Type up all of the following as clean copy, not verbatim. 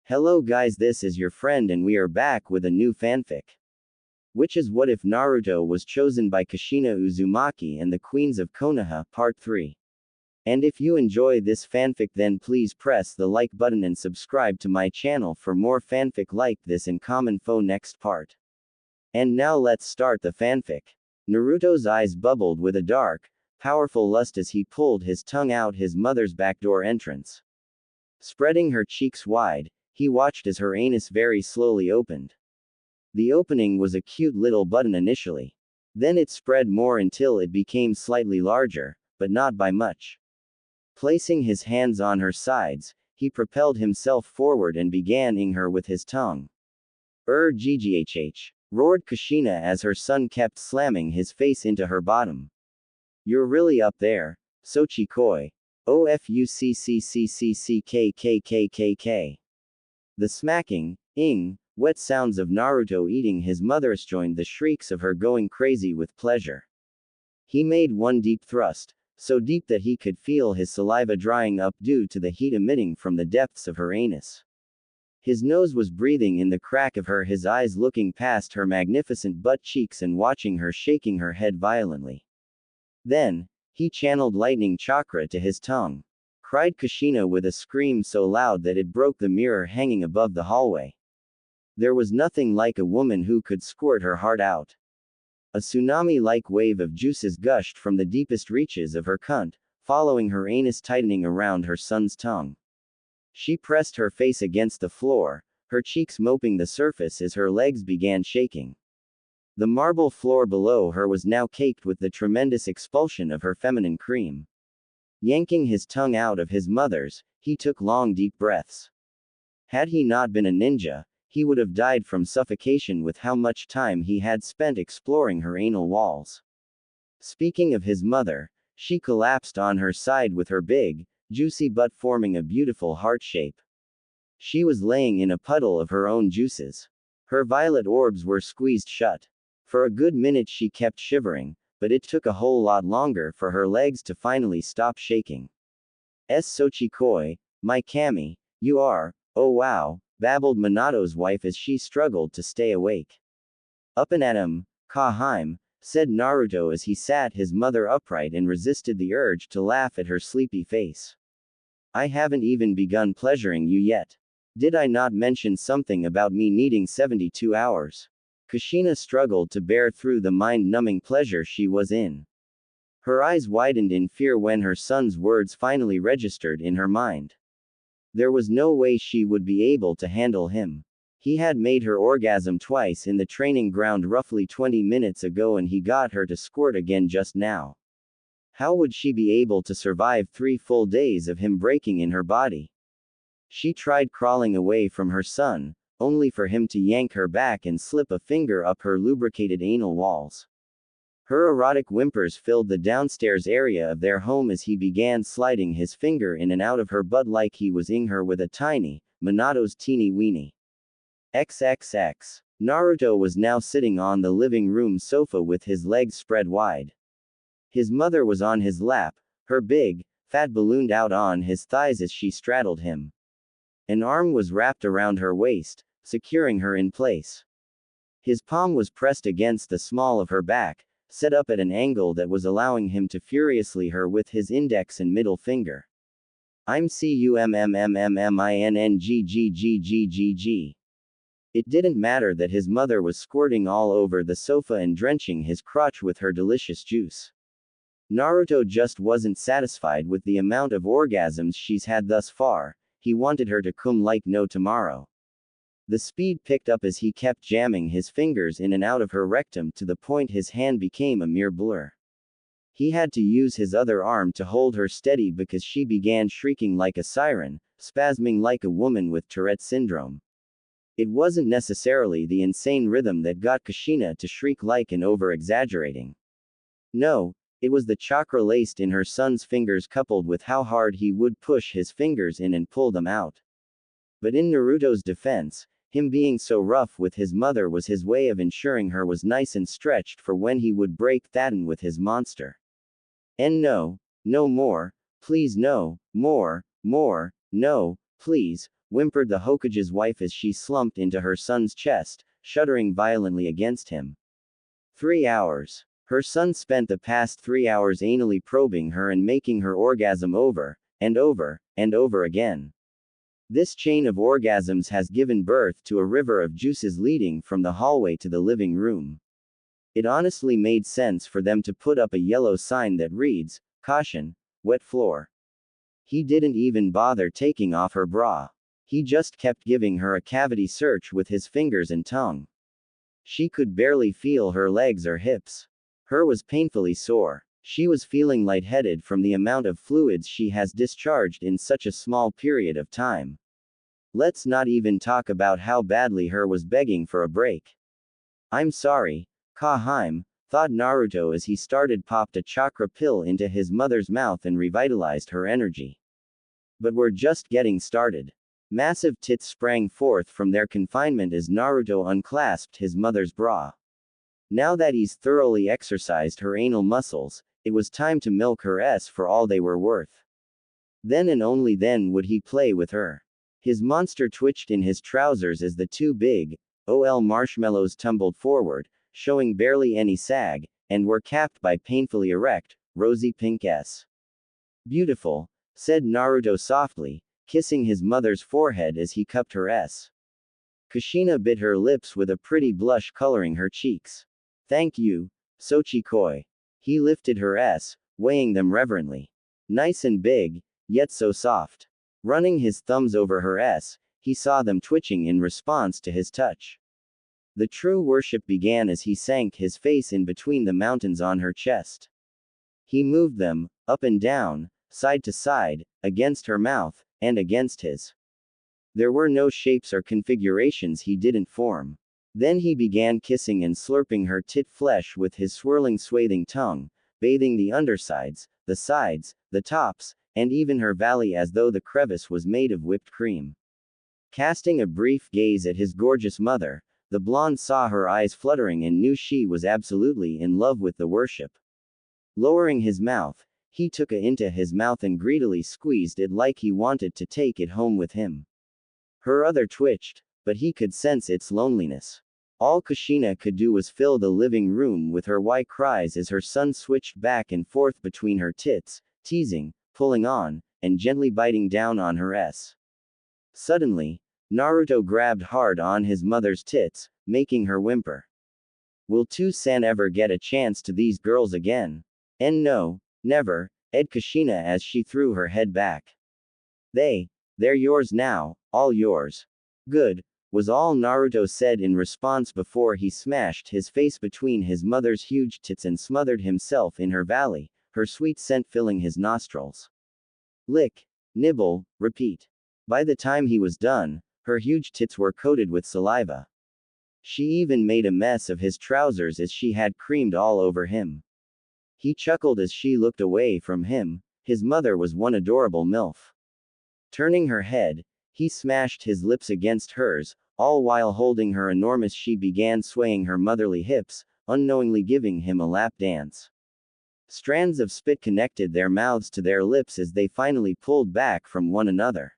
Hello guys, this is your friend and we are back with a new fanfic. Which is what if Naruto was chosen by Kushina Uzumaki and the Queens of Konoha, Part 3. And if you enjoy this fanfic then please press the like button and subscribe to my channel for more fanfic like this in common foe next part. And now let's start the fanfic. Naruto's eyes bubbled with a dark, powerful lust as he pulled his tongue out his mother's backdoor entrance. Spreading her cheeks wide, he watched as her anus very slowly opened. The opening was a cute little button initially. Then it spread more until it became slightly larger, but not by much. Placing his hands on her sides, he propelled himself forward and began ing her with his tongue. GGHH, roared Kushina as her son kept slamming his face into her bottom. You're really up there, Sochikoi. OFUCCCCCKKKKK. The smacking, wet sounds of Naruto eating his mother's joined the shrieks of her going crazy with pleasure. He made one deep thrust, so deep that he could feel his saliva drying up due to the heat emitting from the depths of her anus. His nose was breathing in the crack of her, his eyes looking past her magnificent butt cheeks and watching her shaking her head violently. Then, he channeled lightning chakra to his tongue. Cried Kushina with a scream so loud that it broke the mirror hanging above the hallway. There was nothing like a woman who could squirt her heart out. A tsunami-like wave of juices gushed from the deepest reaches of her cunt, following her anus tightening around her son's tongue. She pressed her face against the floor, her cheeks mopping the surface as her legs began shaking. The marble floor below her was now caked with the tremendous expulsion of her feminine cream. Yanking his tongue out of his mother's, he took long deep breaths. Had he not been a ninja, he would have died from suffocation with how much time he had spent exploring her anal walls. Speaking of his mother, she collapsed on her side with her big, juicy butt forming a beautiful heart shape. She was laying in a puddle of her own juices. Her violet orbs were squeezed shut. For a good minute she kept shivering, but it took a whole lot longer for her legs to finally stop shaking. Sochikoi, my Kami, you are, oh wow, babbled Minato's wife as she struggled to stay awake. Up and at him, Kaheim, said Naruto as he sat his mother upright and resisted the urge to laugh at her sleepy face. I haven't even begun pleasuring you yet. Did I not mention something about me needing 72 hours? Kushina struggled to bear through the mind-numbing pleasure she was in. Her eyes widened in fear when her son's words finally registered in her mind. There was no way she would be able to handle him. He had made her orgasm twice in the training ground roughly 20 minutes ago and he got her to squirt again just now. How would she be able to survive 3 full days of him breaking in her body? She tried crawling away from her son, only for him to yank her back and slip a finger up her lubricated anal walls. Her erotic whimpers filled the downstairs area of their home as he began sliding his finger in and out of her butt like he was ing her with a tiny, Minato's teeny weenie. XXX. Naruto was now sitting on the living room sofa with his legs spread wide. His mother was on his lap, her big, fat ballooned out on his thighs as she straddled him. An arm was wrapped around her waist, securing her in place. His palm was pressed against the small of her back, set up at an angle that was allowing him to furiously her with his index and middle finger. I'm CUMMMMMINNGGGGGG. It didn't matter that his mother was squirting all over the sofa and drenching his crotch with her delicious juice. Naruto just wasn't satisfied with the amount of orgasms she's had thus far. He wanted her to come like no tomorrow. The speed picked up as he kept jamming his fingers in and out of her rectum to the point his hand became a mere blur. He had to use his other arm to hold her steady because she began shrieking like a siren, spasming like a woman with Tourette syndrome. It wasn't necessarily the insane rhythm that got Kushina to shriek like an over-exaggerating. No, it was the chakra laced in her son's fingers coupled with how hard he would push his fingers in and pull them out. But in Naruto's defense, him being so rough with his mother was his way of ensuring her was nice and stretched for when he would break that'n with his monster. And no, no more, please no, more, no, please, whimpered the Hokage's wife as she slumped into her son's chest, shuddering violently against him. 3 hours. Her son spent the past 3 hours anally probing her and making her orgasm over, and over, and over again. This chain of orgasms has given birth to a river of juices leading from the hallway to the living room. It honestly made sense for them to put up a yellow sign that reads, "Caution, wet floor." He didn't even bother taking off her bra. He just kept giving her a cavity search with his fingers and tongue. She could barely feel her legs or hips. Her was painfully sore. She was feeling lightheaded from the amount of fluids she has discharged in such a small period of time. Let's not even talk about how badly her was begging for a break. "I'm sorry, Kaheim," thought Naruto as he popped a chakra pill into his mother's mouth and revitalized her energy. But we're just getting started. Massive tits sprang forth from their confinement as Naruto unclasped his mother's bra. Now that he's thoroughly exercised her anal muscles, it was time to milk her ass for all they were worth. Then and only then would he play with her. His monster twitched in his trousers as the two big, OL marshmallows tumbled forward, showing barely any sag, and were capped by painfully erect, rosy pink S. "Beautiful," said Naruto softly, kissing his mother's forehead as he cupped her S. Kushina bit her lips with a pretty blush coloring her cheeks. "Thank you, Sochikoi." He lifted her S, weighing them reverently. Nice and big, yet so soft. Running his thumbs over her S, he saw them twitching in response to his touch. The true worship began as he sank his face in between the mountains on her chest. He moved them, up and down, side to side, against her mouth, and against his. There were no shapes or configurations he didn't form. Then he began kissing and slurping her tit flesh with his swirling swathing tongue, bathing the undersides, the sides, the tops, and even her valley as though the crevice was made of whipped cream. Casting a brief gaze at his gorgeous mother, the blonde saw her eyes fluttering and knew she was absolutely in love with the worship. Lowering his mouth, he took it into his mouth and greedily squeezed it like he wanted to take it home with him. Her other twitched, but he could sense its loneliness. All Kushina could do was fill the living room with her why cries as her son switched back and forth between her tits, teasing, pulling on, and gently biting down on her S. Suddenly, Naruto grabbed hard on his mother's tits, making her whimper. "Will Two-san ever get a chance to these girls again?" "And no, never," said Kushina as she threw her head back. They're yours now, all yours." "Good," was all Naruto said in response before he smashed his face between his mother's huge tits and smothered himself in her valley, her sweet scent filling his nostrils. Lick, nibble, repeat. By the time he was done, her huge tits were coated with saliva. She even made a mess of his trousers as she had creamed all over him. He chuckled as she looked away from him. His mother was one adorable MILF. Turning her head, he smashed his lips against hers, all while holding her enormous. She began swaying her motherly hips, unknowingly giving him a lap dance. Strands of spit connected their mouths to their lips as they finally pulled back from one another.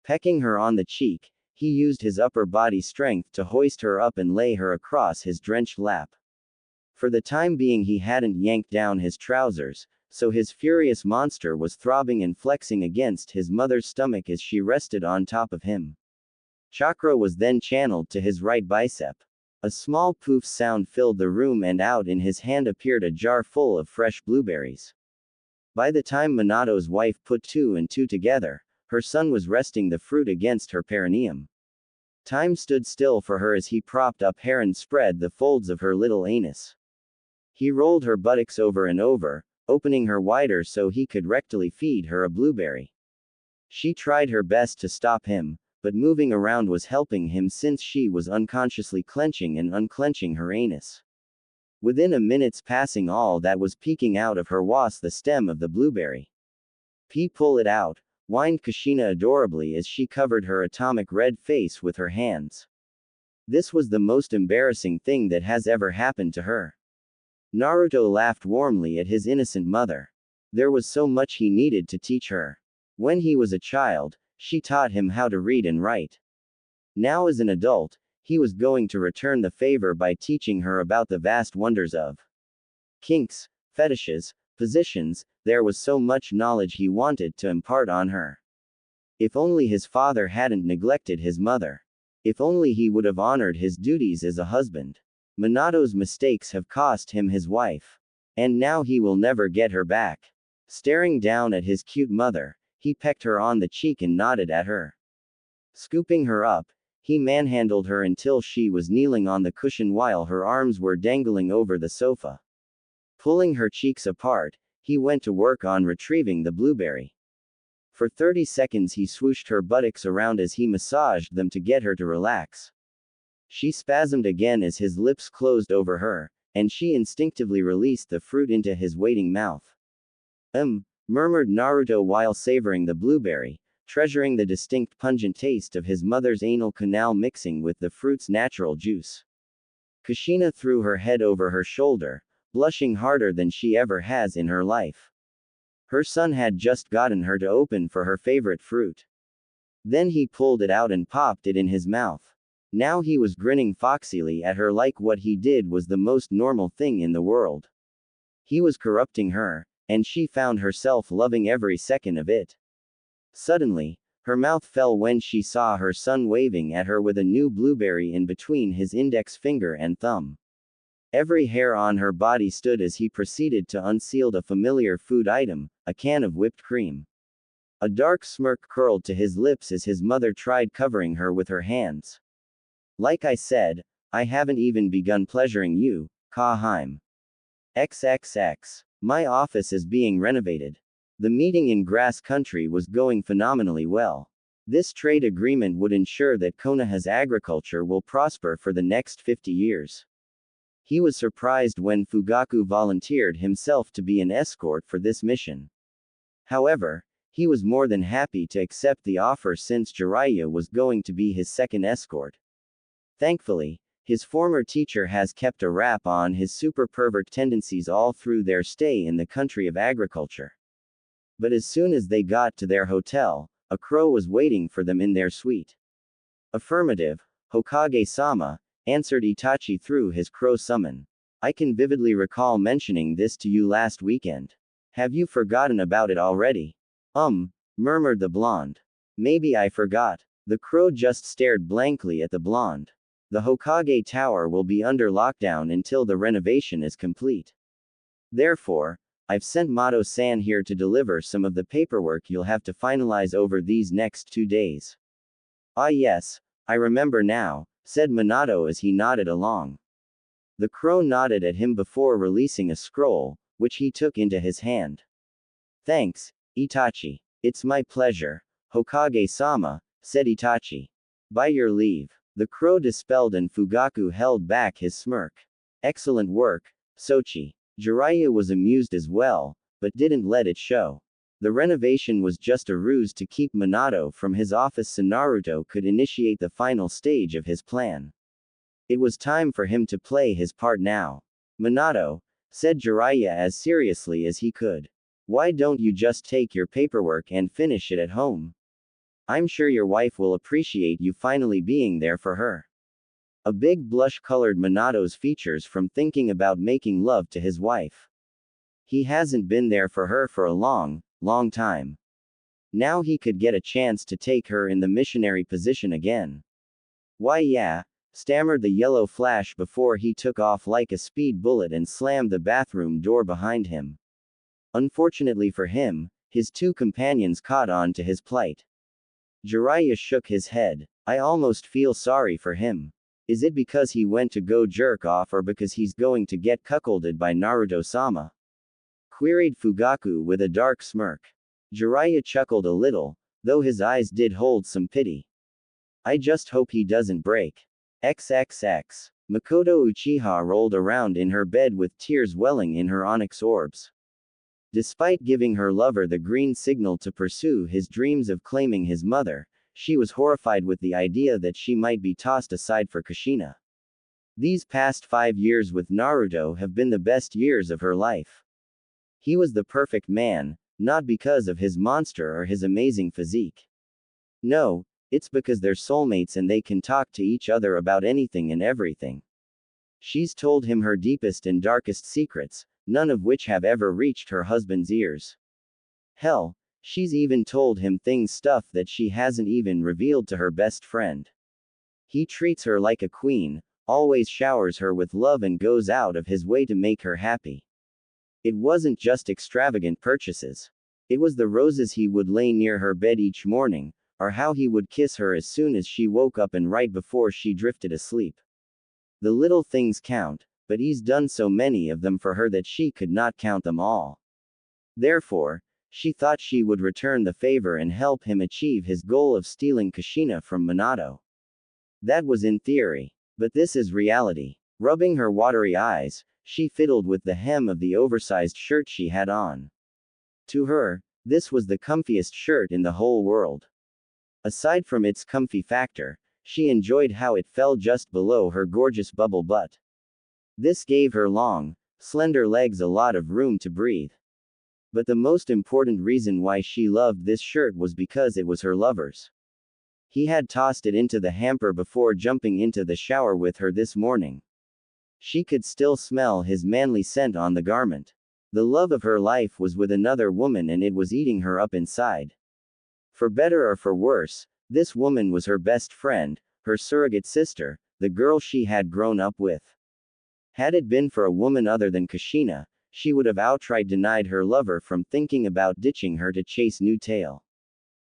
Pecking her on the cheek, he used his upper body strength to hoist her up and lay her across his drenched lap. For the time being he hadn't yanked down his trousers, so his furious monster was throbbing and flexing against his mother's stomach as she rested on top of him. Chakra was then channeled to his right bicep. A small poof sound filled the room and out in his hand appeared a jar full of fresh blueberries. By the time Minato's wife put two and two together, her son was resting the fruit against her perineum. Time stood still for her as he propped up her and spread the folds of her little anus. He rolled her buttocks over and over, opening her wider so he could rectally feed her a blueberry. She tried her best to stop him, but moving around was helping him since she was unconsciously clenching and unclenching her anus. Within a minute's passing, all that was peeking out of her was the stem of the blueberry. Pull it out," whined Kushina adorably as she covered her atomic red face with her hands. This was the most embarrassing thing that has ever happened to her. Naruto laughed warmly at his innocent mother. There was so much he needed to teach her. When he was a child, She taught him how to read and write. Now as an adult, he was going to return the favor by teaching her about the vast wonders of kinks, fetishes, positions. There was so much knowledge he wanted to impart on her. If only his father hadn't neglected his mother. If only he would have honored his duties as a husband. Minato's mistakes have cost him his wife. And now he will never get her back. Staring down at his cute mother, he pecked her on the cheek and nodded at her. Scooping her up, he manhandled her until she was kneeling on the cushion while her arms were dangling over the sofa. Pulling her cheeks apart, he went to work on retrieving the blueberry. For 30 seconds he swooshed her buttocks around as he massaged them to get her to relax. She spasmed again as his lips closed over her, and she instinctively released the fruit into his waiting mouth. Murmured Naruto while savoring the blueberry, treasuring the distinct pungent taste of his mother's anal canal mixing with the fruit's natural juice. Kushina threw her head over her shoulder, blushing harder than she ever has in her life. Her son had just gotten her to open for her favorite fruit. Then he pulled it out and popped it in his mouth. Now he was grinning foxily at her like what he did was the most normal thing in the world. He was corrupting her, and she found herself loving every second of it. Suddenly, her mouth fell when she saw her son waving at her with a new blueberry in between his index finger and thumb. Every hair on her body stood as he proceeded to unseal a familiar food item, a can of whipped cream. A dark smirk curled to his lips as his mother tried covering her with her hands. Like I said, I haven't even begun pleasuring you, Kaheim. XXX. My office is being renovated. The meeting in Grass Country was going phenomenally well. This trade agreement would ensure that Konoha's agriculture will prosper for the next 50 years. He was surprised when Fugaku volunteered himself to be an escort for this mission. However, he was more than happy to accept the offer since Jiraiya was going to be his second escort. Thankfully, his former teacher has kept a wrap on his super pervert tendencies all through their stay in the country of agriculture. But as soon as they got to their hotel, a crow was waiting for them in their suite. Affirmative, Hokage-sama, answered Itachi through his crow summon. I can vividly recall mentioning this to you last weekend. Have you forgotten about it already? Murmured the blonde. Maybe I forgot. The crow just stared blankly at the blonde. The Hokage Tower will be under lockdown until the renovation is complete. Therefore, I've sent Mato-san here to deliver some of the paperwork you'll have to finalize over these next 2 days. Ah yes, I remember now, said Minato as he nodded along. The crow nodded at him before releasing a scroll, which he took into his hand. Thanks, Itachi. It's my pleasure, Hokage-sama, said Itachi. By your leave. The crow dispelled and Fugaku held back his smirk. Excellent work, Sochi. Jiraiya was amused as well, but didn't let it show. The renovation was just a ruse to keep Minato from his office so Naruto could initiate the final stage of his plan. It was time for him to play his part now. Minato, said Jiraiya as seriously as he could. Why don't you just take your paperwork and finish it at home? I'm sure your wife will appreciate you finally being there for her. A big blush colored Minato's features from thinking about making love to his wife. He hasn't been there for her for a long time. Now he could get a chance to take her in the missionary position again. Why yeah, stammered the yellow flash before he took off like a speed bullet and slammed the bathroom door behind him. Unfortunately for him, his two companions caught on to his plight. Jiraiya shook his head. I almost feel sorry for him. Is it because he went to go jerk off or because he's going to get cuckolded by Naruto-sama? Queried Fugaku with a dark smirk. Jiraiya chuckled a little, though his eyes did hold some pity. I just hope he doesn't break. XXX. Makoto Uchiha rolled around in her bed with tears welling in her onyx orbs. Despite giving her lover the green signal to pursue his dreams of claiming his mother, she was horrified with the idea that she might be tossed aside for Kushina. These past 5 years with Naruto have been the best years of her life. He was the perfect man, not because of his monster or his amazing physique. No, it's because they're soulmates and they can talk to each other about anything and everything. She's told him her deepest and darkest secrets, none of which have ever reached her husband's ears. Hell, she's even told him stuff that she hasn't even revealed to her best friend. He treats her like a queen, always showers her with love and goes out of his way to make her happy. It wasn't just extravagant purchases. It was the roses he would lay near her bed each morning, or how he would kiss her as soon as she woke up and right before she drifted asleep. The little things count, but he's done so many of them for her that she could not count them all. Therefore, she thought she would return the favor and help him achieve his goal of stealing Kushina from Minato. That was in theory. But this is reality. Rubbing her watery eyes, she fiddled with the hem of the oversized shirt she had on. To her, this was the comfiest shirt in the whole world. Aside from its comfy factor, she enjoyed how it fell just below her gorgeous bubble butt. This gave her long, slender legs a lot of room to breathe. But the most important reason why she loved this shirt was because it was her lover's. He had tossed it into the hamper before jumping into the shower with her this morning. She could still smell his manly scent on the garment. The love of her life was with another woman and it was eating her up inside. For better or for worse, this woman was her best friend, her surrogate sister, the girl she had grown up with. Had it been for a woman other than Kushina, she would have outright denied her lover from thinking about ditching her to chase new tail.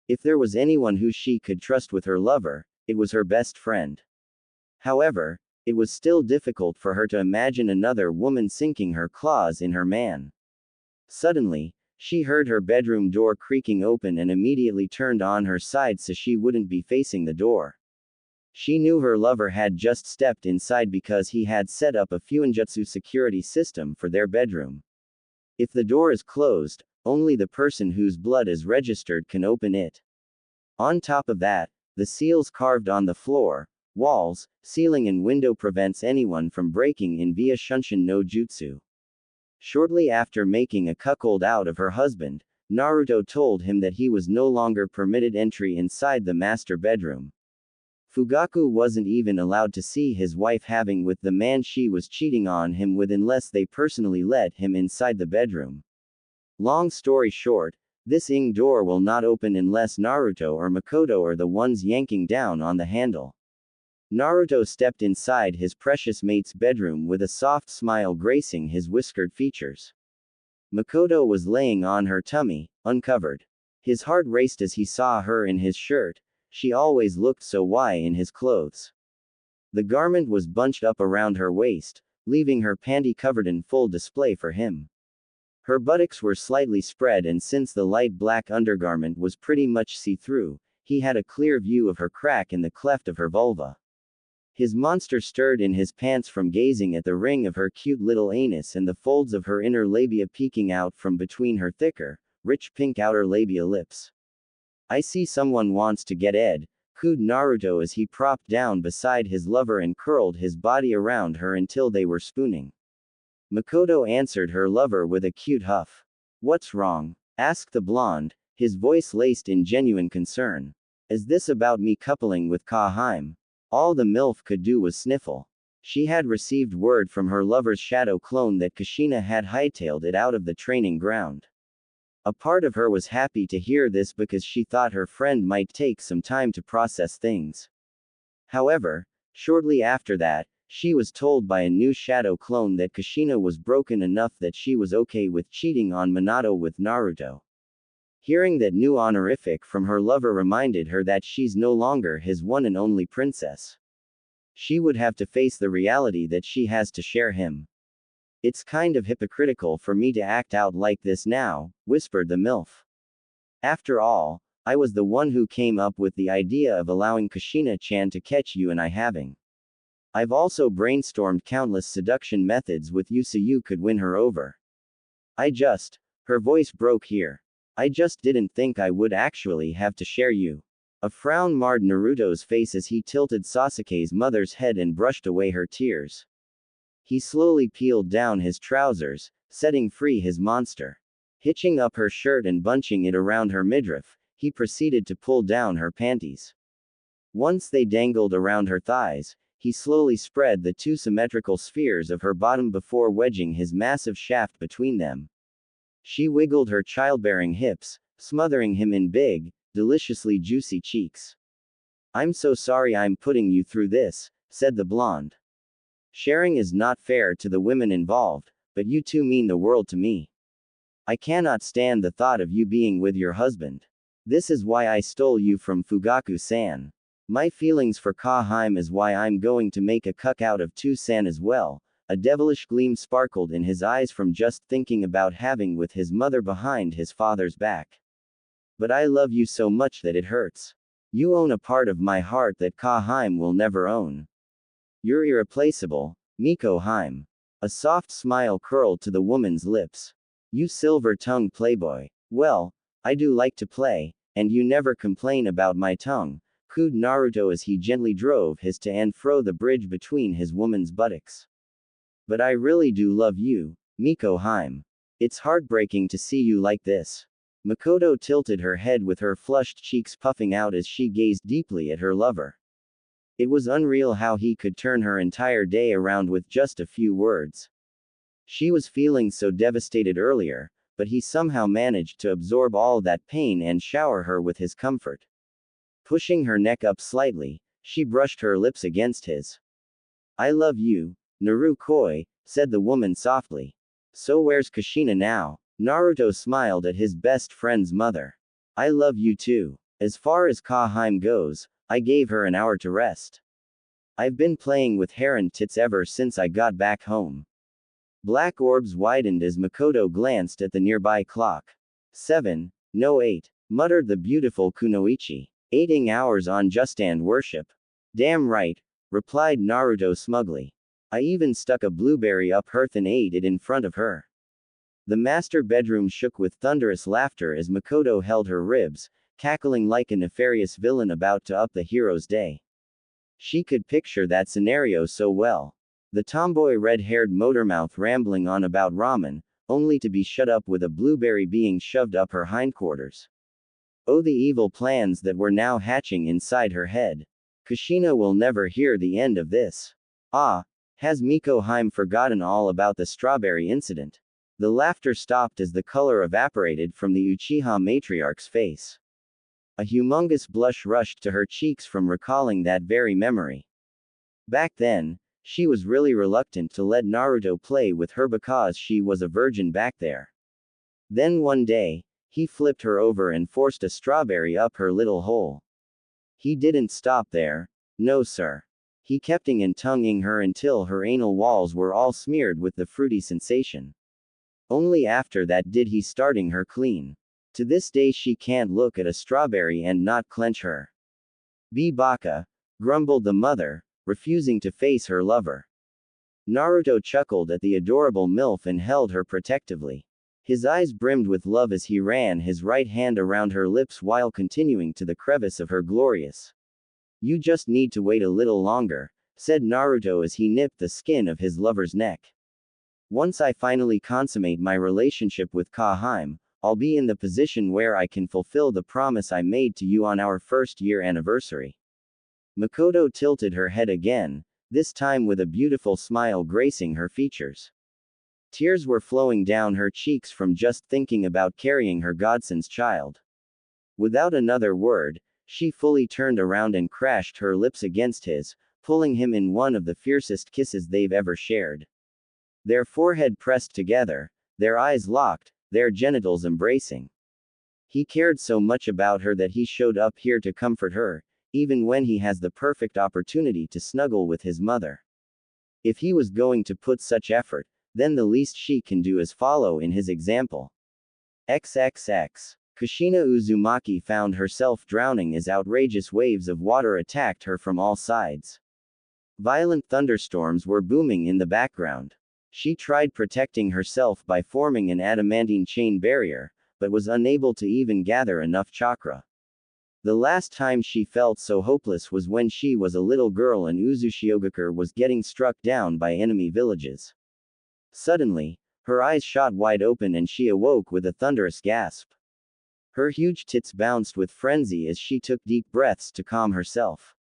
If there was anyone who she could trust with her lover, it was her best friend. However, it was still difficult for her to imagine another woman sinking her claws in her man. Suddenly, she heard her bedroom door creaking open and immediately turned on her side so she wouldn't be facing the door. She knew her lover had just stepped inside because he had set up a fuinjutsu security system for their bedroom. If the door is closed, only the person whose blood is registered can open it. On top of that, the seals carved on the floor, walls, ceiling and window prevents anyone from breaking in via Shunshin no Jutsu. Shortly after making a cuckold out of her husband, Naruto told him that he was no longer permitted entry inside the master bedroom. Fugaku wasn't even allowed to see his wife having with the man she was cheating on him with unless they personally let him inside the bedroom. Long story short, this door will not open unless Naruto or Makoto are the ones yanking down on the handle. Naruto stepped inside his precious mate's bedroom with a soft smile gracing his whiskered features. Makoto was laying on her tummy, uncovered. His heart raced as he saw her in his shirt. She always looked so in his clothes. The garment was bunched up around her waist, leaving her panty covered in full display for him. Her buttocks were slightly spread and since the light black undergarment was pretty much see-through, he had a clear view of her crack in the cleft of her vulva. His monster stirred in his pants from gazing at the ring of her cute little anus and the folds of her inner labia peeking out from between her thicker, rich pink outer labia lips. I see someone wants to get Ed, cooed Naruto as he propped down beside his lover and curled his body around her until they were spooning. Makoto answered her lover with a cute huff. What's wrong? Asked the blonde, his voice laced in genuine concern. Is this about me coupling with Kaheim? All the MILF could do was sniffle. She had received word from her lover's shadow clone that Kushina had hightailed it out of the training ground. A part of her was happy to hear this because she thought her friend might take some time to process things. However, shortly after that, she was told by a new shadow clone that Kushina was broken enough that she was okay with cheating on Minato with Naruto. Hearing that new honorific from her lover reminded her that she's no longer his one and only princess. She would have to face the reality that she has to share him. It's kind of hypocritical for me to act out like this now, whispered the MILF. After all, I was the one who came up with the idea of allowing Kushina-chan to catch you and I having. I've also brainstormed countless seduction methods with you so you could win her over. Her voice broke here. I just didn't think I would actually have to share you. A frown marred Naruto's face as he tilted Sasuke's mother's head and brushed away her tears. He slowly peeled down his trousers, setting free his monster. Hitching up her shirt and bunching it around her midriff, he proceeded to pull down her panties. Once they dangled around her thighs, he slowly spread the two symmetrical spheres of her bottom before wedging his massive shaft between them. She wiggled her childbearing hips, smothering him in big, deliciously juicy cheeks. "I'm so sorry I'm putting you through this," said the blonde. "Sharing is not fair to the women involved, but you two mean the world to me. I cannot stand the thought of you being with your husband. This is why I stole you from Fugaku-san. My feelings for Ka-Heim is why I'm going to make a cuck out of Tu-san as well." A devilish gleam sparkled in his eyes from just thinking about having with his mother behind his father's back. "But I love you so much that it hurts. You own a part of my heart that Ka-Heim will never own. You're irreplaceable, Miko Heim." A soft smile curled to the woman's lips. "You silver-tongued playboy. Well, I do like to play, and you never complain about my tongue," cooed Naruto as he gently drove his to and fro the bridge between his woman's buttocks. "But I really do love you, Miko Heim. It's heartbreaking to see you like this." Makoto tilted her head with her flushed cheeks puffing out as she gazed deeply at her lover. It was unreal how he could turn her entire day around with just a few words. She was feeling so devastated earlier, but he somehow managed to absorb all that pain and shower her with his comfort. Pushing her neck up slightly, she brushed her lips against his. "I love you, Narukoi," said the woman softly. "So where's Kushina now?" Naruto smiled at his best friend's mother. "I love you too. As far as Ka-Heim goes, I gave her an hour to rest. I've been playing with heron tits ever since I got back home." Black orbs widened as Makoto glanced at the nearby clock. 7, no 8, muttered the beautiful Kunoichi. 8 hours on just and worship. "Damn right," replied Naruto smugly. "I even stuck a blueberry up her and ate it in front of her." The master bedroom shook with thunderous laughter as Makoto held her ribs, cackling like a nefarious villain about to up the hero's day. She could picture that scenario so well. The tomboy red-haired motormouth rambling on about ramen, only to be shut up with a blueberry being shoved up her hindquarters. Oh, the evil plans that were now hatching inside her head. Kushina will never hear the end of this. Ah, has Miko Heim forgotten all about the strawberry incident? The laughter stopped as the color evaporated from the Uchiha matriarch's face. A humongous blush rushed to her cheeks from recalling that very memory. Back then, she was really reluctant to let Naruto play with her because she was a virgin back there. Then one day, he flipped her over and forced a strawberry up her little hole. He didn't stop there. No sir. He kept ing and tonguing her until her anal walls were all smeared with the fruity sensation. Only after that did he starting her clean. To this day she can't look at a strawberry and not clench her. "Be baka," grumbled the mother, refusing to face her lover. Naruto chuckled at the adorable MILF and held her protectively. His eyes brimmed with love as he ran his right hand around her lips while continuing to the crevice of her glorious. "You just need to wait a little longer," said Naruto as he nipped the skin of his lover's neck. "Once I finally consummate my relationship with Ka-Heim, I'll be in the position where I can fulfill the promise I made to you on our first-year anniversary." Makoto tilted her head again, this time with a beautiful smile gracing her features. Tears were flowing down her cheeks from just thinking about carrying her godson's child. Without another word, she fully turned around and crashed her lips against his, pulling him in one of the fiercest kisses they've ever shared. Their forehead pressed together, their eyes locked, their genitals embracing. He cared so much about her that he showed up here to comfort her, even when he has the perfect opportunity to snuggle with his mother. If he was going to put such effort, then the least she can do is follow in his example. XXX. Kushina Uzumaki found herself drowning as outrageous waves of water attacked her from all sides. Violent thunderstorms were booming in the background. She tried protecting herself by forming an adamantine chain barrier, but was unable to even gather enough chakra. The last time she felt so hopeless was when she was a little girl and Uzushiogakure was getting struck down by enemy villages. Suddenly, her eyes shot wide open and she awoke with a thunderous gasp. Her huge tits bounced with frenzy as she took deep breaths to calm herself.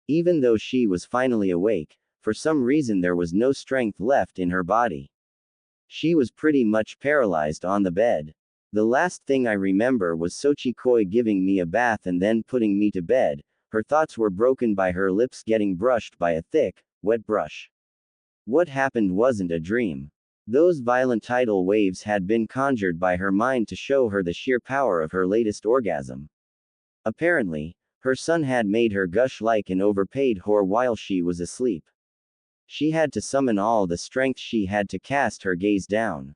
Even though she was finally awake, for some reason there was no strength left in her body. She was pretty much paralyzed on the bed. The last thing I remember was Sochikoi giving me a bath and then putting me to bed. Her thoughts were broken by her lips getting brushed by a thick, wet brush. What happened wasn't a dream. Those violent tidal waves had been conjured by her mind to show her the sheer power of her latest orgasm. Apparently, her son had made her gush like an overpaid whore while she was asleep. She had to summon all the strength she had to cast her gaze down.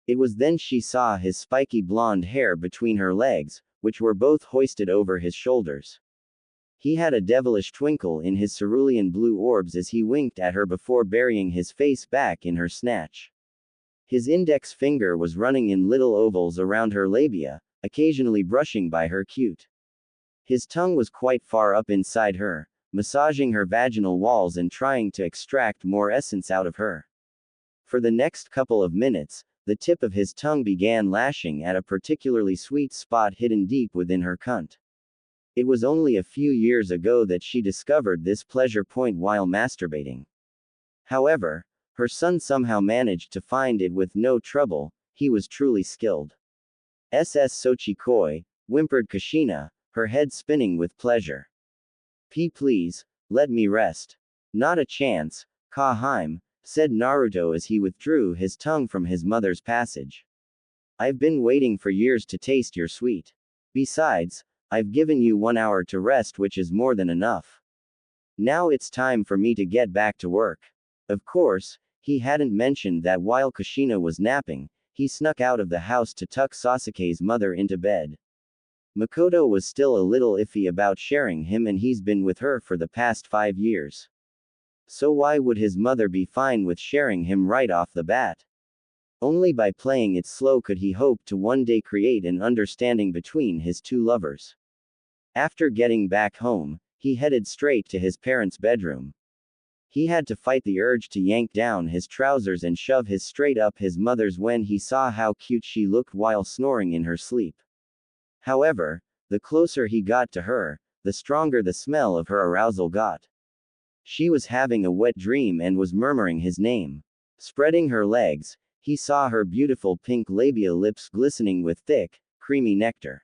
It was then she saw his spiky blonde hair between her legs, which were both hoisted over his shoulders. He had a devilish twinkle in his cerulean blue orbs as he winked at her before burying his face back in her snatch. His index finger was running in little ovals around her labia, occasionally brushing by her cute. His tongue was quite far up inside her, massaging her vaginal walls and trying to extract more essence out of her. For the next couple of minutes, the tip of his tongue began lashing at a particularly sweet spot hidden deep within her cunt. It was only a few years ago that she discovered this pleasure point while masturbating. However, her son somehow managed to find it with no trouble. He was truly skilled. SS Sochikoi, whimpered Kushina, her head spinning with pleasure. Please, let me rest. Not a chance, Kaheim, said Naruto as he withdrew his tongue from his mother's passage. I've been waiting for years to taste your sweet. Besides, I've given you 1 hour to rest, which is more than enough. Now it's time for me to get back to work. Of course, he hadn't mentioned that while Kushina was napping, he snuck out of the house to tuck Sasuke's mother into bed. Makoto was still a little iffy about sharing him, and he's been with her for the past 5 years. So why would his mother be fine with sharing him right off the bat? Only by playing it slow could he hope to one day create an understanding between his two lovers. After getting back home, he headed straight to his parents' bedroom. He had to fight the urge to yank down his trousers and shove his straight up his mother's when he saw how cute she looked while snoring in her sleep. However, the closer he got to her, the stronger the smell of her arousal got. She was having a wet dream and was murmuring his name. Spreading her legs, he saw her beautiful pink labia lips glistening with thick, creamy nectar.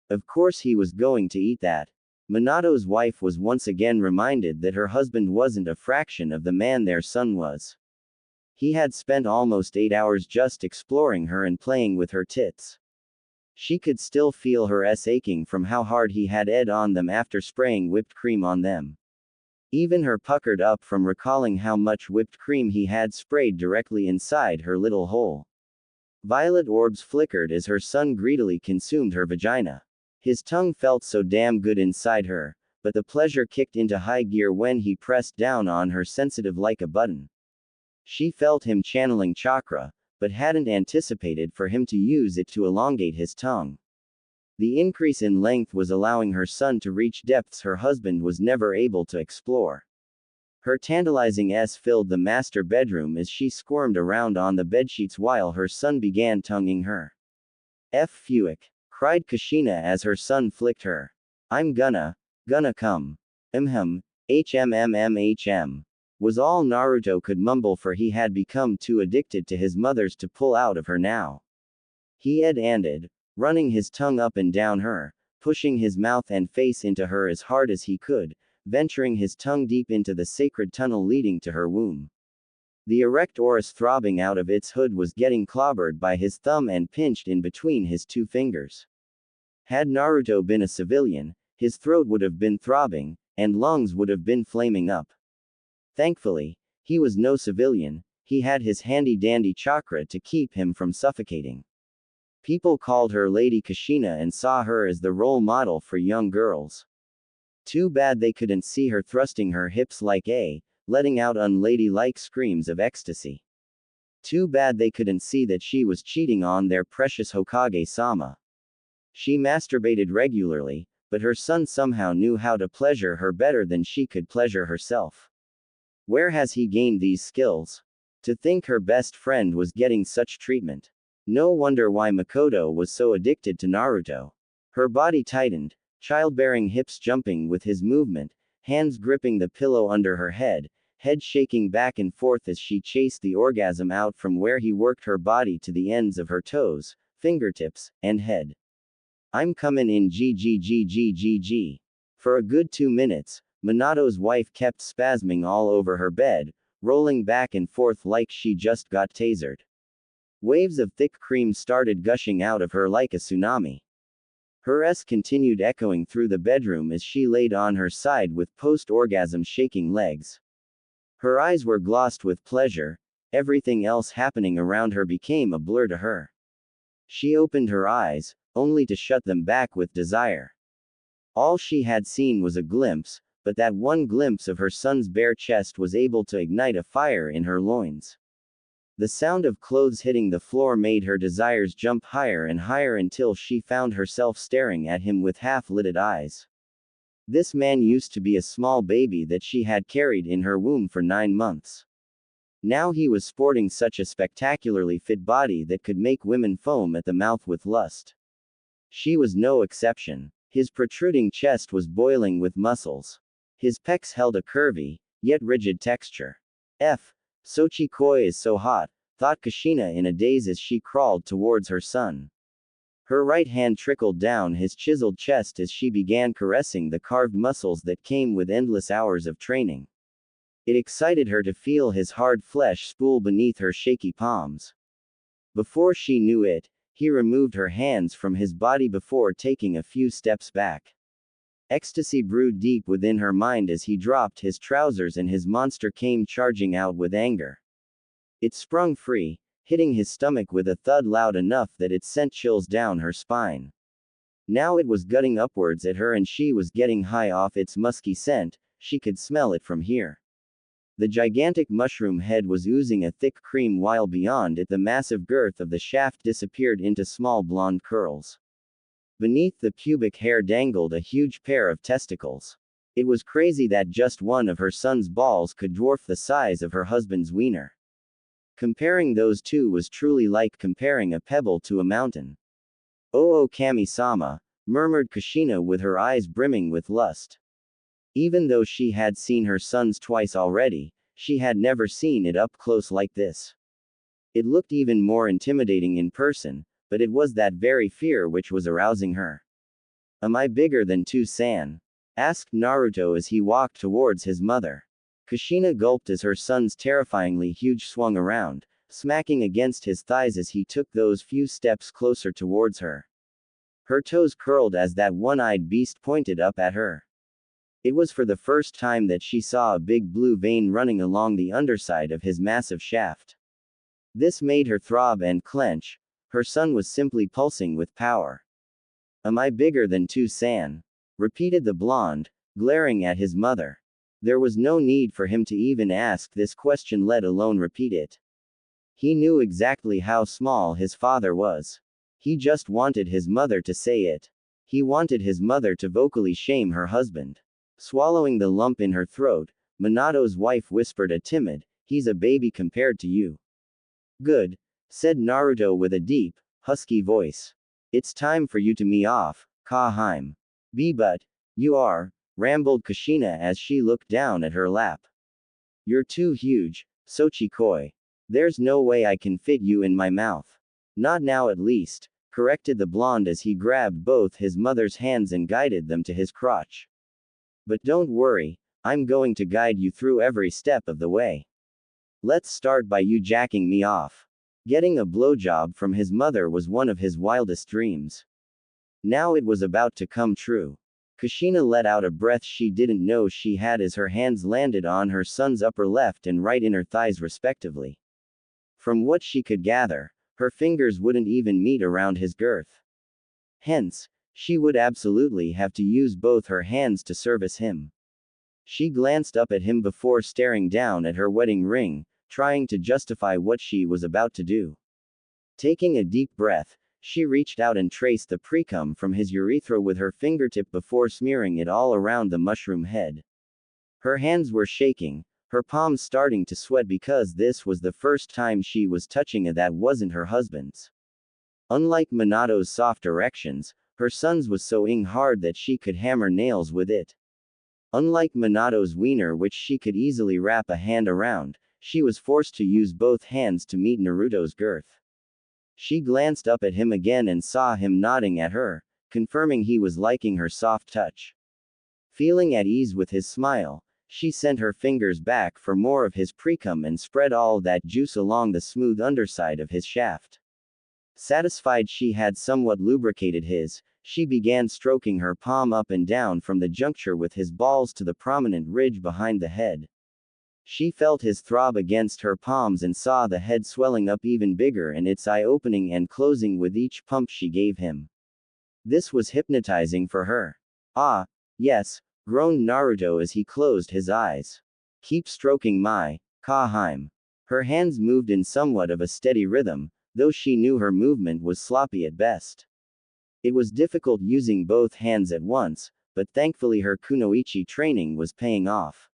Of course he was going to eat that. Minato's wife was once again reminded that her husband wasn't a fraction of the man their son was. He had spent almost 8 hours just exploring her and playing with her tits. She could still feel her ass aching from how hard he had ed on them after spraying whipped cream on them. Even her puckered up from recalling how much whipped cream he had sprayed directly inside her little hole. Violet orbs flickered as her son greedily consumed her vagina. His tongue felt so damn good inside her, but the pleasure kicked into high gear when he pressed down on her sensitive like a button. She felt him channeling chakra, but hadn't anticipated for him to use it to elongate his tongue. The increase in length was allowing her son to reach depths her husband was never able to explore. Her tantalizing S filled the master bedroom as she squirmed around on the bedsheets while her son began tonguing her. Fuick, cried Kushina as her son flicked her. I'm gonna come. HMMMHM. Was all Naruto could mumble, for he had become too addicted to his mother's to pull out of her now. He ed-anded, running his tongue up and down her, pushing his mouth and face into her as hard as he could, venturing his tongue deep into the sacred tunnel leading to her womb. The erect Oris throbbing out of its hood was getting clobbered by his thumb and pinched in between his 2 fingers. Had Naruto been a civilian, his throat would have been throbbing, and lungs would have been flaming up. Thankfully, he was no civilian. He had his handy-dandy chakra to keep him from suffocating. People called her Lady Kushina and saw her as the role model for young girls. Too bad they couldn't see her thrusting her hips like letting out unladylike screams of ecstasy. Too bad they couldn't see that she was cheating on their precious Hokage-sama. She masturbated regularly, but her son somehow knew how to pleasure her better than she could pleasure herself. Where has he gained these skills? To think her best friend was getting such treatment. No wonder why Makoto was so addicted to Naruto. Her body tightened, childbearing hips jumping with his movement, hands gripping the pillow under her head shaking back and forth as she chased the orgasm out from where he worked her body to the ends of her toes, fingertips, and head. I'm comin' in GGGGGG. For a good 2 minutes, Minato's wife kept spasming all over her bed, rolling back and forth like she just got tasered. Waves of thick cream started gushing out of her like a tsunami. Her S continued echoing through the bedroom as she laid on her side with post-orgasm shaking legs. Her eyes were glossed with pleasure, everything else happening around her became a blur to her. She opened her eyes, only to shut them back with desire. All she had seen was a glimpse, but that one glimpse of her son's bare chest was able to ignite a fire in her loins. The sound of clothes hitting the floor made her desires jump higher and higher until she found herself staring at him with half-lidded eyes. This man used to be a small baby that she had carried in her womb for 9 months. Now he was sporting such a spectacularly fit body that could make women foam at the mouth with lust. She was no exception. His protruding chest was boiling with muscles. His pecs held a curvy, yet rigid texture. Sochi Koi is so hot, thought Kushina in a daze as she crawled towards her son. Her right hand trickled down his chiseled chest as she began caressing the carved muscles that came with endless hours of training. It excited her to feel his hard flesh spool beneath her shaky palms. Before she knew it, he removed her hands from his body before taking a few steps back. Ecstasy brewed deep within her mind as he dropped his trousers and his monster came charging out with anger. It sprung free, hitting his stomach with a thud loud enough that it sent chills down her spine. Now it was gutting upwards at her and she was getting high off its musky scent, she could smell it from here. The gigantic mushroom head was oozing a thick cream while beyond it the massive girth of the shaft disappeared into small blonde curls. Beneath the pubic hair dangled a huge pair of testicles. It was crazy that just one of her son's balls could dwarf the size of her husband's wiener. Comparing those two was truly like comparing a pebble to a mountain. "Oh Kami-sama," murmured Kushina with her eyes brimming with lust. Even though she had seen her sons twice already, she had never seen it up close like this. It looked even more intimidating in person, but it was that very fear which was arousing her. "Am I bigger than 2-san?" asked Naruto as he walked towards his mother. Kushina gulped as her son's terrifyingly huge swung around, smacking against his thighs as he took those few steps closer towards her. Her toes curled as that one-eyed beast pointed up at her. It was for the first time that she saw a big blue vein running along the underside of his massive shaft. This made her throb and clench, her son was simply pulsing with power. "Am I bigger than 2-san?" repeated the blonde, glaring at his mother. There was no need for him to even ask this question, let alone repeat it. He knew exactly how small his father was. He just wanted his mother to say it. He wanted his mother to vocally shame her husband. Swallowing the lump in her throat, Minato's wife whispered a timid, "He's a baby compared to you." "Good," said Naruto with a deep, husky voice. "It's time for you to me off, Kaheim." But, you are," rambled Kushina as she looked down at her lap. "You're too huge, Sochi Koi. There's no way I can fit you in my mouth." "Not now at least," corrected the blonde as he grabbed both his mother's hands and guided them to his crotch. "But don't worry, I'm going to guide you through every step of the way. Let's start by you jacking me off." Getting a blowjob from his mother was one of his wildest dreams. Now it was about to come true. Kushina let out a breath she didn't know she had as her hands landed on her son's upper left and right inner thighs respectively. From what she could gather, her fingers wouldn't even meet around his girth. Hence, she would absolutely have to use both her hands to service him. She glanced up at him before staring down at her wedding ring, trying to justify what she was about to do. Taking a deep breath, she reached out and traced the precum from his urethra with her fingertip before smearing it all around the mushroom head. Her hands were shaking, her palms starting to sweat because this was the first time she was touching a that wasn't her husband's. Unlike Minato's soft erections, her son's was so hard that she could hammer nails with it. Unlike Minato's wiener, which she could easily wrap a hand around, she was forced to use both hands to meet Naruto's girth. She glanced up at him again and saw him nodding at her, confirming he was liking her soft touch. Feeling at ease with his smile, she sent her fingers back for more of his precum and spread all that juice along the smooth underside of his shaft. Satisfied she had somewhat lubricated his, she began stroking her palm up and down from the juncture with his balls to the prominent ridge behind the head. She felt his throb against her palms and saw the head swelling up even bigger and its eye opening and closing with each pump she gave him. This was hypnotizing for her. Ah, yes, groaned Naruto as he closed his eyes. Keep stroking my Kaheim. Her hands moved in somewhat of a steady rhythm, though she knew her movement was sloppy at best. It was difficult using both hands at once, but thankfully her kunoichi training was paying off.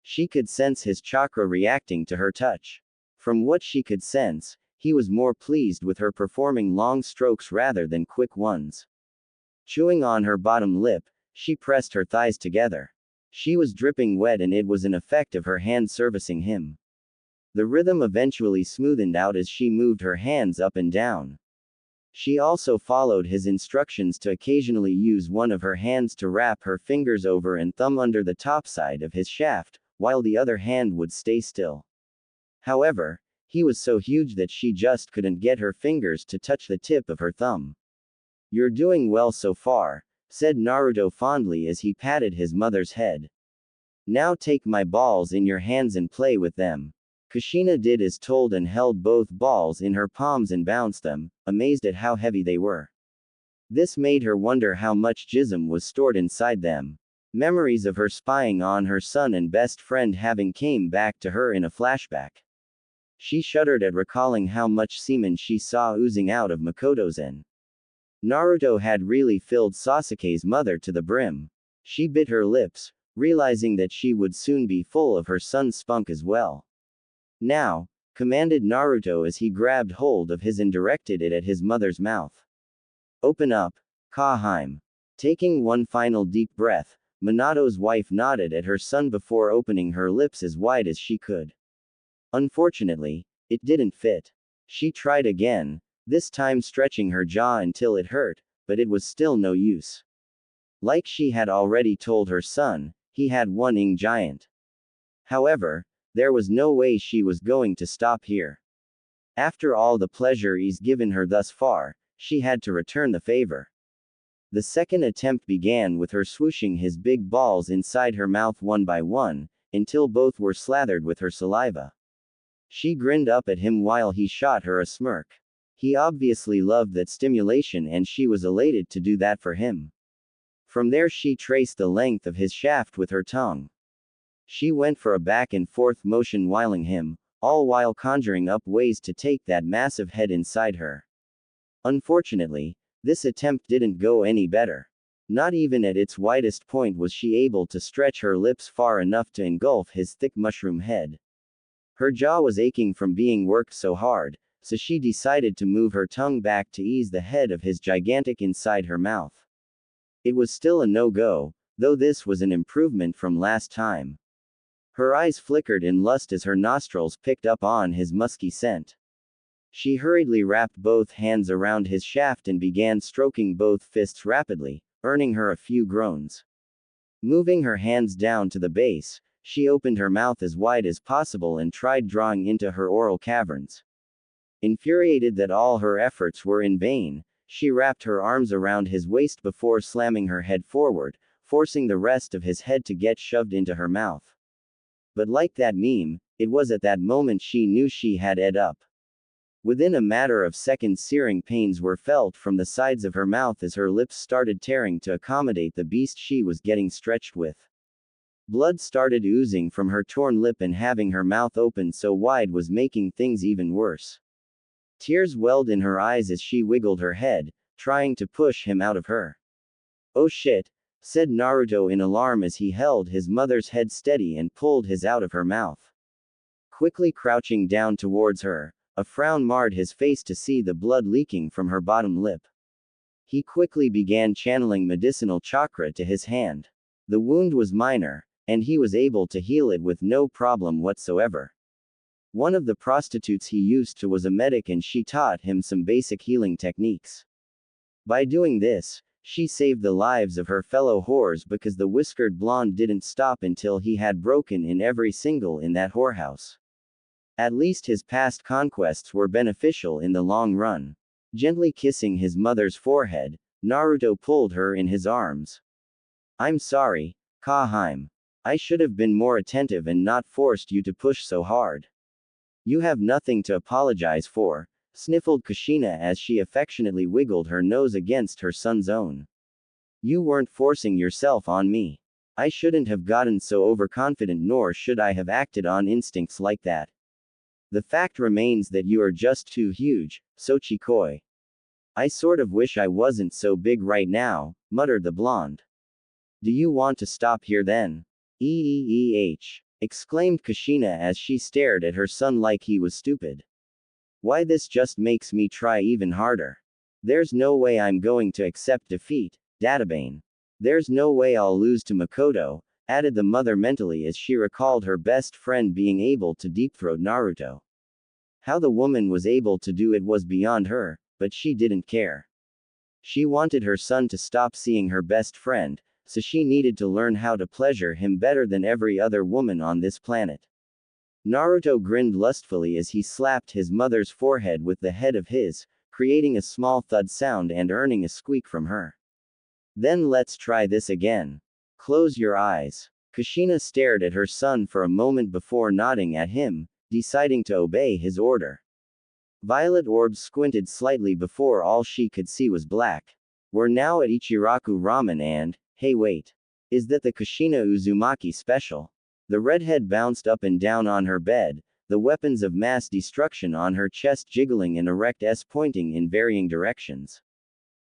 She could sense his chakra reacting to her touch. From what she could sense, he was more pleased with her performing long strokes rather than quick ones. Chewing on her bottom lip, she pressed her thighs together. She was dripping wet and it was an effect of her hand servicing him. The rhythm eventually smoothened out as she moved her hands up and down. She also followed his instructions to occasionally use one of her hands to wrap her fingers over and thumb under the top side of his shaft, while the other hand would stay still. However, he was so huge that she just couldn't get her fingers to touch the tip of her thumb. You're doing well so far, said Naruto fondly as he patted his mother's head. Now take my balls in your hands and play with them. Kushina did as told and held both balls in her palms and bounced them, amazed at how heavy they were. This made her wonder how much jism was stored inside them. Memories of her spying on her son and best friend having came back to her in a flashback. She shuddered at recalling how much semen she saw oozing out of Makoto's in. Naruto had really filled Sasuke's mother to the brim. She bit her lips, realizing that she would soon be full of her son's spunk as well. Now, commanded Naruto as he grabbed hold of his and directed it at his mother's mouth. Open up, Kaheim. Taking one final deep breath, Minato's wife nodded at her son before opening her lips as wide as she could. Unfortunately, it didn't fit. She tried again, this time stretching her jaw until it hurt, but it was still no use. Like she had already told her son, he had one giant. However, there was no way she was going to stop here. After all the pleasure he's given her thus far, she had to return the favor. The second attempt began with her swooshing his big balls inside her mouth one by one, until both were slathered with her saliva. She grinned up at him while he shot her a smirk. He obviously loved that stimulation and she was elated to do that for him. From there she traced the length of his shaft with her tongue. She went for a back and forth motion whiling him, all while conjuring up ways to take that massive head inside her. Unfortunately, this attempt didn't go any better. Not even at its widest point was she able to stretch her lips far enough to engulf his thick mushroom head. Her jaw was aching from being worked so hard, so she decided to move her tongue back to ease the head of his gigantic inside her mouth. It was still a no-go, though this was an improvement from last time. Her eyes flickered in lust as her nostrils picked up on his musky scent. She hurriedly wrapped both hands around his shaft and began stroking both fists rapidly, earning her a few groans. Moving her hands down to the base, she opened her mouth as wide as possible and tried drawing into her oral caverns. Infuriated that all her efforts were in vain, she wrapped her arms around his waist before slamming her head forward, forcing the rest of his head to get shoved into her mouth. But like that meme, it was at that moment she knew she had ed up. Within a matter of seconds, searing pains were felt from the sides of her mouth as her lips started tearing to accommodate the beast she was getting stretched with. Blood started oozing from her torn lip, and having her mouth open so wide was making things even worse. Tears welled in her eyes as she wiggled her head, trying to push him out of her. Oh shit, said Naruto in alarm as he held his mother's head steady and pulled his out of her mouth. Quickly crouching down towards her, A frown marred his face to see the blood leaking from her bottom lip. He quickly began channeling medicinal chakra to his hand. The wound was minor, and he was able to heal it with no problem whatsoever. One of the prostitutes he used to was a medic and she taught him some basic healing techniques. By doing this, she saved the lives of her fellow whores because the whiskered blonde didn't stop until he had broken in every single in that whorehouse. At least his past conquests were beneficial in the long run. Gently kissing his mother's forehead, Naruto pulled her in his arms. I'm sorry, Kaheim. I should have been more attentive and not forced you to push so hard. You have nothing to apologize for, sniffled Kushina as she affectionately wiggled her nose against her son's own. You weren't forcing yourself on me. I shouldn't have gotten so overconfident nor should I have acted on instincts like that. The fact remains that you are just too huge, Sochikoi. I sort of wish I wasn't so big right now, muttered the blonde. Do you want to stop here then? Exclaimed Kushina as she stared at her son like he was stupid. Why, this just makes me try even harder. There's no way I'm going to accept defeat, Databane. There's no way I'll lose to Makoto, added the mother mentally as she recalled her best friend being able to deep-throat Naruto. How the woman was able to do it was beyond her, but she didn't care. She wanted her son to stop seeing her best friend, so she needed to learn how to pleasure him better than every other woman on this planet. Naruto grinned lustfully as he slapped his mother's forehead with the head of his, creating a small thud sound and earning a squeak from her. Then let's try this again. Close your eyes. Kushina stared at her son for a moment before nodding at him, deciding to obey his order. Violet orbs squinted slightly before all she could see was black. We're now at Ichiraku Ramen and, hey wait. Is that the Kushina Uzumaki special? The redhead bounced up and down on her bed, the weapons of mass destruction on her chest jiggling and erect S pointing in varying directions.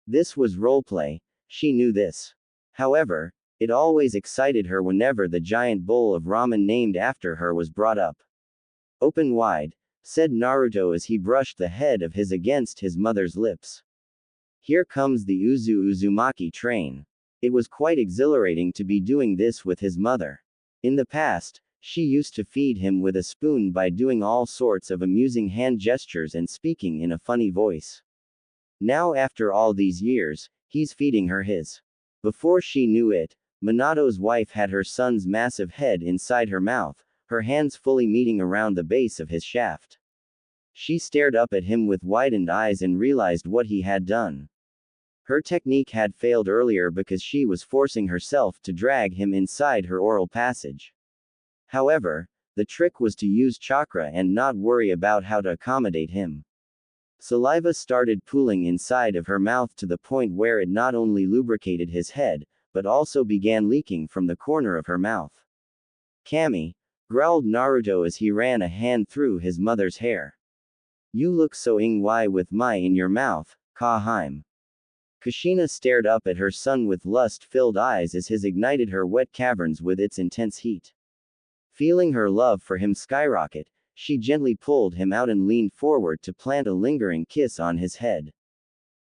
This was roleplay, she knew this. However, it always excited her whenever the giant bowl of ramen named after her was brought up. Open wide, said Naruto as he brushed the head of his against his mother's lips. Here comes the Uzumaki train. It was quite exhilarating to be doing this with his mother. In the past, she used to feed him with a spoon by doing all sorts of amusing hand gestures and speaking in a funny voice. Now after all these years, he's feeding her his. Before she knew it, Minato's wife had her son's massive head inside her mouth, her hands fully meeting around the base of his shaft. She stared up at him with widened eyes and realized what he had done. Her technique had failed earlier because she was forcing herself to drag him inside her oral passage. However, the trick was to use chakra and not worry about how to accommodate him. Saliva started pooling inside of her mouth to the point where it not only lubricated his head, but also began leaking from the corner of her mouth. Kami, growled Naruto as he ran a hand through his mother's hair. You look so ingwai with my in your mouth, Kaheim. Kushina stared up at her son with lust-filled eyes as his ignited her wet caverns with its intense heat. Feeling her love for him skyrocket, she gently pulled him out and leaned forward to plant a lingering kiss on his head.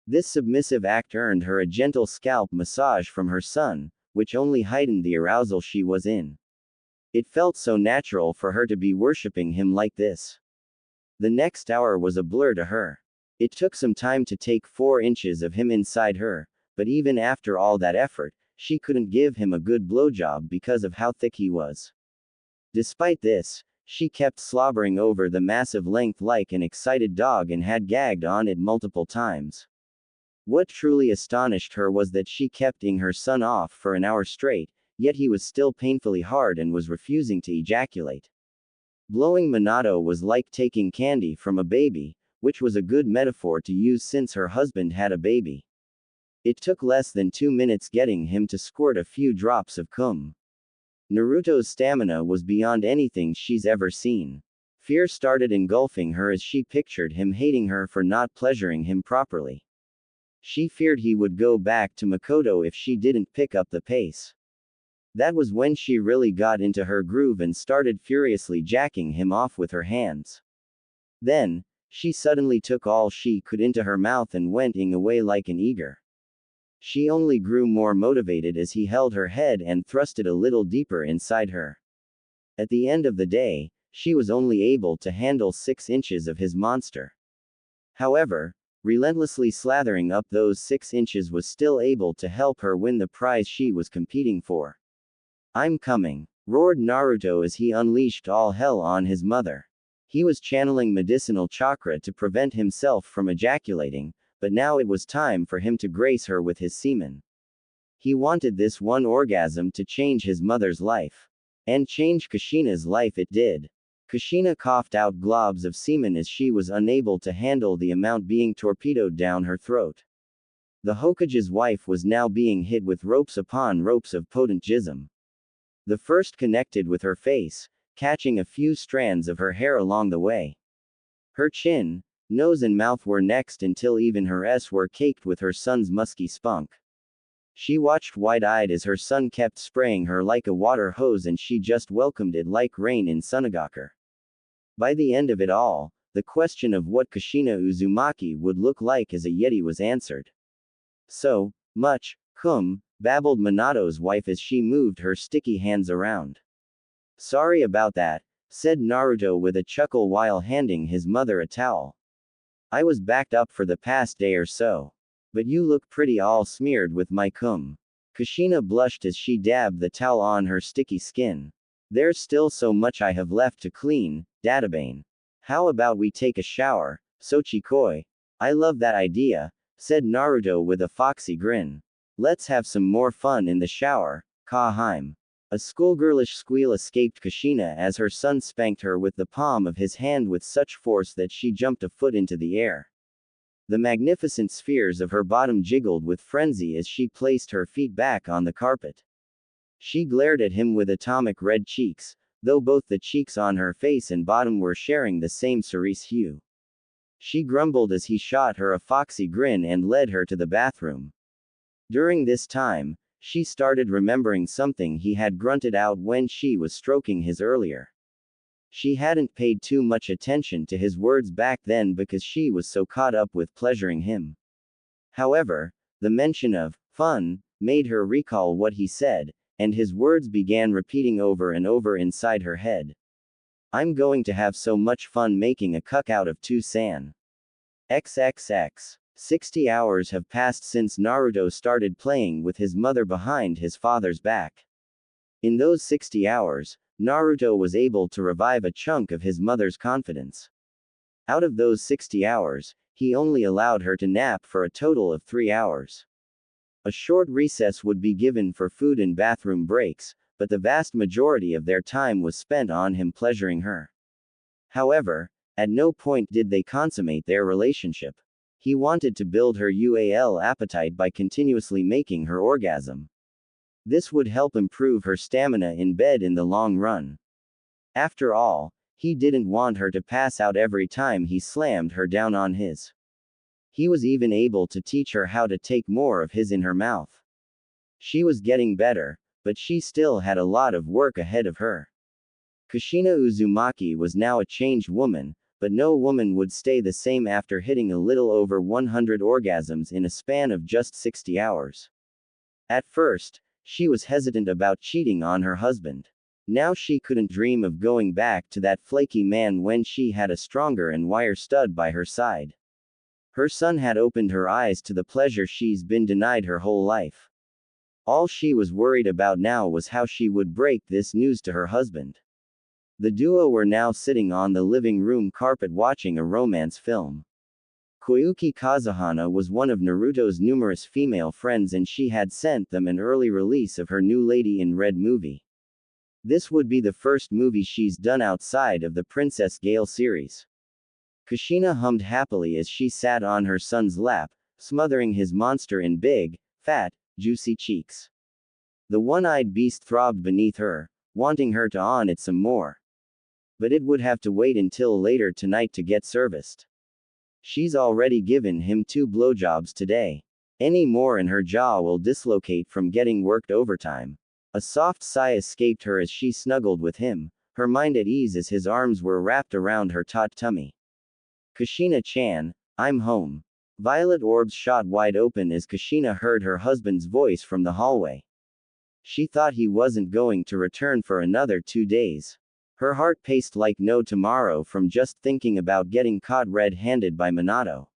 This submissive act earned her a gentle scalp massage from her son, which only heightened the arousal she was in. It felt so natural for her to be worshipping him like this. The next hour was a blur to her. It took some time to take 4 inches of him inside her, but even after all that effort, she couldn't give him a good blowjob because of how thick he was. Despite this, she kept slobbering over the massive length like an excited dog and had gagged on it multiple times. What truly astonished her was that she kept ing her son off for an hour straight, yet he was still painfully hard and was refusing to ejaculate. Blowing Minato was like taking candy from a baby, which was a good metaphor to use since her husband had a baby. It took less than 2 minutes getting him to squirt a few drops of cum. Naruto's stamina was beyond anything she's ever seen. Fear started engulfing her as she pictured him hating her for not pleasuring him properly. She feared he would go back to Makoto if she didn't pick up the pace. That was when she really got into her groove and started furiously jacking him off with her hands. Then, She suddenly took all she could into her mouth and went away like an eager. She only grew more motivated as he held her head and thrust it a little deeper inside her. At the end of the day, she was only able to handle 6 inches of his monster. However, relentlessly slathering up those 6 inches was still able to help her win the prize she was competing for. "I'm coming," roared Naruto as he unleashed all hell on his mother. He was channeling medicinal chakra to prevent himself from ejaculating, but now it was time for him to grace her with his semen. He wanted this one orgasm to change his mother's life. And change Kushina's life it did. Kushina coughed out globs of semen as she was unable to handle the amount being torpedoed down her throat. The Hokage's wife was now being hit with ropes upon ropes of potent jism. The first connected with her face, catching a few strands of her hair along the way. Her chin, nose and mouth were next until even her s were caked with her son's musky spunk. She watched wide-eyed as her son kept spraying her like a water hose and she just welcomed it like rain in Sunagakur. By the end of it all, the question of what Kushina Uzumaki would look like as a yeti was answered. "So much, babbled Minato's wife as she moved her sticky hands around. "Sorry about that," said Naruto with a chuckle while handing his mother a towel. "I was backed up for the past day or so. But you look pretty all smeared with my cum." Kushina blushed as she dabbed the towel on her sticky skin. "There's still so much I have left to clean, Databane. How about we take a shower, Sochikoi?" "I love that idea," said Naruto with a foxy grin. "Let's have some more fun in the shower, Kaheim." A schoolgirlish squeal escaped Kushina as her son spanked her with the palm of his hand with such force that she jumped a foot into the air. The magnificent spheres of her bottom jiggled with frenzy as she placed her feet back on the carpet. She glared at him with atomic red cheeks, though both the cheeks on her face and bottom were sharing the same cerise hue. She grumbled as he shot her a foxy grin and led her to the bathroom. During this time, she started remembering something he had grunted out when she was stroking his earlier. She hadn't paid too much attention to his words back then because she was so caught up with pleasuring him. However, the mention of fun made her recall what he said, and his words began repeating over and over inside her head. "I'm going to have so much fun making a cuck out of 2-san. XXX. 60 hours have passed since Naruto started playing with his mother behind his father's back. In those 60 hours, Naruto was able to revive a chunk of his mother's confidence. Out of those 60 hours, he only allowed her to nap for a total of 3 hours. A short recess would be given for food and bathroom breaks, but the vast majority of their time was spent on him pleasuring her. However, at no point did they consummate their relationship. He wanted to build her UAL appetite by continuously making her orgasm. This would help improve her stamina in bed in the long run. After all, he didn't want her to pass out every time he slammed her down on his. He was even able to teach her how to take more of his in her mouth. She was getting better, but she still had a lot of work ahead of her. Kushina Uzumaki was now a changed woman, but no woman would stay the same after hitting a little over 100 orgasms in a span of just 60 hours. At first, she was hesitant about cheating on her husband. Now she couldn't dream of going back to that flaky man when she had a stronger and wire stud by her side. Her son had opened her eyes to the pleasure she's been denied her whole life. All she was worried about now was how she would break this news to her husband. The duo were now sitting on the living room carpet watching a romance film. Koyuki Kazuhana was one of Naruto's numerous female friends and she had sent them an early release of her new Lady in Red movie. This would be the first movie she's done outside of the Princess Gale series. Kushina hummed happily as she sat on her son's lap, smothering his monster in big, fat, juicy cheeks. The one-eyed beast throbbed beneath her, wanting her to on it some more. But it would have to wait until later tonight to get serviced. She's already given him 2 blowjobs today. Any more and her jaw will dislocate from getting worked overtime. A soft sigh escaped her as she snuggled with him, her mind at ease as his arms were wrapped around her taut tummy. Kushina-chan, I'm home. Violet orbs shot wide open as Kushina heard her husband's voice from the hallway. She thought he wasn't going to return for another 2 days. Her heart paced like no tomorrow from just thinking about getting caught red-handed by Minato.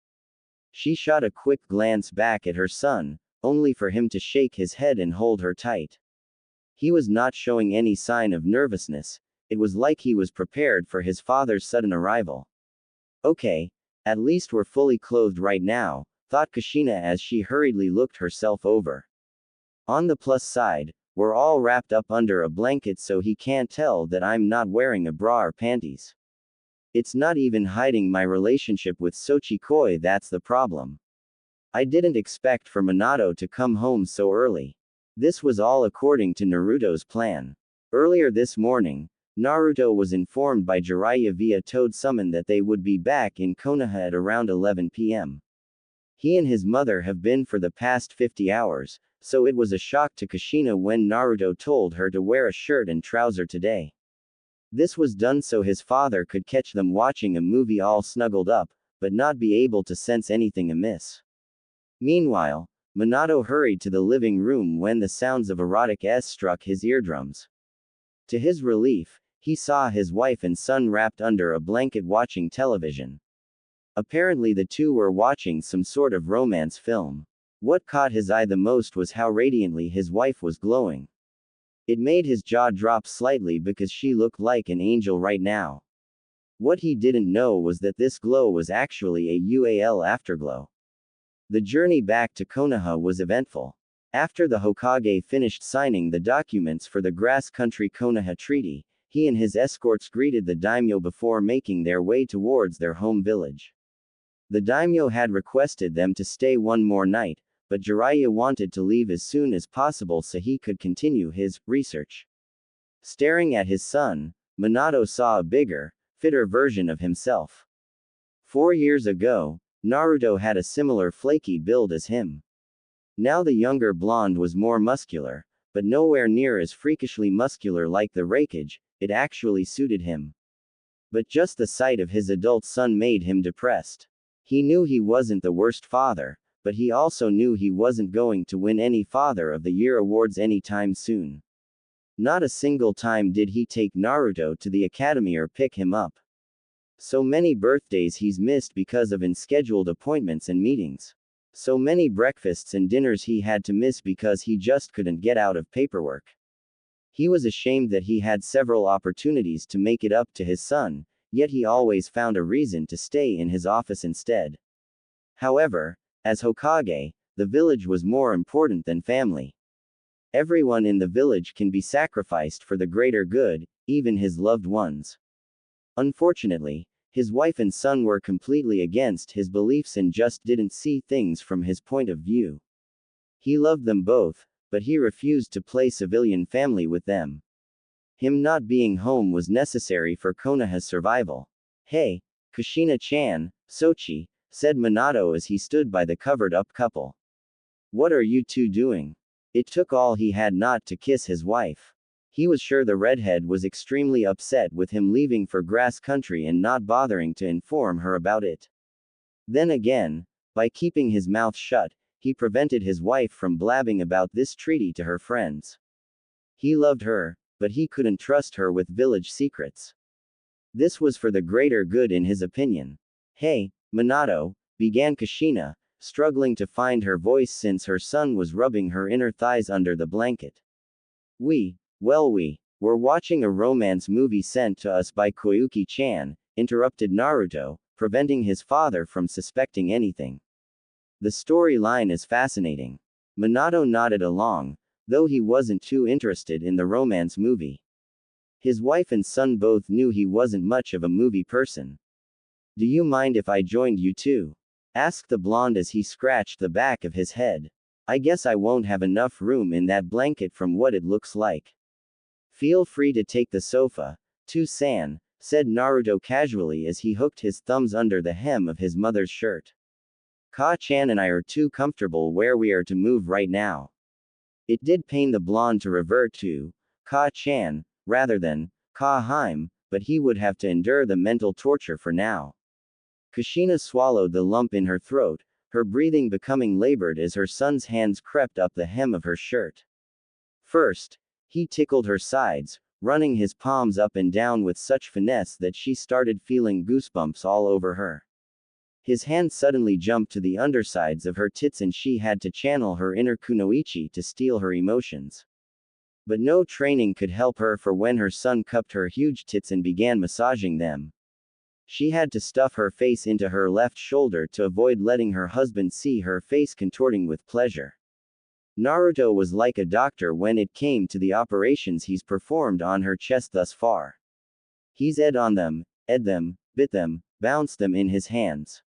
She shot a quick glance back at her son, only for him to shake his head and hold her tight. He was not showing any sign of nervousness. It was like he was prepared for his father's sudden arrival. Okay, at least we're fully clothed right now, thought Kushina as she hurriedly looked herself over. On the plus side, we're all wrapped up under a blanket so he can't tell that I'm not wearing a bra or panties. It's not even hiding my relationship with Sochikoi, that's the problem. I didn't expect for Minato to come home so early. This was all according to Naruto's plan. Earlier this morning, Naruto was informed by Jiraiya via Toad Summon that they would be back in Konoha at around 11 p.m. He and his mother have been for the past 50 hours, so it was a shock to Kushina when Naruto told her to wear a shirt and trouser today. This was done so his father could catch them watching a movie all snuggled up, but not be able to sense anything amiss. Meanwhile, Minato hurried to the living room when the sounds of erotic struck his eardrums. To his relief, he saw his wife and son wrapped under a blanket watching television. Apparently the two were watching some sort of romance film. What caught his eye the most was how radiantly his wife was glowing. It made his jaw drop slightly because she looked like an angel right now. What he didn't know was that this glow was actually a UAL afterglow. The journey back to Konoha was eventful. After the Hokage finished signing the documents for the Grass Country Konoha Treaty, he and his escorts greeted the daimyo before making their way towards their home village. The daimyo had requested them to stay one more night, but Jiraiya wanted to leave as soon as possible so he could continue his research. Staring at his son, Minato saw a bigger, fitter version of himself. 4 years ago, Naruto had a similar flaky build as him. Now the younger blonde was more muscular, but nowhere near as freakishly muscular like the Raikage. It actually suited him. But just the sight of his adult son made him depressed. He knew he wasn't the worst father, but he also knew he wasn't going to win any Father of the Year awards anytime soon. Not a single time did he take Naruto to the academy or pick him up. So many birthdays he's missed because of unscheduled appointments and meetings. So many breakfasts and dinners he had to miss because he just couldn't get out of paperwork. He was ashamed that he had several opportunities to make it up to his son, yet he always found a reason to stay in his office instead. However, as Hokage, the village was more important than family. Everyone in the village can be sacrificed for the greater good, even his loved ones. Unfortunately, his wife and son were completely against his beliefs and just didn't see things from his point of view. He loved them both, but he refused to play civilian family with them. Him not being home was necessary for Konoha's survival. Hey, Kushina-chan, Sochi, said Minato as he stood by the covered-up couple. What are you two doing? It took all he had not to kiss his wife. He was sure the redhead was extremely upset with him leaving for Grass Country and not bothering to inform her about it. Then again, by keeping his mouth shut, he prevented his wife from blabbing about this treaty to her friends. He loved her, but he couldn't trust her with village secrets. This was for the greater good in his opinion. Hey, Minato, began Kushina, struggling to find her voice since her son was rubbing her inner thighs under the blanket. We're watching a romance movie sent to us by Koyuki-chan, interrupted Naruto, preventing his father from suspecting anything. The storyline is fascinating. Minato nodded along, though he wasn't too interested in the romance movie. His wife and son both knew he wasn't much of a movie person. Do you mind if I joined you too? Asked the blonde as he scratched the back of his head. I guess I won't have enough room in that blanket from what it looks like. Feel free to take the sofa, too-san, said Naruto casually as he hooked his thumbs under the hem of his mother's shirt. Ka-chan and I are too comfortable where we are to move right now. It did pain the blonde to revert to Ka-chan, rather than Ka-heim, but he would have to endure the mental torture for now. Kushina swallowed the lump in her throat, her breathing becoming labored as her son's hands crept up the hem of her shirt. First, he tickled her sides, running his palms up and down with such finesse that she started feeling goosebumps all over her. His hand suddenly jumped to the undersides of her tits and she had to channel her inner kunoichi to steal her emotions. But no training could help her, for when her son cupped her huge tits and began massaging them, she had to stuff her face into her left shoulder to avoid letting her husband see her face contorting with pleasure. Naruto was like a doctor when it came to the operations he's performed on her chest thus far. He's ed them, bit them, bounced them in his hands.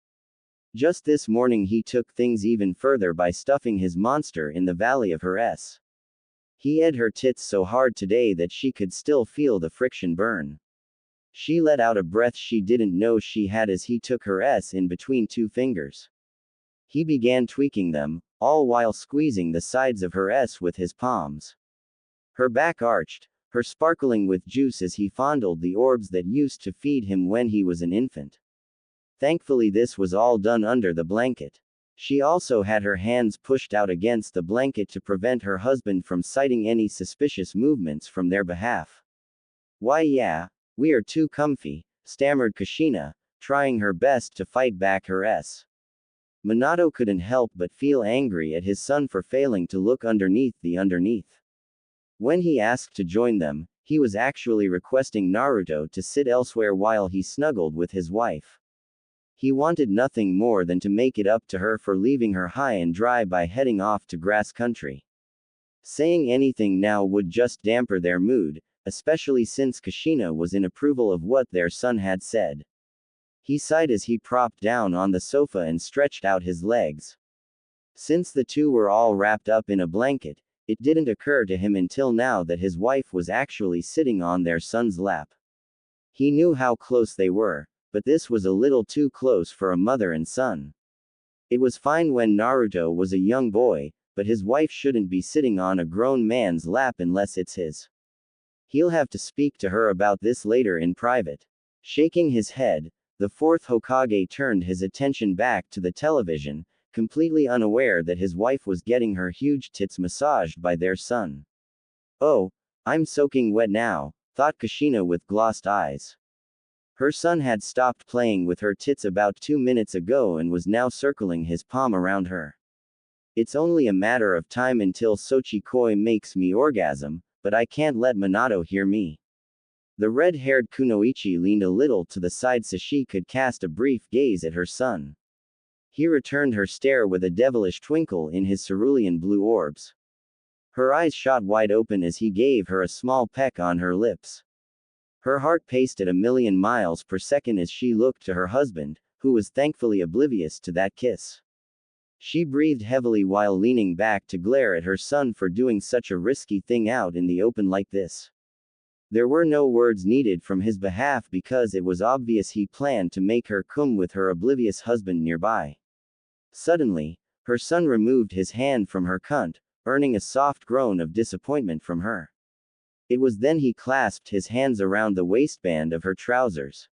Just this morning he took things even further by stuffing his monster in the valley of her S. He ed her tits so hard today that she could still feel the friction burn. She let out a breath she didn't know she had as he took her S in between two fingers. He began tweaking them, all while squeezing the sides of her S with his palms. Her back arched, her sparkling with juice as he fondled the orbs that used to feed him when he was an infant. Thankfully this was all done under the blanket. She also had her hands pushed out against the blanket to prevent her husband from sighting any suspicious movements from their behalf. "Why yeah, we are too comfy," stammered Kushina, trying her best to fight back her S. Minato couldn't help but feel angry at his son for failing to look underneath the underneath. When he asked to join them, he was actually requesting Naruto to sit elsewhere while he snuggled with his wife. He wanted nothing more than to make it up to her for leaving her high and dry by heading off to grass country. Saying anything now would just damper their mood, especially since Kushina was in approval of what their son had said. He sighed as he propped down on the sofa and stretched out his legs. Since the two were all wrapped up in a blanket, it didn't occur to him until now that his wife was actually sitting on their son's lap. He knew how close they were, but this was a little too close for a mother and son. It was fine when Naruto was a young boy, but his wife shouldn't be sitting on a grown man's lap unless it's his. He'll have to speak to her about this later in private. Shaking his head, the fourth Hokage turned his attention back to the television, completely unaware that his wife was getting her huge tits massaged by their son. "Oh, I'm soaking wet now," thought Kushina with glossed eyes. Her son had stopped playing with her tits about 2 minutes ago and was now circling his palm around her. "It's only a matter of time until Sochikoi makes me orgasm, but I can't let Minato hear me." The red-haired kunoichi leaned a little to the side so she could cast a brief gaze at her son. He returned her stare with a devilish twinkle in his cerulean blue orbs. Her eyes shot wide open as he gave her a small peck on her lips. Her heart paced at 1,000,000 miles per second as she looked to her husband, who was thankfully oblivious to that kiss. She breathed heavily while leaning back to glare at her son for doing such a risky thing out in the open like this. There were no words needed from his behalf because it was obvious he planned to make her cum with her oblivious husband nearby. Suddenly, her son removed his hand from her cunt, earning a soft groan of disappointment from her. It was then he clasped his hands around the waistband of her trousers.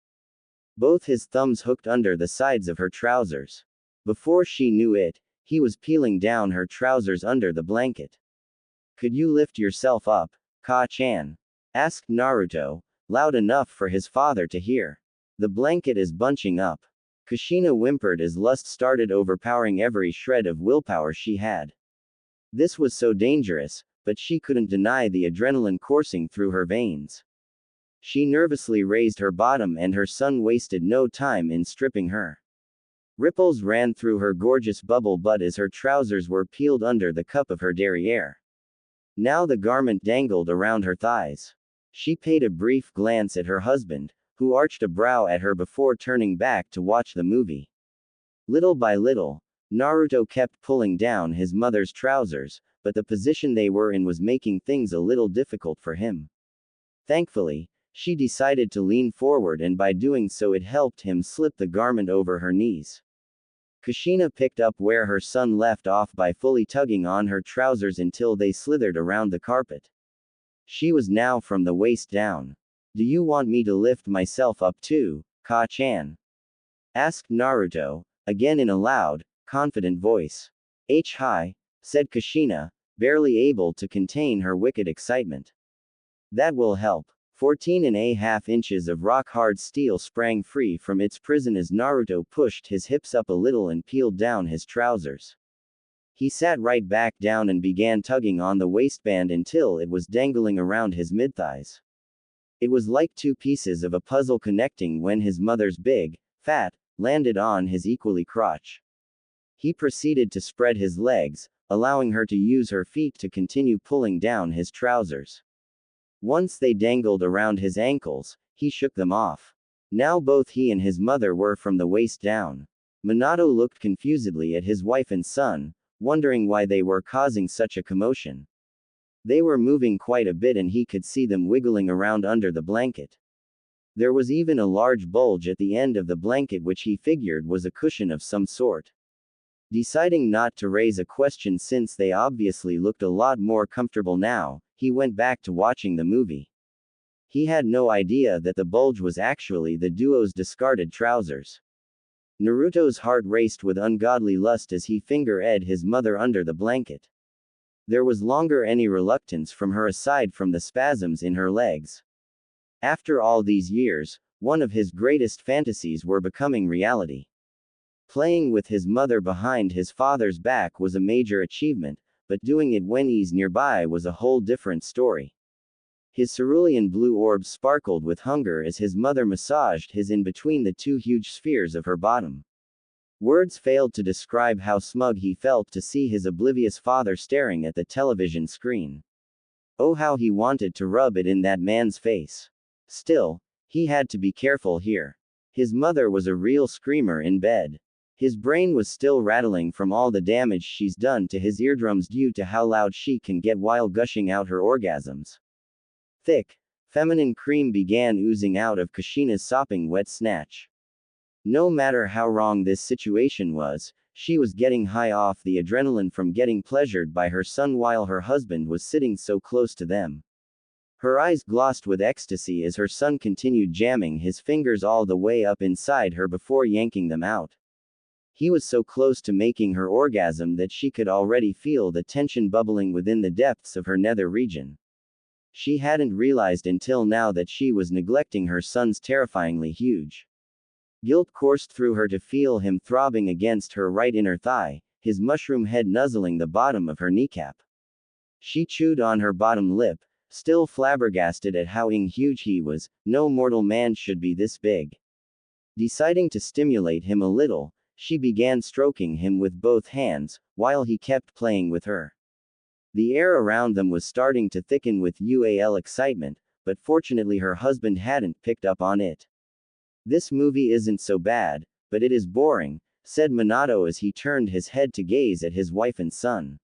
Both his thumbs hooked under the sides of her trousers. Before she knew it, he was peeling down her trousers under the blanket. "Could you lift yourself up, Ka-chan?" asked Naruto, loud enough for his father to hear. "The blanket is bunching up." Kushina whimpered as lust started overpowering every shred of willpower she had. This was so dangerous, but she couldn't deny the adrenaline coursing through her veins. She nervously raised her bottom and her son wasted no time in stripping her. Ripples ran through her gorgeous bubble butt as her trousers were peeled under the cup of her derriere. Now the garment dangled around her thighs. She paid a brief glance at her husband, who arched a brow at her before turning back to watch the movie. Little by little, Naruto kept pulling down his mother's trousers, but the position they were in was making things a little difficult for him. Thankfully, she decided to lean forward and by doing so it helped him slip the garment over her knees. Kushina picked up where her son left off by fully tugging on her trousers until they slithered around the carpet. She was now from the waist down. "Do you want me to lift myself up too, Ka-chan?" asked Naruto, again in a loud, confident voice. Hi, said Kushina, barely able to contain her wicked excitement. That will help. 14.5 inches of rock-hard steel sprang free from its prison as Naruto pushed his hips up a little and peeled down his trousers. He sat right back down and began tugging on the waistband until it was dangling around his mid-thighs. It was like two pieces of a puzzle connecting when his mother's big, fat, landed on his equally crotch. He proceeded to spread his legs, allowing her to use her feet to continue pulling down his trousers. Once they dangled around his ankles, he shook them off. Now both he and his mother were from the waist down. Minato looked confusedly at his wife and son, wondering why they were causing such a commotion. They were moving quite a bit and he could see them wiggling around under the blanket. There was even a large bulge at the end of the blanket which he figured was a cushion of some sort. Deciding not to raise a question since they obviously looked a lot more comfortable now, he went back to watching the movie. He had no idea that the bulge was actually the duo's discarded trousers. Naruto's heart raced with ungodly lust as he finger-ed his mother under the blanket. There was longer any reluctance from her aside from the spasms in her legs. After all these years, one of his greatest fantasies were becoming reality. Playing with his mother behind his father's back was a major achievement, but doing it when he's nearby was a whole different story. His cerulean blue orbs sparkled with hunger as his mother massaged his in between the two huge spheres of her bottom. Words failed to describe how smug he felt to see his oblivious father staring at the television screen. Oh, how he wanted to rub it in that man's face. Still, he had to be careful here. His mother was a real screamer in bed. His brain was still rattling from all the damage she's done to his eardrums due to how loud she can get while gushing out her orgasms. Thick, feminine cream began oozing out of Kushina's sopping wet snatch. No matter how wrong this situation was, she was getting high off the adrenaline from getting pleasured by her son while her husband was sitting so close to them. Her eyes glossed with ecstasy as her son continued jamming his fingers all the way up inside her before yanking them out. He was so close to making her orgasm that she could already feel the tension bubbling within the depths of her nether region. She hadn't realized until now that she was neglecting her son's terrifyingly huge. Guilt coursed through her to feel him throbbing against her right inner thigh, his mushroom head nuzzling the bottom of her kneecap. She chewed on her bottom lip, still flabbergasted at how huge he was. No mortal man should be this big. Deciding to stimulate him a little, she began stroking him with both hands, while he kept playing with her. The air around them was starting to thicken with excitement, but fortunately her husband hadn't picked up on it. This movie isn't so bad, but it is boring, said Minato as he turned his head to gaze at his wife and son.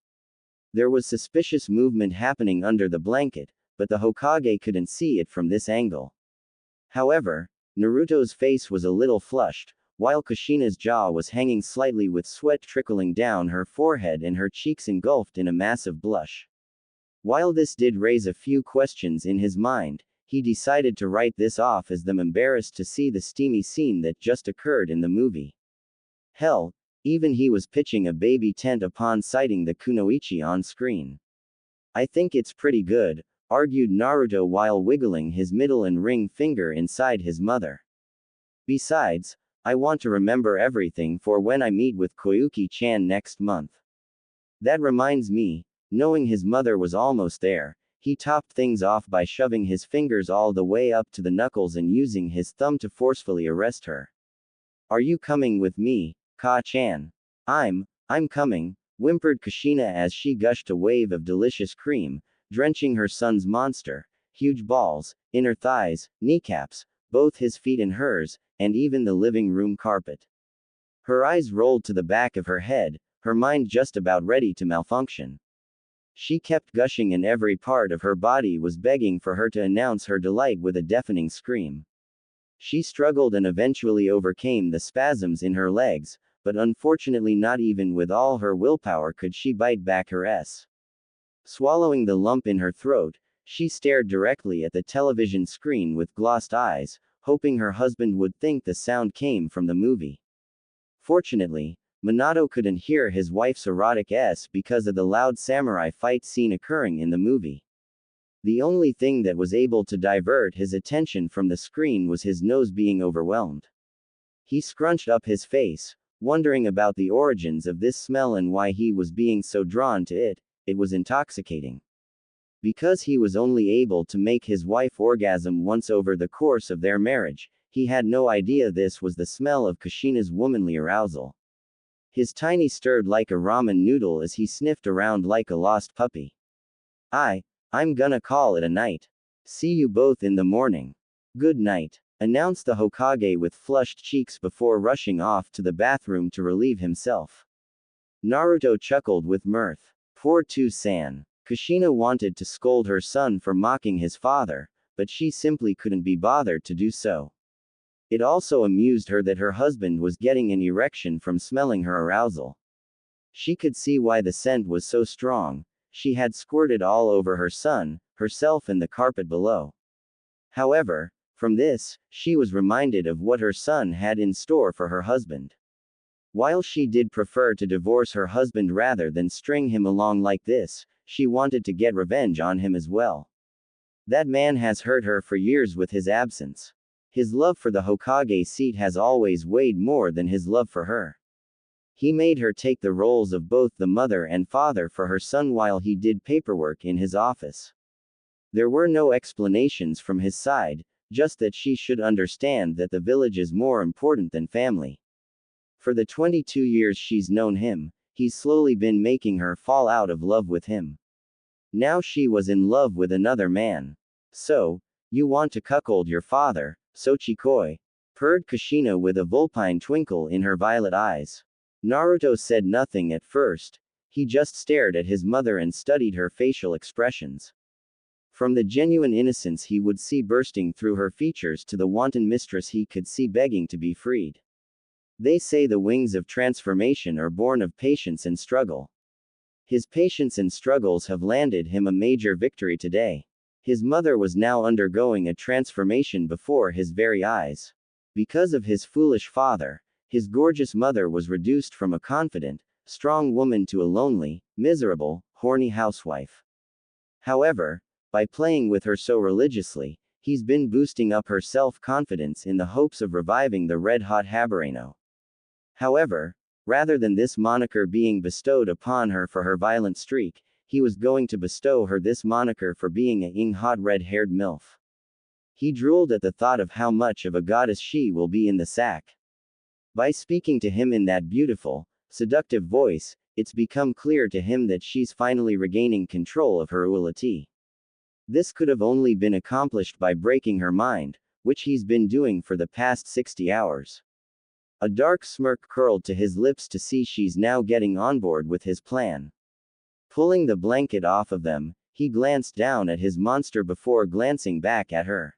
There was suspicious movement happening under the blanket, but the Hokage couldn't see it from this angle. However, Naruto's face was a little flushed, while Kushina's jaw was hanging slightly with sweat trickling down her forehead and her cheeks engulfed in a massive blush. While this did raise a few questions in his mind, he decided to write this off as them embarrassed to see the steamy scene that just occurred in the movie. Hell, even he was pitching a baby tent upon sighting the kunoichi on screen. I think it's pretty good, argued Naruto while wiggling his middle and ring finger inside his mother. Besides, I want to remember everything for when I meet with Koyuki-chan next month. That reminds me, knowing his mother was almost there, he topped things off by shoving his fingers all the way up to the knuckles and using his thumb to forcefully arrest her. Are you coming with me, Ka-chan? I'm coming, whimpered Kushina as she gushed a wave of delicious cream, drenching her son's monster, huge balls, inner thighs, kneecaps, both his feet and hers, and even the living room carpet. Her eyes rolled to the back of her head, her mind just about ready to malfunction. She kept gushing and every part of her body was begging for her to announce her delight with a deafening scream. She struggled and eventually overcame the spasms in her legs, but unfortunately not even with all her willpower could she bite back her s. Swallowing the lump in her throat, she stared directly at the television screen with glossed eyes, hoping her husband would think the sound came from the movie. Fortunately, Minato couldn't hear his wife's erotic s because of the loud samurai fight scene occurring in the movie. The only thing that was able to divert his attention from the screen was his nose being overwhelmed. He scrunched up his face, wondering about the origins of this smell and why he was being so drawn to it. It was intoxicating. Because he was only able to make his wife orgasm once over the course of their marriage, he had no idea this was the smell of Kushina's womanly arousal. His tiny stirred like a ramen noodle as he sniffed around like a lost puppy. I'm gonna call it a night. See you both in the morning. Good night, announced the Hokage with flushed cheeks before rushing off to the bathroom to relieve himself. Naruto chuckled with mirth. Poor Tu-san. Kushina wanted to scold her son for mocking his father, but she simply couldn't be bothered to do so. It also amused her that her husband was getting an erection from smelling her arousal. She could see why the scent was so strong. She had squirted all over her son, herself and the carpet below. However, from this, she was reminded of what her son had in store for her husband. While she did prefer to divorce her husband rather than string him along like this, she wanted to get revenge on him as well. That man has hurt her for years with his absence. His love for the Hokage seat has always weighed more than his love for her. He made her take the roles of both the mother and father for her son while he did paperwork in his office. There were no explanations from his side, just that she should understand that the village is more important than family. For the 22 years she's known him, he's slowly been making her fall out of love with him. Now she was in love with another man. So, you want to cuckold your father, Sochikoi? Purred Kushina with a vulpine twinkle in her violet eyes. Naruto said nothing at first. He just stared at his mother and studied her facial expressions. From the genuine innocence he would see bursting through her features to the wanton mistress he could see begging to be freed. They say the wings of transformation are born of patience and struggle. His patience and struggles have landed him a major victory today. His mother was now undergoing a transformation before his very eyes. Because of his foolish father, his gorgeous mother was reduced from a confident, strong woman to a lonely, miserable, horny housewife. However, by playing with her so religiously, he's been boosting up her self-confidence in the hopes of reviving the red-hot Habareno. However, rather than this moniker being bestowed upon her for her violent streak, he was going to bestow her this moniker for being a hot red-haired MILF. He drooled at the thought of how much of a goddess she will be in the sack. By speaking to him in that beautiful, seductive voice, it's become clear to him that she's finally regaining control of her ulati. This could have only been accomplished by breaking her mind, which he's been doing for the past 60 hours. A dark smirk curled to his lips to see she's now getting on board with his plan. Pulling the blanket off of them, he glanced down at his monster before glancing back at her.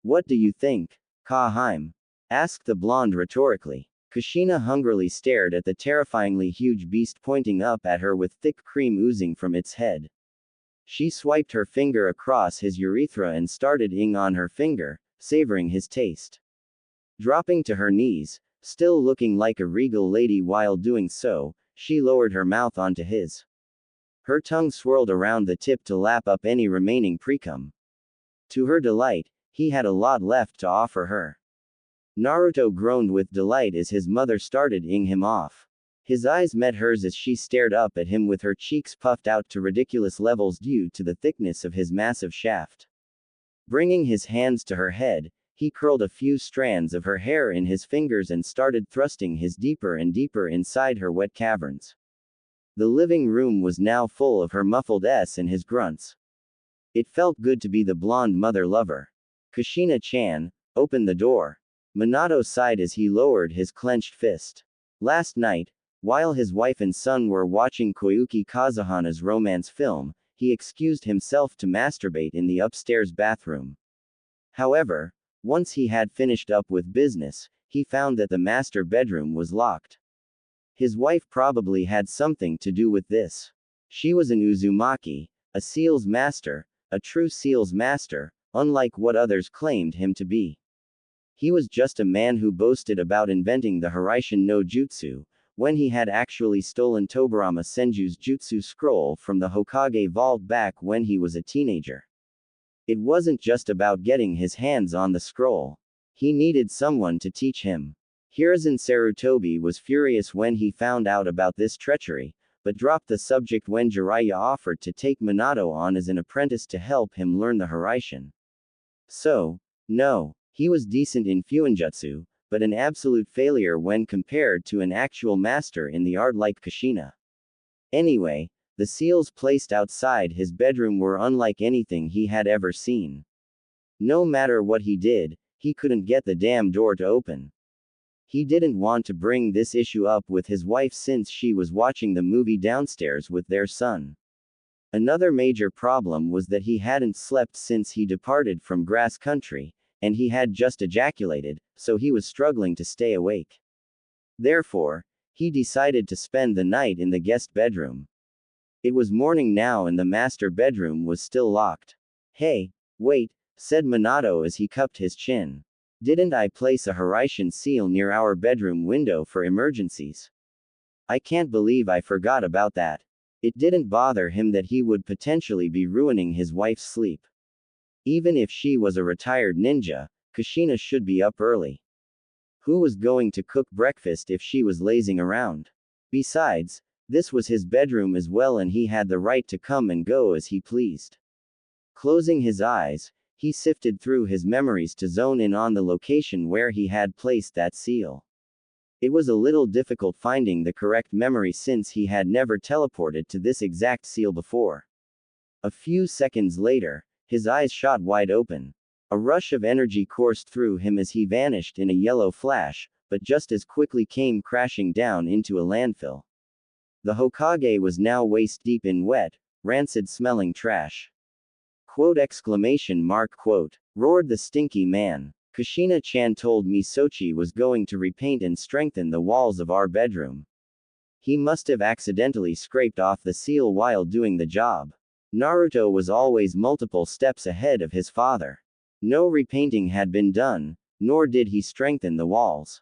What do you think, Kaheim? Asked the blonde rhetorically. Kushina hungrily stared at the terrifyingly huge beast pointing up at her with thick cream oozing from its head. She swiped her finger across his urethra and started ing on her finger, savoring his taste. Dropping to her knees, still looking like a regal lady while doing so, she lowered her mouth onto his. Her tongue swirled around the tip to lap up any remaining precum. To her delight, he had a lot left to offer her. Naruto groaned with delight as his mother started ing him off. His eyes met hers as she stared up at him with her cheeks puffed out to ridiculous levels due to the thickness of his massive shaft. Bringing his hands to her head, he curled a few strands of her hair in his fingers and started thrusting his deeper and deeper inside her wet caverns. The living room was now full of her muffled s and his grunts. It felt good to be the blonde mother lover. Kushina-chan, open the door. Minato sighed as he lowered his clenched fist. Last night, while his wife and son were watching Koyuki Kazuhana's romance film, he excused himself to masturbate in the upstairs bathroom. However, once he had finished up with business, he found that the master bedroom was locked. His wife probably had something to do with this. She was an Uzumaki, a seals master, a true seals master, unlike what others claimed him to be. He was just a man who boasted about inventing the Hiraishin no Jutsu, when he had actually stolen Tobarama Senju's Jutsu scroll from the Hokage vault back when he was a teenager. It wasn't just about getting his hands on the scroll. He needed someone to teach him. Hiruzen Sarutobi was furious when he found out about this treachery, but dropped the subject when Jiraiya offered to take Minato on as an apprentice to help him learn the Hiraishin. So, no, he was decent in Fuinjutsu, but an absolute failure when compared to an actual master in the art like Kushina. Anyway, the seals placed outside his bedroom were unlike anything he had ever seen. No matter what he did, he couldn't get the damn door to open. He didn't want to bring this issue up with his wife since she was watching the movie downstairs with their son. Another major problem was that he hadn't slept since he departed from grass country, and he had just ejaculated, so he was struggling to stay awake. Therefore, he decided to spend the night in the guest bedroom. It was morning now and the master bedroom was still locked. Hey, wait, said Minato as he cupped his chin. Didn't I place a Hiraishin seal near our bedroom window for emergencies? I can't believe I forgot about that. It didn't bother him that he would potentially be ruining his wife's sleep. Even if she was a retired ninja, Kushina should be up early. Who was going to cook breakfast if she was lazing around? Besides, this was his bedroom as well and he had the right to come and go as he pleased. Closing his eyes, he sifted through his memories to zone in on the location where he had placed that seal. It was a little difficult finding the correct memory since he had never teleported to this exact seal before. A few seconds later, his eyes shot wide open. A rush of energy coursed through him as he vanished in a yellow flash, but just as quickly came crashing down into a landfill. The Hokage was now waist deep in wet, rancid-smelling trash. Quote exclamation mark quote, roared the stinky man. Kushina-chan told me Sochi was going to repaint and strengthen the walls of our bedroom. He must have accidentally scraped off the seal while doing the job. Naruto was always multiple steps ahead of his father. No repainting had been done, nor did he strengthen the walls.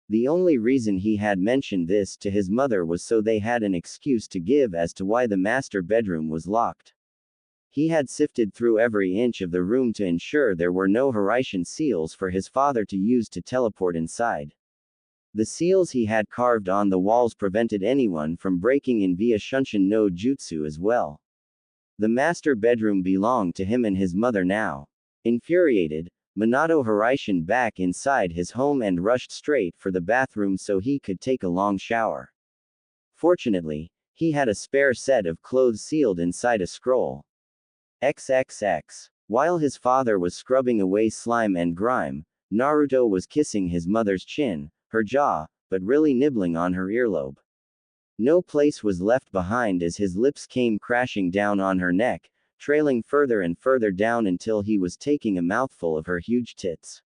The only reason he had mentioned this to his mother was so they had an excuse to give as to why the master bedroom was locked. He had sifted through every inch of the room to ensure there were no Hiraishin seals for his father to use to teleport inside. The seals he had carved on the walls prevented anyone from breaking in via Shunshin no Jutsu as well. The master bedroom belonged to him and his mother now. Infuriated, Minato Hiraishin back inside his home and rushed straight for the bathroom so he could take a long shower. Fortunately, he had a spare set of clothes sealed inside a scroll. XXX. While his father was scrubbing away slime and grime, Naruto was kissing his mother's chin, her jaw, but really nibbling on her earlobe. No place was left behind as his lips came crashing down on her neck, trailing further and further down until he was taking a mouthful of her huge tits.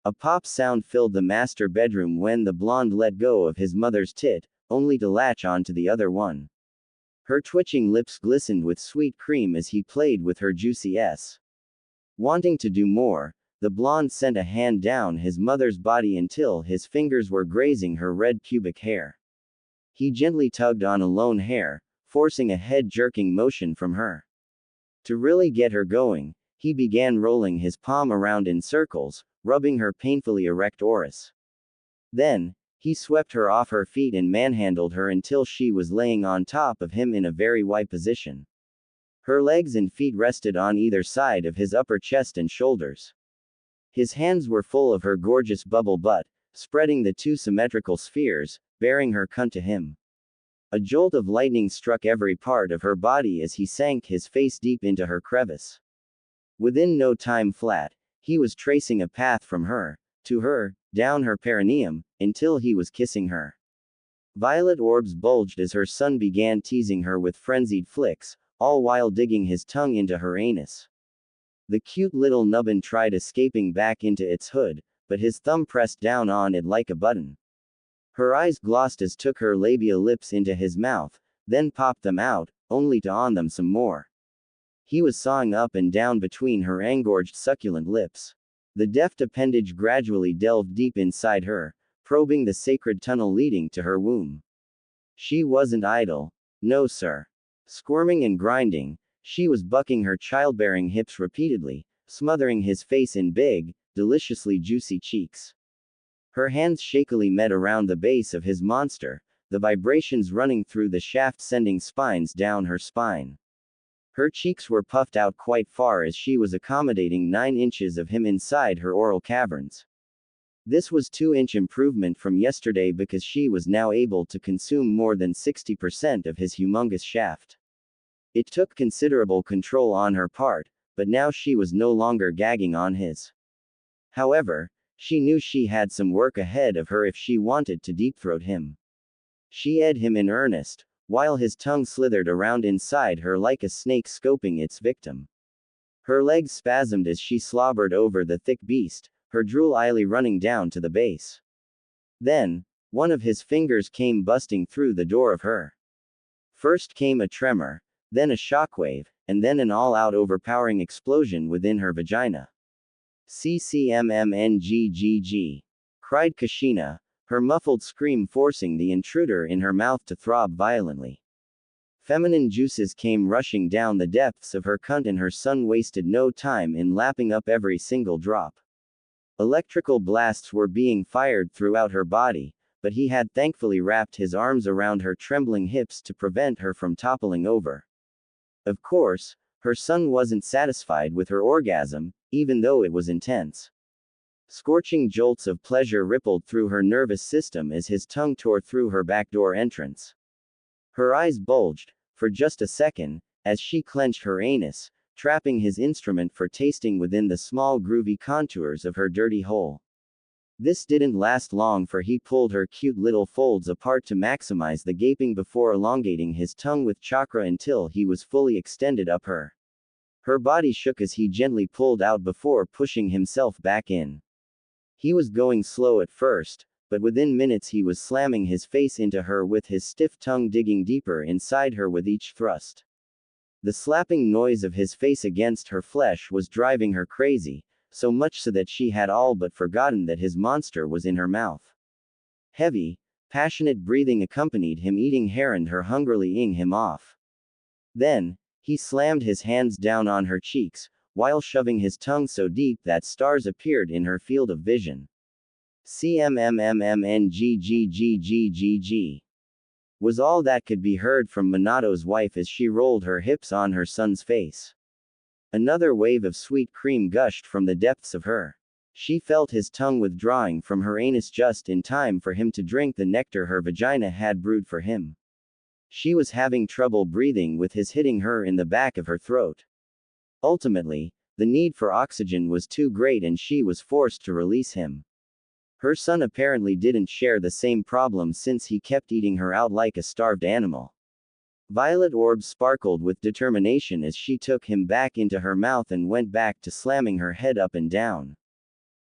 A pop sound filled the master bedroom when the blonde let go of his mother's tit, only to latch onto the other one. Her twitching lips glistened with sweet cream as he played with her juicy S. Wanting to do more, the blonde sent a hand down his mother's body until his fingers were grazing her red pubic hair. He gently tugged on a lone hair, forcing a head-jerking motion from her. To really get her going, he began rolling his palm around in circles, rubbing her painfully erect oris. Then, he swept her off her feet and manhandled her until she was laying on top of him in a very wide position. Her legs and feet rested on either side of his upper chest and shoulders. His hands were full of her gorgeous bubble butt, spreading the two symmetrical spheres, bearing her cunt to him. A jolt of lightning struck every part of her body as he sank his face deep into her crevice. Within no time flat, he was tracing a path from her, to her, down her perineum, until he was kissing her. Violet orbs bulged as her son began teasing her with frenzied flicks, all while digging his tongue into her anus. The cute little nubbin tried escaping back into its hood, but his thumb pressed down on it like a button. Her eyes glossed as took her labia lips into his mouth, then popped them out, only to on them some more. He was sawing up and down between her engorged succulent lips. The deft appendage gradually delved deep inside her, probing the sacred tunnel leading to her womb. She wasn't idle. No, sir. Squirming and grinding, she was bucking her childbearing hips repeatedly, smothering his face in big, deliciously juicy cheeks. Her hands shakily met around the base of his monster, the vibrations running through the shaft sending spines down her spine. Her cheeks were puffed out quite far as she was accommodating 9 inches of him inside her oral caverns. This was 2-inch improvement from yesterday because she was now able to consume more than 60% of his humongous shaft. It took considerable control on her part, but now she was no longer gagging on his. However, she knew she had some work ahead of her if she wanted to deep-throat him. She eyed him in earnest, while his tongue slithered around inside her like a snake scoping its victim. Her legs spasmed as she slobbered over the thick beast, her drool illy running down to the base. Then, one of his fingers came busting through the door of her. First came a tremor, then a shockwave, and then an all-out overpowering explosion within her vagina. "CCMMNGGG!" cried Kushina, her muffled scream forcing the intruder in her mouth to throb violently. Feminine juices came rushing down the depths of her cunt and her son wasted no time in lapping up every single drop. Electrical blasts were being fired throughout her body, but he had thankfully wrapped his arms around her trembling hips to prevent her from toppling over. Of course, her son wasn't satisfied with her orgasm, even though it was intense. Scorching jolts of pleasure rippled through her nervous system as his tongue tore through her backdoor entrance. Her eyes bulged, for just a second, as she clenched her anus, trapping his instrument for tasting within the small groovy contours of her dirty hole. This didn't last long for he pulled her cute little folds apart to maximize the gaping before elongating his tongue with chakra until he was fully extended up her. Her body shook as he gently pulled out before pushing himself back in. He was going slow at first, but within minutes he was slamming his face into her with his stiff tongue digging deeper inside her with each thrust. The slapping noise of his face against her flesh was driving her crazy, so much so that she had all but forgotten that his monster was in her mouth. Heavy, passionate breathing accompanied him eating her and her hungrily eyeing him off. Then, he slammed his hands down on her cheeks, while shoving his tongue so deep that stars appeared in her field of vision. "CMMMMNGGGGGG!" was all that could be heard from Minato's wife as she rolled her hips on her son's face. Another wave of sweet cream gushed from the depths of her. She felt his tongue withdrawing from her anus just in time for him to drink the nectar her vagina had brewed for him. She was having trouble breathing with his hitting her in the back of her throat. Ultimately, the need for oxygen was too great and she was forced to release him. Her son apparently didn't share the same problem since he kept eating her out like a starved animal. Violet orbs sparkled with determination as she took him back into her mouth and went back to slamming her head up and down.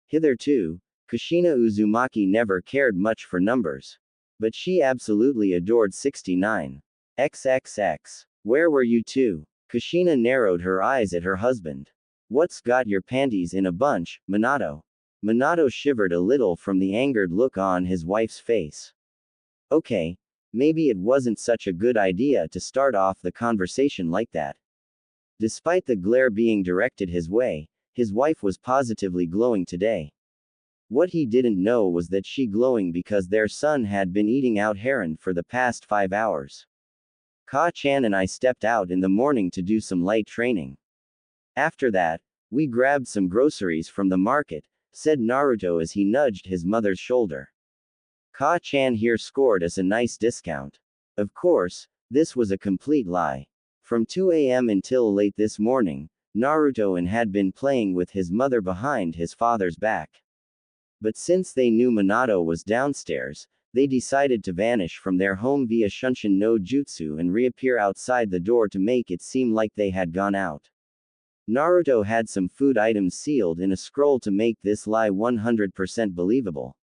Hitherto, Kushina Uzumaki never cared much for numbers. But she absolutely adored 69. XXX. Where were you two? Kushina narrowed her eyes at her husband. What's got your panties in a bunch, Minato? Minato shivered a little from the angered look on his wife's face. Okay, maybe it wasn't such a good idea to start off the conversation like that. Despite the glare being directed his way, his wife was positively glowing today. What he didn't know was that she glowing because their son had been eating out heron for the past 5 hours. Ka-chan and I stepped out in the morning to do some light training. After that, we grabbed some groceries from the market, said Naruto as he nudged his mother's shoulder. Ka-chan here scored us a nice discount. Of course, this was a complete lie. From 2 a.m. until late this morning, Naruto had been playing with his mother behind his father's back. But since they knew Minato was downstairs, they decided to vanish from their home via Shunshin no Jutsu and reappear outside the door to make it seem like they had gone out. Naruto had some food items sealed in a scroll to make this lie 100% believable.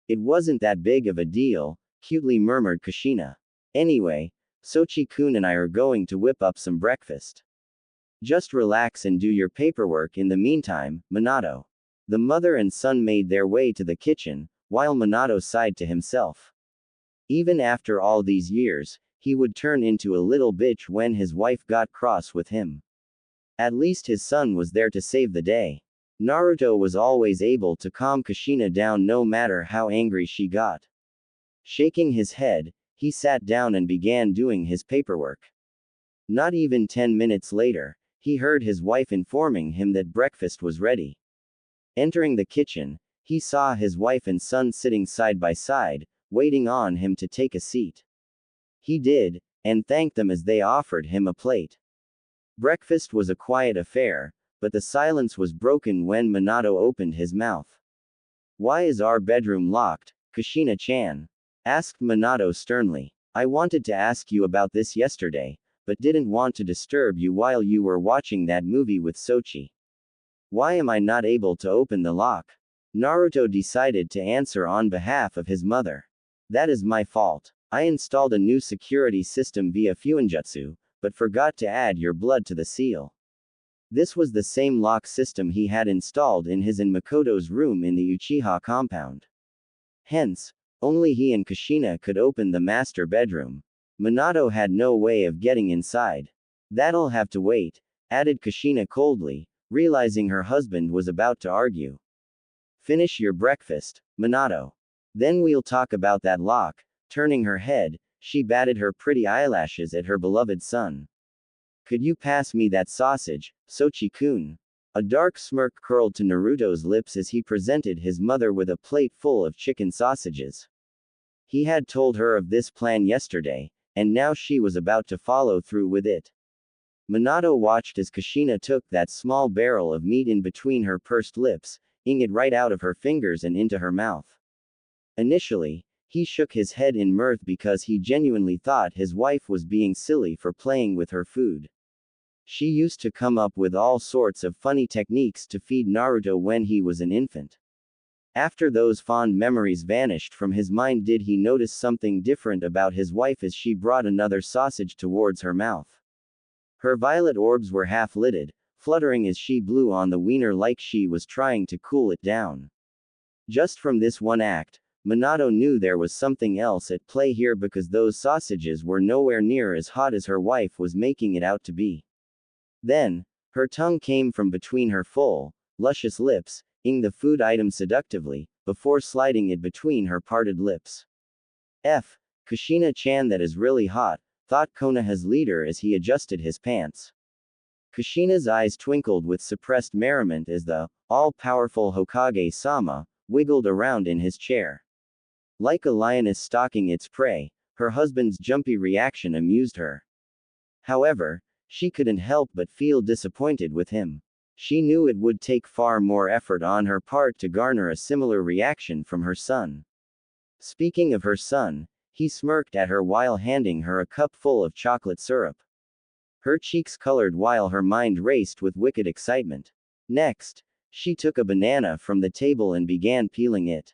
It wasn't that big of a deal, cutely murmured Kushina. Anyway, Sochi-kun and I are going to whip up some breakfast. Just relax and do your paperwork in the meantime, Minato. The mother and son made their way to the kitchen, while Minato sighed to himself. Even after all these years, he would turn into a little bitch when his wife got cross with him. At least his son was there to save the day. Naruto was always able to calm Kushina down no matter how angry she got. Shaking his head, he sat down and began doing his paperwork. Not even 10 minutes later, he heard his wife informing him that breakfast was ready. Entering the kitchen, he saw his wife and son sitting side by side, waiting on him to take a seat. He did, and thanked them as they offered him a plate. Breakfast was a quiet affair, but the silence was broken when Minato opened his mouth. "Why is our bedroom locked, Kushina-chan?" asked Minato sternly. "I wanted to ask you about this yesterday, but didn't want to disturb you while you were watching that movie with Sochi. Why am I not able to open the lock?" Naruto decided to answer on behalf of his mother. "That is my fault. I installed a new security system via Fuinjutsu, but forgot to add your blood to the seal." This was the same lock system he had installed in his and Makoto's room in the Uchiha compound. Hence, only he and Kushina could open the master bedroom. Minato had no way of getting inside. "That'll have to wait," added Kushina coldly, realizing her husband was about to argue. "Finish your breakfast, Minato. Then we'll talk about that lock." Turning her head, she batted her pretty eyelashes at her beloved son. "Could you pass me that sausage, Sochi-kun?" A dark smirk curled to Naruto's lips as he presented his mother with a plate full of chicken sausages. He had told her of this plan yesterday, and now she was about to follow through with it. Minato watched as Kushina took that small barrel of meat in between her pursed lips, eating it right out of her fingers and into her mouth. Initially, he shook his head in mirth because he genuinely thought his wife was being silly for playing with her food. She used to come up with all sorts of funny techniques to feed Naruto when he was an infant. After those fond memories vanished from his mind, did he notice something different about his wife as she brought another sausage towards her mouth. Her violet orbs were half-lidded, fluttering as she blew on the wiener like she was trying to cool it down. Just from this one act, Minato knew there was something else at play here because those sausages were nowhere near as hot as her wife was making it out to be. Then, her tongue came from between her full, luscious lips, eating the food item seductively, before sliding it between her parted lips. Kushina-chan, that is really hot," thought Konoha's leader as he adjusted his pants. Kushina's eyes twinkled with suppressed merriment as the all-powerful Hokage-sama wiggled around in his chair. Like a lioness stalking its prey, her husband's jumpy reaction amused her. However, she couldn't help but feel disappointed with him. She knew it would take far more effort on her part to garner a similar reaction from her son. Speaking of her son, he smirked at her while handing her a cup full of chocolate syrup. Her cheeks colored while her mind raced with wicked excitement. Next, she took a banana from the table and began peeling it.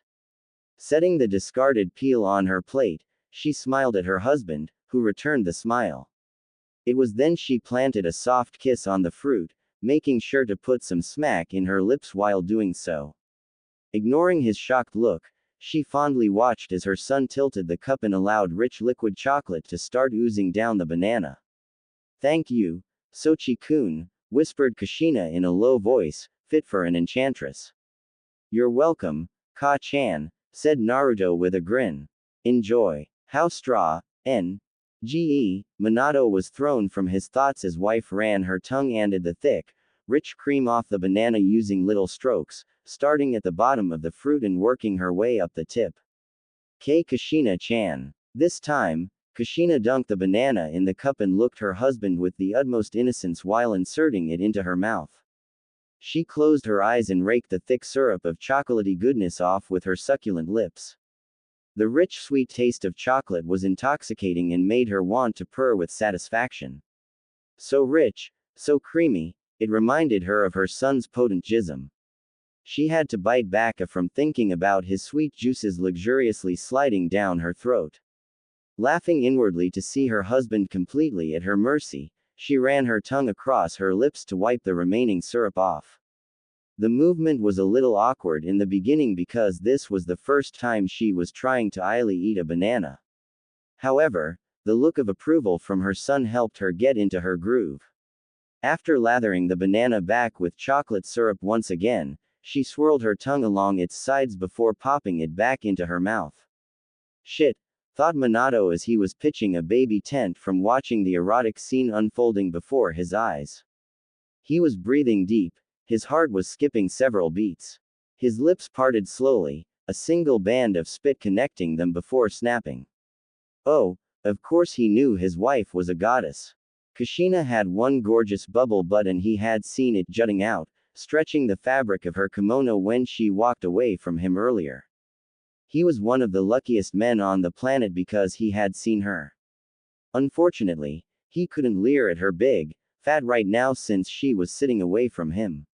Setting the discarded peel on her plate, she smiled at her husband, who returned the smile. It was then she planted a soft kiss on the fruit, making sure to put some smack in her lips while doing so. Ignoring his shocked look, she fondly watched as her son tilted the cup and allowed rich liquid chocolate to start oozing down the banana. "Thank you, Sochi-kun," whispered Kushina in a low voice, fit for an enchantress. "You're welcome, Ka-chan," said Naruto with a grin. "Enjoy." How straw, Minato was thrown from his thoughts as wife ran her tongue and the thick, rich cream off the banana using little strokes, starting at the bottom of the fruit and working her way up the tip. Kushina-chan. This time, Kushina dunked the banana in the cup and looked her husband with the utmost innocence while inserting it into her mouth. She closed her eyes and raked the thick syrup of chocolatey goodness off with her succulent lips. The rich sweet taste of chocolate was intoxicating and made her want to purr with satisfaction. So rich, so creamy, it reminded her of her son's potent jism. She had to bite back from thinking about his sweet juices luxuriously sliding down her throat. Laughing inwardly to see her husband completely at her mercy, she ran her tongue across her lips to wipe the remaining syrup off. The movement was a little awkward in the beginning because this was the first time she was trying to idly eat a banana. However, the look of approval from her son helped her get into her groove. After lathering the banana back with chocolate syrup once again, she swirled her tongue along its sides before popping it back into her mouth. Shit, thought Minato as he was pitching a baby tent from watching the erotic scene unfolding before his eyes. He was breathing deep, his heart was skipping several beats. His lips parted slowly, a single band of spit connecting them before snapping. Oh, of course he knew his wife was a goddess. Kushina had one gorgeous bubble butt and he had seen it jutting out, stretching the fabric of her kimono when she walked away from him earlier. He was one of the luckiest men on the planet because he had seen her. Unfortunately, he couldn't leer at her big, fat right now since she was sitting away from him.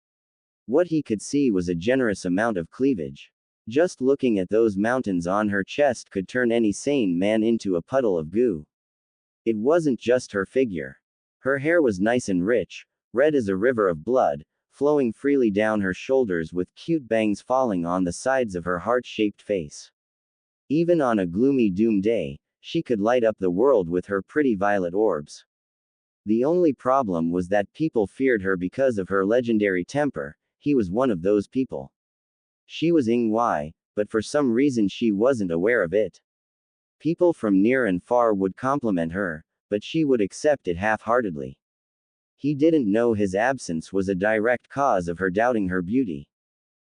What he could see was a generous amount of cleavage. Just looking at those mountains on her chest could turn any sane man into a puddle of goo. It wasn't just her figure. Her hair was nice and rich, red as a river of blood, flowing freely down her shoulders with cute bangs falling on the sides of her heart-shaped face. Even on a gloomy doom day, she could light up the world with her pretty violet orbs. The only problem was that people feared her because of her legendary temper. He was one of those people. She was Ing-Wai, but for some reason she wasn't aware of it. People from near and far would compliment her, but she would accept it half-heartedly. He didn't know his absence was a direct cause of her doubting her beauty.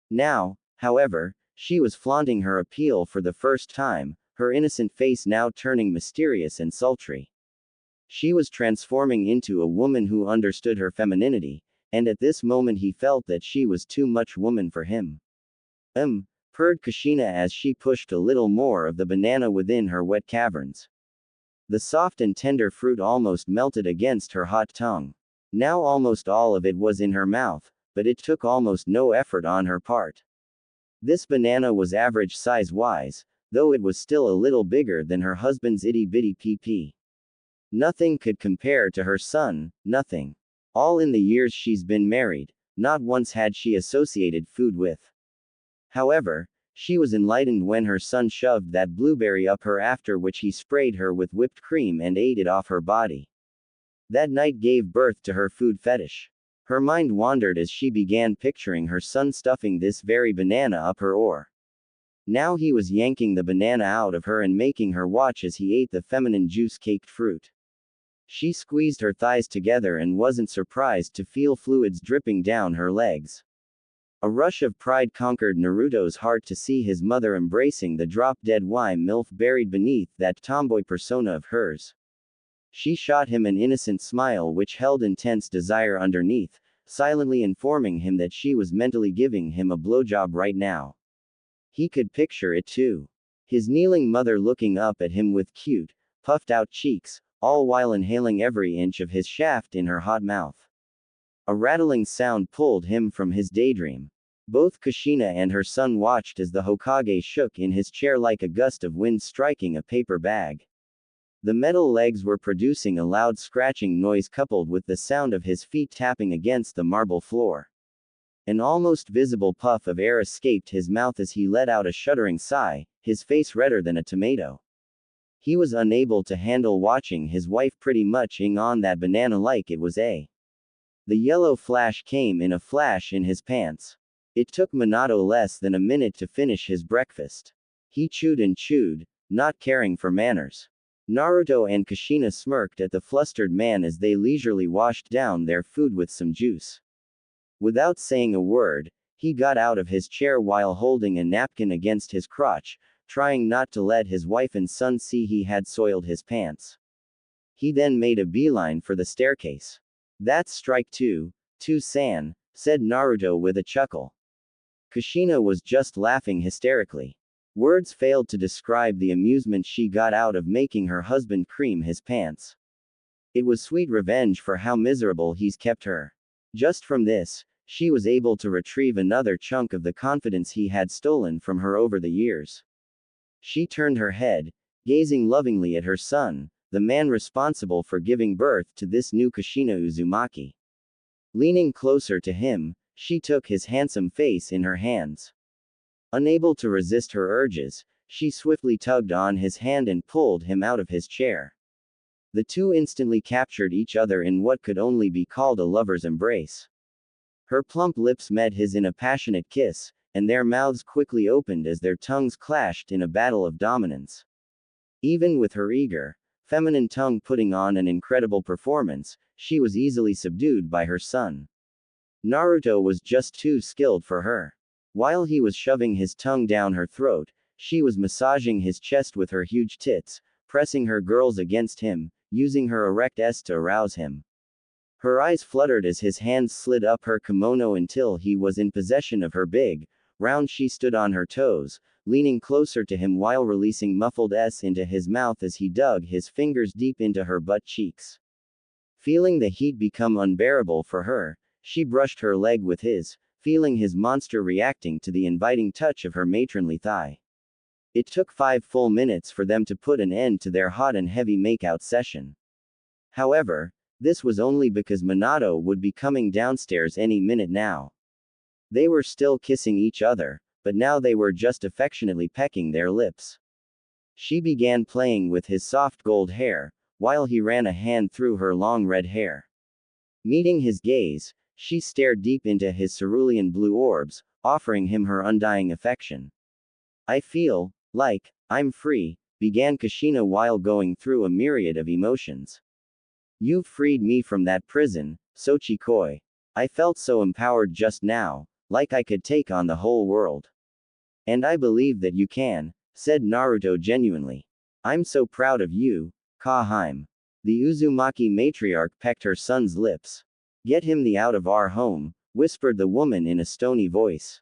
Now, however, she was flaunting her appeal for the first time, her innocent face now turning mysterious and sultry. She was transforming into a woman who understood her femininity, and at this moment he felt that she was too much woman for him. Purred Kushina as she pushed a little more of the banana within her wet caverns. The soft and tender fruit almost melted against her hot tongue. Now almost all of it was in her mouth, but it took almost no effort on her part. This banana was average size-wise, though it was still a little bigger than her husband's itty-bitty PP. Nothing could compare to her son, nothing. All in the years she's been married, not once had she associated food with. However, she was enlightened when her son shoved that blueberry up her, after which he sprayed her with whipped cream and ate it off her body. That night gave birth to her food fetish. Her mind wandered as she began picturing her son stuffing this very banana up her oar. Now he was yanking the banana out of her and making her watch as he ate the feminine juice-caked fruit. She squeezed her thighs together and wasn't surprised to feel fluids dripping down her legs. A rush of pride conquered Naruto's heart to see his mother embracing the drop-dead MILF buried beneath that tomboy persona of hers. She shot him an innocent smile which held intense desire underneath, silently informing him that she was mentally giving him a blowjob right now. He could picture it too. His kneeling mother looking up at him with cute, puffed-out cheeks, all while inhaling every inch of his shaft in her hot mouth. A rattling sound pulled him from his daydream. Both Kushina and her son watched as the Hokage shook in his chair like a gust of wind striking a paper bag. The metal legs were producing a loud scratching noise coupled with the sound of his feet tapping against the marble floor. An almost visible puff of air escaped his mouth as he let out a shuddering sigh, his face redder than a tomato. He was unable to handle watching his wife pretty much ing on that banana like it was a. The yellow flash came in a flash in his pants. It took Minato less than a minute to finish his breakfast. He chewed and chewed, not caring for manners. Naruto and Kushina smirked at the flustered man as they leisurely washed down their food with some juice. Without saying a word, he got out of his chair while holding a napkin against his crotch, trying not to let his wife and son see he had soiled his pants. He then made a beeline for the staircase. "That's strike two, san," said Naruto with a chuckle. Kushina was just laughing hysterically. Words failed to describe the amusement she got out of making her husband cream his pants. It was sweet revenge for how miserable he's kept her. Just from this, she was able to retrieve another chunk of the confidence he had stolen from her over the years. She turned her head, gazing lovingly at her son, the man responsible for giving birth to this new Kushina Uzumaki. Leaning closer to him, She took his handsome face in her hands. Unable to resist her urges, she swiftly tugged on his hand and pulled him out of his chair. The two instantly captured each other in what could only be called a lover's embrace. Her plump lips met his in a passionate kiss, and their mouths quickly opened as their tongues clashed in a battle of dominance. Even with her eager, feminine tongue putting on an incredible performance, she was easily subdued by her son. Naruto was just too skilled for her. While he was shoving his tongue down her throat, she was massaging his chest with her huge tits, pressing her girls against him, using her erect S to arouse him. Her eyes fluttered as his hands slid up her kimono until he was in possession of her big, round. She stood on her toes, leaning closer to him while releasing muffled S into his mouth as he dug his fingers deep into her butt cheeks. Feeling the heat become unbearable for her, she brushed her leg with his, feeling his monster reacting to the inviting touch of her matronly thigh. It took 5 full minutes for them to put an end to their hot and heavy makeout session. However, this was only because Minato would be coming downstairs any minute now. They were still kissing each other, but now they were just affectionately pecking their lips. She began playing with his soft gold hair, while he ran a hand through her long red hair. Meeting his gaze, she stared deep into his cerulean blue orbs, offering him her undying affection. I feel like I'm free, began Kushina while going through a myriad of emotions. You've freed me from that prison, Sochikoi. I felt so empowered just now, like I could take on the whole world. And I believe that you can, said Naruto genuinely. I'm so proud of you, Kaheim. The Uzumaki matriarch pecked her son's lips. Get him the out of our home, whispered the woman in a stony voice.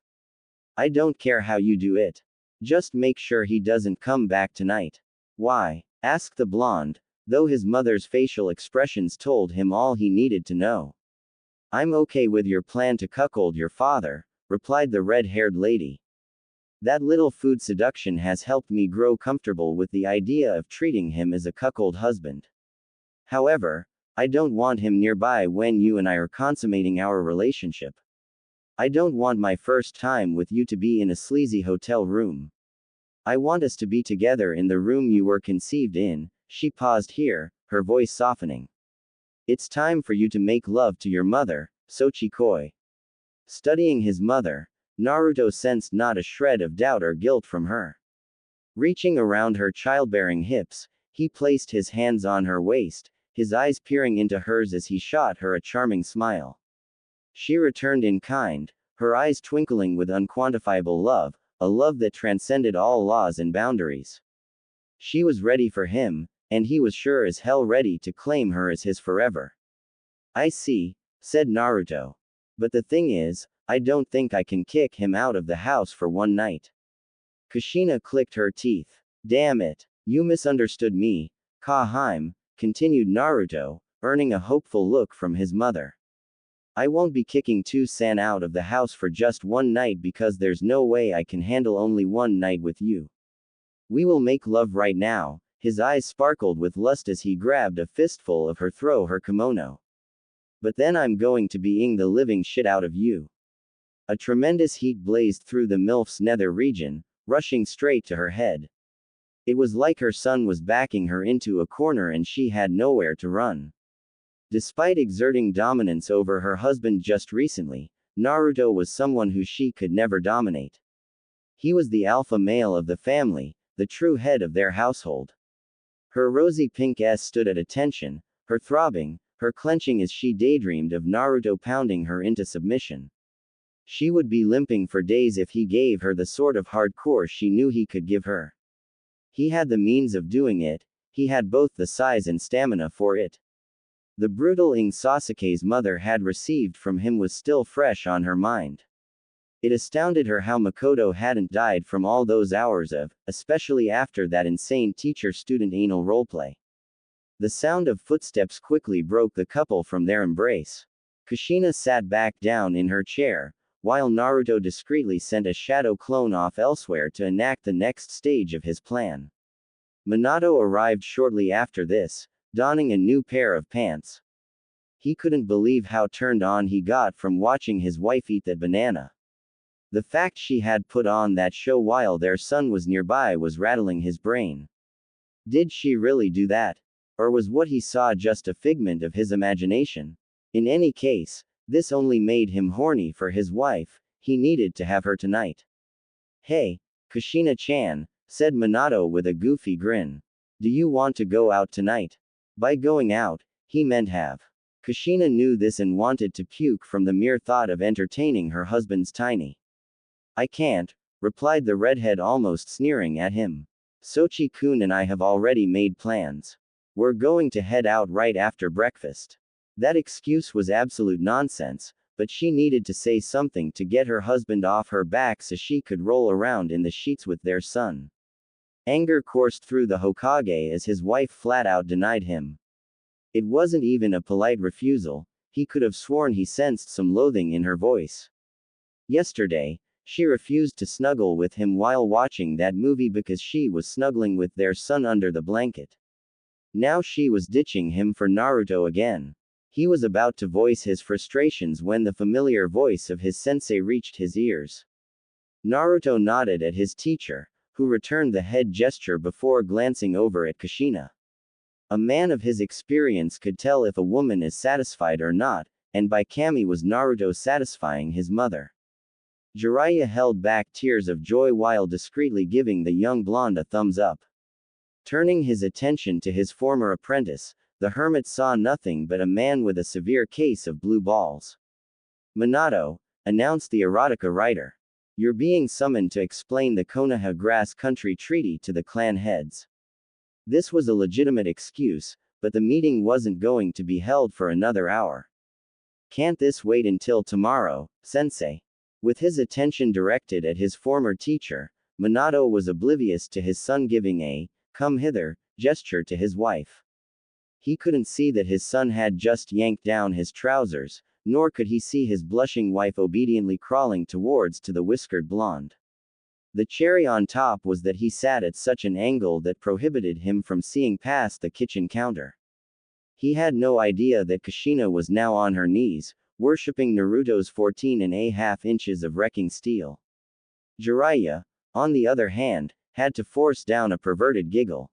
I don't care how you do it. Just make sure he doesn't come back tonight. Why? Asked the blonde, though his mother's facial expressions told him all he needed to know. I'm okay with your plan to cuckold your father, replied the red-haired lady. That little food seduction has helped me grow comfortable with the idea of treating him as a cuckold husband. However, I don't want him nearby when you and I are consummating our relationship. I don't want my first time with you to be in a sleazy hotel room. I want us to be together in the room you were conceived in. She paused here, her voice softening. It's time for you to make love to your mother, Sochikoi. Studying his mother, Naruto sensed not a shred of doubt or guilt from her. Reaching around her childbearing hips, he placed his hands on her waist, his eyes peering into hers as he shot her a charming smile. She returned in kind, her eyes twinkling with unquantifiable love, a love that transcended all laws and boundaries. She was ready for him, and he was sure as hell ready to claim her as his forever. I see, said Naruto. But the thing is, I don't think I can kick him out of the house for one night. Kushina clicked her teeth. Damn it, you misunderstood me, Kaheim, continued Naruto, earning a hopeful look from his mother. I won't be kicking Two-san out of the house for just one night because there's no way I can handle only one night with you. We will make love right now. His eyes sparkled with lust as he grabbed a fistful of her throw her kimono. But then I'm going to be ing the living shit out of you. A tremendous heat blazed through the MILF's nether region, rushing straight to her head. It was like her son was backing her into a corner and she had nowhere to run. Despite exerting dominance over her husband just recently, Naruto was someone who she could never dominate. He was the alpha male of the family, the true head of their household. Her rosy pink S stood at attention, her throbbing, her clenching as she daydreamed of Naruto pounding her into submission. She would be limping for days if he gave her the sort of hardcore she knew he could give her. He had the means of doing it, he had both the size and stamina for it. The brutal ing Sasuke's mother had received from him was still fresh on her mind. It astounded her how Makoto hadn't died from all those hours of, especially after that insane teacher-student anal roleplay. The sound of footsteps quickly broke the couple from their embrace. Kushina sat back down in her chair, while Naruto discreetly sent a shadow clone off elsewhere to enact the next stage of his plan. Minato arrived shortly after this, donning a new pair of pants. He couldn't believe how turned on he got from watching his wife eat that banana. The fact she had put on that show while their son was nearby was rattling his brain. Did she really do that? Or was what he saw just a figment of his imagination? In any case, this only made him horny for his wife. He needed to have her tonight. Hey, Kushina-chan, said Minato with a goofy grin. Do you want to go out tonight? By going out, he meant have. Kushina knew this and wanted to puke from the mere thought of entertaining her husband's tiny. I can't, replied the redhead almost sneering at him. Sochi-kun and I have already made plans. We're going to head out right after breakfast. That excuse was absolute nonsense, but she needed to say something to get her husband off her back so she could roll around in the sheets with their son. Anger coursed through the Hokage as his wife flat out denied him. It wasn't even a polite refusal, he could have sworn he sensed some loathing in her voice. Yesterday, she refused to snuggle with him while watching that movie because she was snuggling with their son under the blanket. Now she was ditching him for Naruto again. He was about to voice his frustrations when the familiar voice of his sensei reached his ears. Naruto nodded at his teacher, who returned the head gesture before glancing over at Kushina. A man of his experience could tell if a woman is satisfied or not, and by Kami was Naruto satisfying his mother. Jiraiya held back tears of joy while discreetly giving the young blonde a thumbs up. Turning his attention to his former apprentice, the hermit saw nothing but a man with a severe case of blue balls. Minato, announced the erotica writer. You're being summoned to explain the Konoha Grass Country Treaty to the clan heads. This was a legitimate excuse, but the meeting wasn't going to be held for another hour. Can't this wait until tomorrow, sensei? With his attention directed at his former teacher, Minato was oblivious to his son giving a, come hither, gesture to his wife. He couldn't see that his son had just yanked down his trousers, nor could he see his blushing wife obediently crawling towards to the whiskered blonde. The cherry on top was that he sat at such an angle that prohibited him from seeing past the kitchen counter. He had no idea that Kushina was now on her knees, worshipping Naruto's 14.5 inches of wrecking steel. Jiraiya, on the other hand, had to force down a perverted giggle.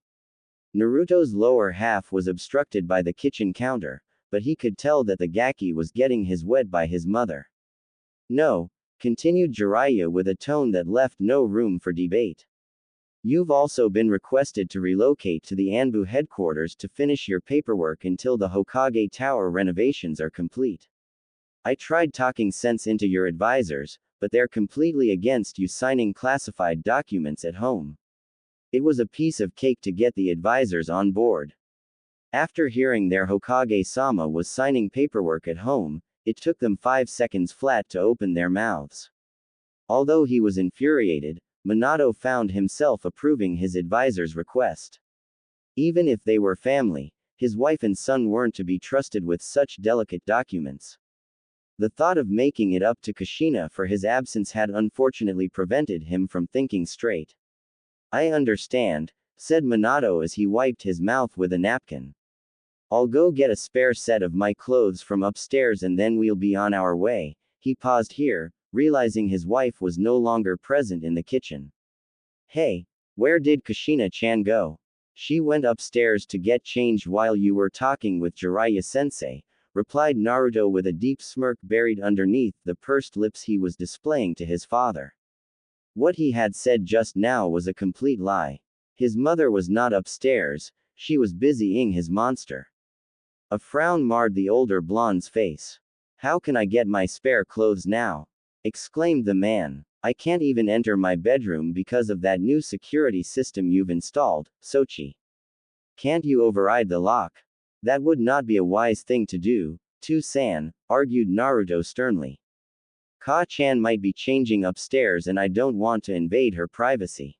Naruto's lower half was obstructed by the kitchen counter, but he could tell that the gaki was getting his wet by his mother. No, continued Jiraiya with a tone that left no room for debate. You've also been requested to relocate to the Anbu headquarters to finish your paperwork until the Hokage Tower renovations are complete. I tried talking sense into your advisors, but they're completely against you signing classified documents at home. It was a piece of cake to get the advisors on board. After hearing their Hokage-sama was signing paperwork at home, it took them 5 seconds flat to open their mouths. Although he was infuriated, Minato found himself approving his advisor's request. Even if they were family, his wife and son weren't to be trusted with such delicate documents. The thought of making it up to Kushina for his absence had unfortunately prevented him from thinking straight. I understand, said Minato as he wiped his mouth with a napkin. I'll go get a spare set of my clothes from upstairs and then we'll be on our way. He paused here, realizing his wife was no longer present in the kitchen. Hey, where did Kushina-chan go? She went upstairs to get changed while you were talking with Jiraiya-sensei, replied Naruto with a deep smirk buried underneath the pursed lips he was displaying to his father. What he had said just now was a complete lie. His mother was not upstairs, she was busying his monster. A frown marred the older blonde's face. How can I get my spare clothes now? Exclaimed the man. I can't even enter my bedroom because of that new security system you've installed, Sochi. Can't you override the lock? That would not be a wise thing to do, Tu-san, argued Naruto sternly. Ka-chan might be changing upstairs and I don't want to invade her privacy.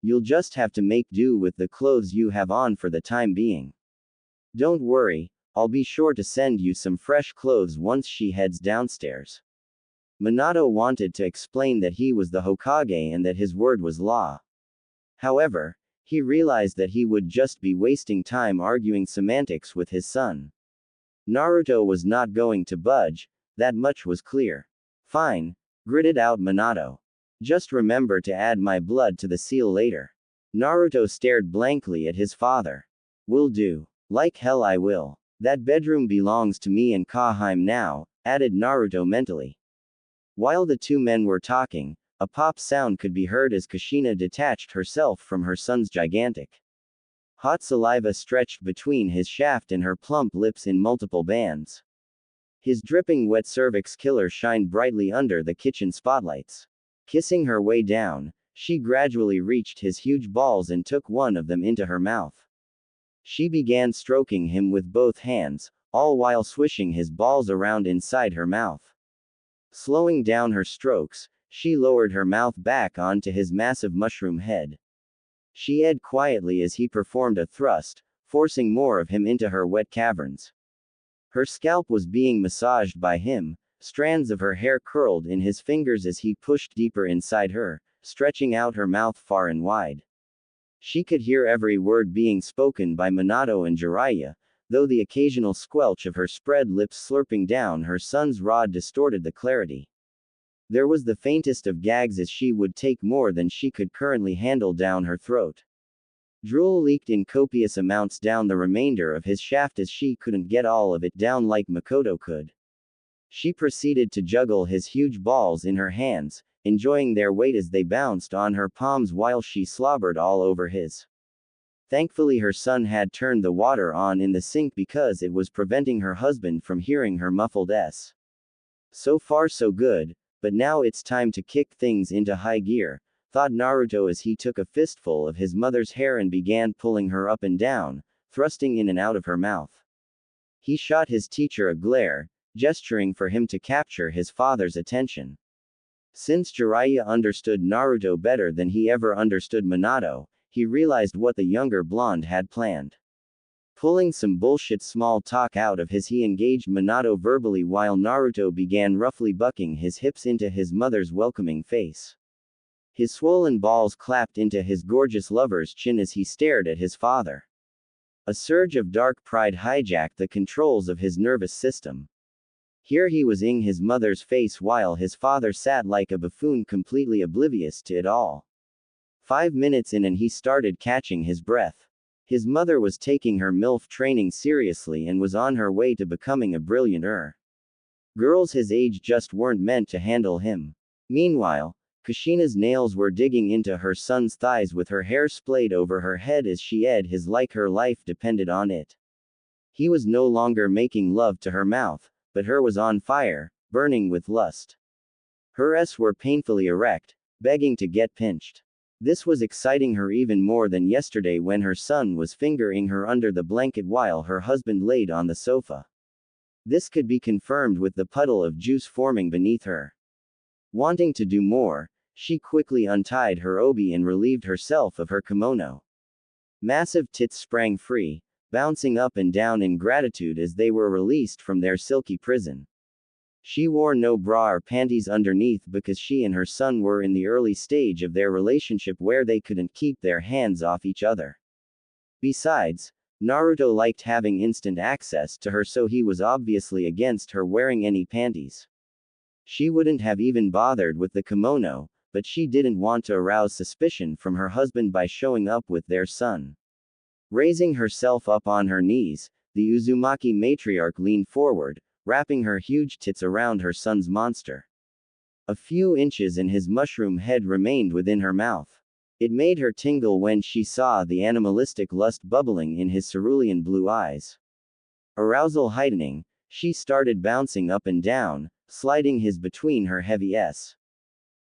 You'll just have to make do with the clothes you have on for the time being. Don't worry, I'll be sure to send you some fresh clothes once she heads downstairs. Minato wanted to explain that he was the Hokage and that his word was law. However, he realized that he would just be wasting time arguing semantics with his son. Naruto was not going to budge, that much was clear. Fine, gritted out Minato. Just remember to add my blood to the seal later. Naruto stared blankly at his father. Will do. Like hell I will. That bedroom belongs to me and Kaheim now, added Naruto mentally. While the two men were talking, a pop sound could be heard as Kushina detached herself from her son's gigantic. Hot saliva stretched between his shaft and her plump lips in multiple bands. His dripping wet cervix killer shined brightly under the kitchen spotlights. Kissing her way down, she gradually reached his huge balls and took one of them into her mouth. She began stroking him with both hands, all while swishing his balls around inside her mouth. Slowing down her strokes, she lowered her mouth back onto his massive mushroom head. She edged quietly as he performed a thrust, forcing more of him into her wet caverns. Her scalp was being massaged by him, strands of her hair curled in his fingers as he pushed deeper inside her, stretching out her mouth far and wide. She could hear every word being spoken by Minato and Jiraiya, though the occasional squelch of her spread lips slurping down her son's rod distorted the clarity. There was the faintest of gags as she would take more than she could currently handle down her throat. Drool leaked in copious amounts down the remainder of his shaft as she couldn't get all of it down like Makoto could. She proceeded to juggle his huge balls in her hands, enjoying their weight as they bounced on her palms while she slobbered all over his. Thankfully her son had turned the water on in the sink because it was preventing her husband from hearing her muffled s. So far so good, but now it's time to kick things into high gear, thought Naruto as he took a fistful of his mother's hair and began pulling her up and down, thrusting in and out of her mouth. He shot his teacher a glare, gesturing for him to capture his father's attention. Since Jiraiya understood Naruto better than he ever understood Minato, he realized what the younger blonde had planned. Pulling some bullshit small talk out of he engaged Minato verbally while Naruto began roughly bucking his hips into his mother's welcoming face. His swollen balls clapped into his gorgeous lover's chin as he stared at his father. A surge of dark pride hijacked the controls of his nervous system. Here he was in his mother's face while his father sat like a buffoon completely oblivious to it all. 5 minutes in and he started catching his breath. His mother was taking her MILF training seriously and was on her way to becoming a brilliant girls his age just weren't meant to handle him. Meanwhile, Kushina's nails were digging into her son's thighs with her hair splayed over her head as she ed his like her life depended on it. He was no longer making love to her mouth, but her was on fire, burning with lust. Her s were painfully erect, begging to get pinched. This was exciting her even more than yesterday when her son was fingering her under the blanket while her husband laid on the sofa. This could be confirmed with the puddle of juice forming beneath her. Wanting to do more, she quickly untied her obi and relieved herself of her kimono. Massive tits sprang free, bouncing up and down in gratitude as they were released from their silky prison. She wore no bra or panties underneath because she and her son were in the early stage of their relationship where they couldn't keep their hands off each other. Besides, Naruto liked having instant access to her, so he was obviously against her wearing any panties. She wouldn't have even bothered with the kimono, but she didn't want to arouse suspicion from her husband by showing up with their son. Raising herself up on her knees, the Uzumaki matriarch leaned forward, wrapping her huge tits around her son's monster. A few inches and his mushroom head remained within her mouth. It made her tingle when she saw the animalistic lust bubbling in his cerulean blue eyes. Arousal heightening, she started bouncing up and down, sliding his between her heavy s.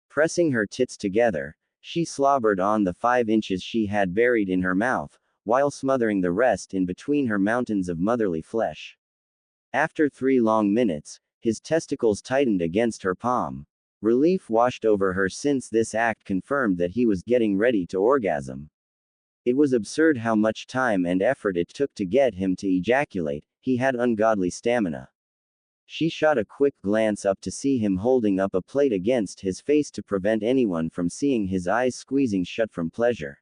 Pressing her tits together, she slobbered on the 5 inches she had buried in her mouth, while smothering the rest in between her mountains of motherly flesh. After 3 long minutes, his testicles tightened against her palm. Relief washed over her since this act confirmed that he was getting ready to orgasm. It was absurd how much time and effort it took to get him to ejaculate, he had ungodly stamina. She shot a quick glance up to see him holding up a plate against his face to prevent anyone from seeing his eyes squeezing shut from pleasure.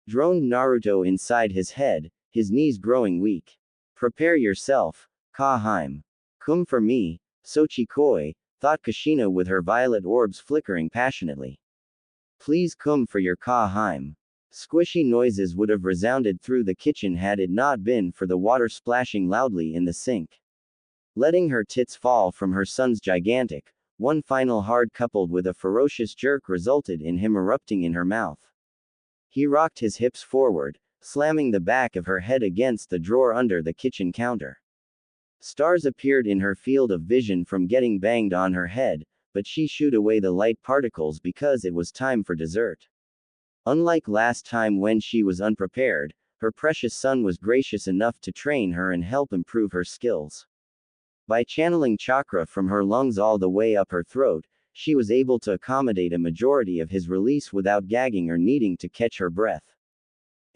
Droned Naruto inside his head, his knees growing weak. Prepare yourself, Ka-heim. Come for me, Sochi-koi, thought Kushina with her violet orbs flickering passionately. Please come for your Ka-heim. Squishy noises would have resounded through the kitchen had it not been for the water splashing loudly in the sink. Letting her tits fall from her son's gigantic, one final hard coupled with a ferocious jerk resulted in him erupting in her mouth. He rocked his hips forward, slamming the back of her head against the drawer under the kitchen counter. Stars appeared in her field of vision from getting banged on her head, but she shooed away the light particles because it was time for dessert. Unlike last time when she was unprepared, her precious son was gracious enough to train her and help improve her skills. By channeling chakra from her lungs all the way up her throat, she was able to accommodate a majority of his release without gagging or needing to catch her breath.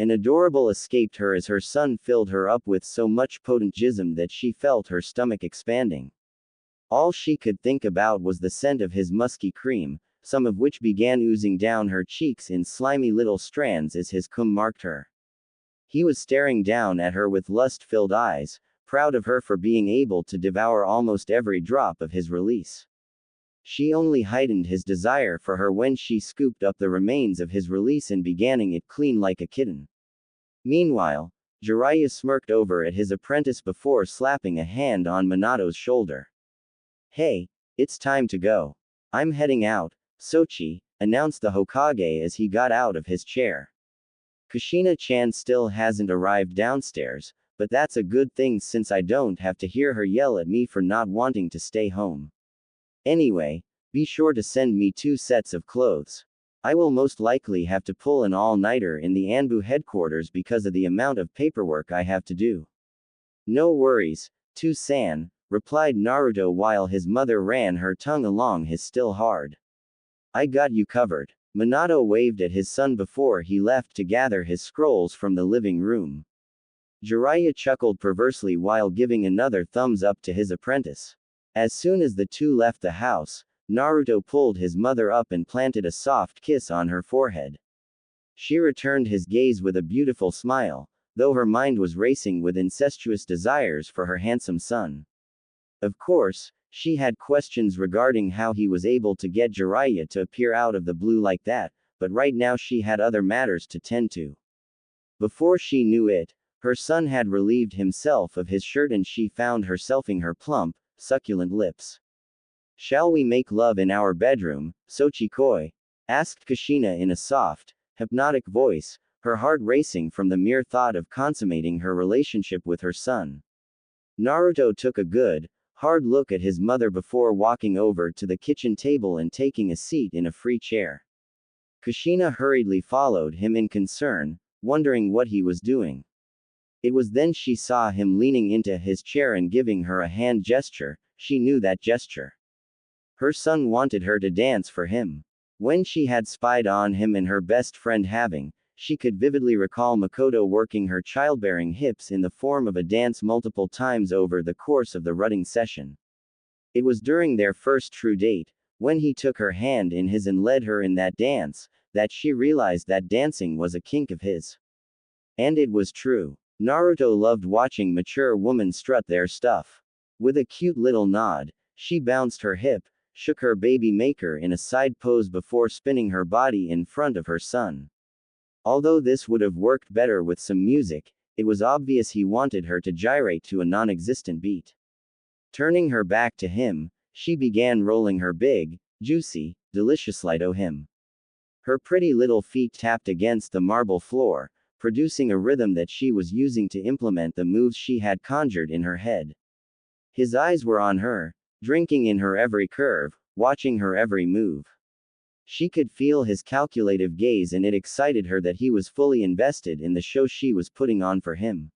An adorable escaped her as her son filled her up with so much potent jism that she felt her stomach expanding. All she could think about was the scent of his musky cream, some of which began oozing down her cheeks in slimy little strands as his cum marked her. He was staring down at her with lust-filled eyes, proud of her for being able to devour almost every drop of his release. She only heightened his desire for her when she scooped up the remains of his release and began it clean like a kitten. Meanwhile, Jiraiya smirked over at his apprentice before slapping a hand on Minato's shoulder. Hey, it's time to go. I'm heading out, Sochi, announced the Hokage as he got out of his chair. Kushina-chan still hasn't arrived downstairs, but that's a good thing since I don't have to hear her yell at me for not wanting to stay home. Anyway, be sure to send me 2 sets of clothes. I will most likely have to pull an all-nighter in the Anbu headquarters because of the amount of paperwork I have to do. No worries, To-san, replied Naruto while his mother ran her tongue along his still hard. I got you covered. Minato waved at his son before he left to gather his scrolls from the living room. Jiraiya chuckled perversely while giving another thumbs up to his apprentice. As soon as the two left the house, Naruto pulled his mother up and planted a soft kiss on her forehead. She returned his gaze with a beautiful smile, though her mind was racing with incestuous desires for her handsome son. Of course, she had questions regarding how he was able to get Jiraiya to appear out of the blue like that, but right now she had other matters to tend to. Before she knew it, her son had relieved himself of his shirt and she found herself in her plump, succulent lips. Shall we make love in our bedroom, Sochi-koi? Asked Kushina in a soft, hypnotic voice, her heart racing from the mere thought of consummating her relationship with her son. Naruto took a good, hard look at his mother before walking over to the kitchen table and taking a seat in a free chair. Kushina hurriedly followed him in concern, wondering what he was doing. It was then she saw him leaning into his chair and giving her a hand gesture. She knew that gesture. Her son wanted her to dance for him. When she had spied on him and her best friend having, she could vividly recall Makoto working her childbearing hips in the form of a dance multiple times over the course of the rutting session. It was during their first true date, when he took her hand in his and led her in that dance, that she realized that dancing was a kink of his. And it was true. Naruto loved watching mature women strut their stuff. With a cute little nod, she bounced her hip, shook her baby maker in a side pose before spinning her body in front of her son. Although this would have worked better with some music, it was obvious he wanted her to gyrate to a non-existent beat. Turning her back to him, she began rolling her big, juicy, delicious Lido him. Her pretty little feet tapped against the marble floor, producing a rhythm that she was using to implement the moves she had conjured in her head. His eyes were on her, drinking in her every curve, watching her every move. She could feel his calculative gaze and it excited her that he was fully invested in the show she was putting on for him.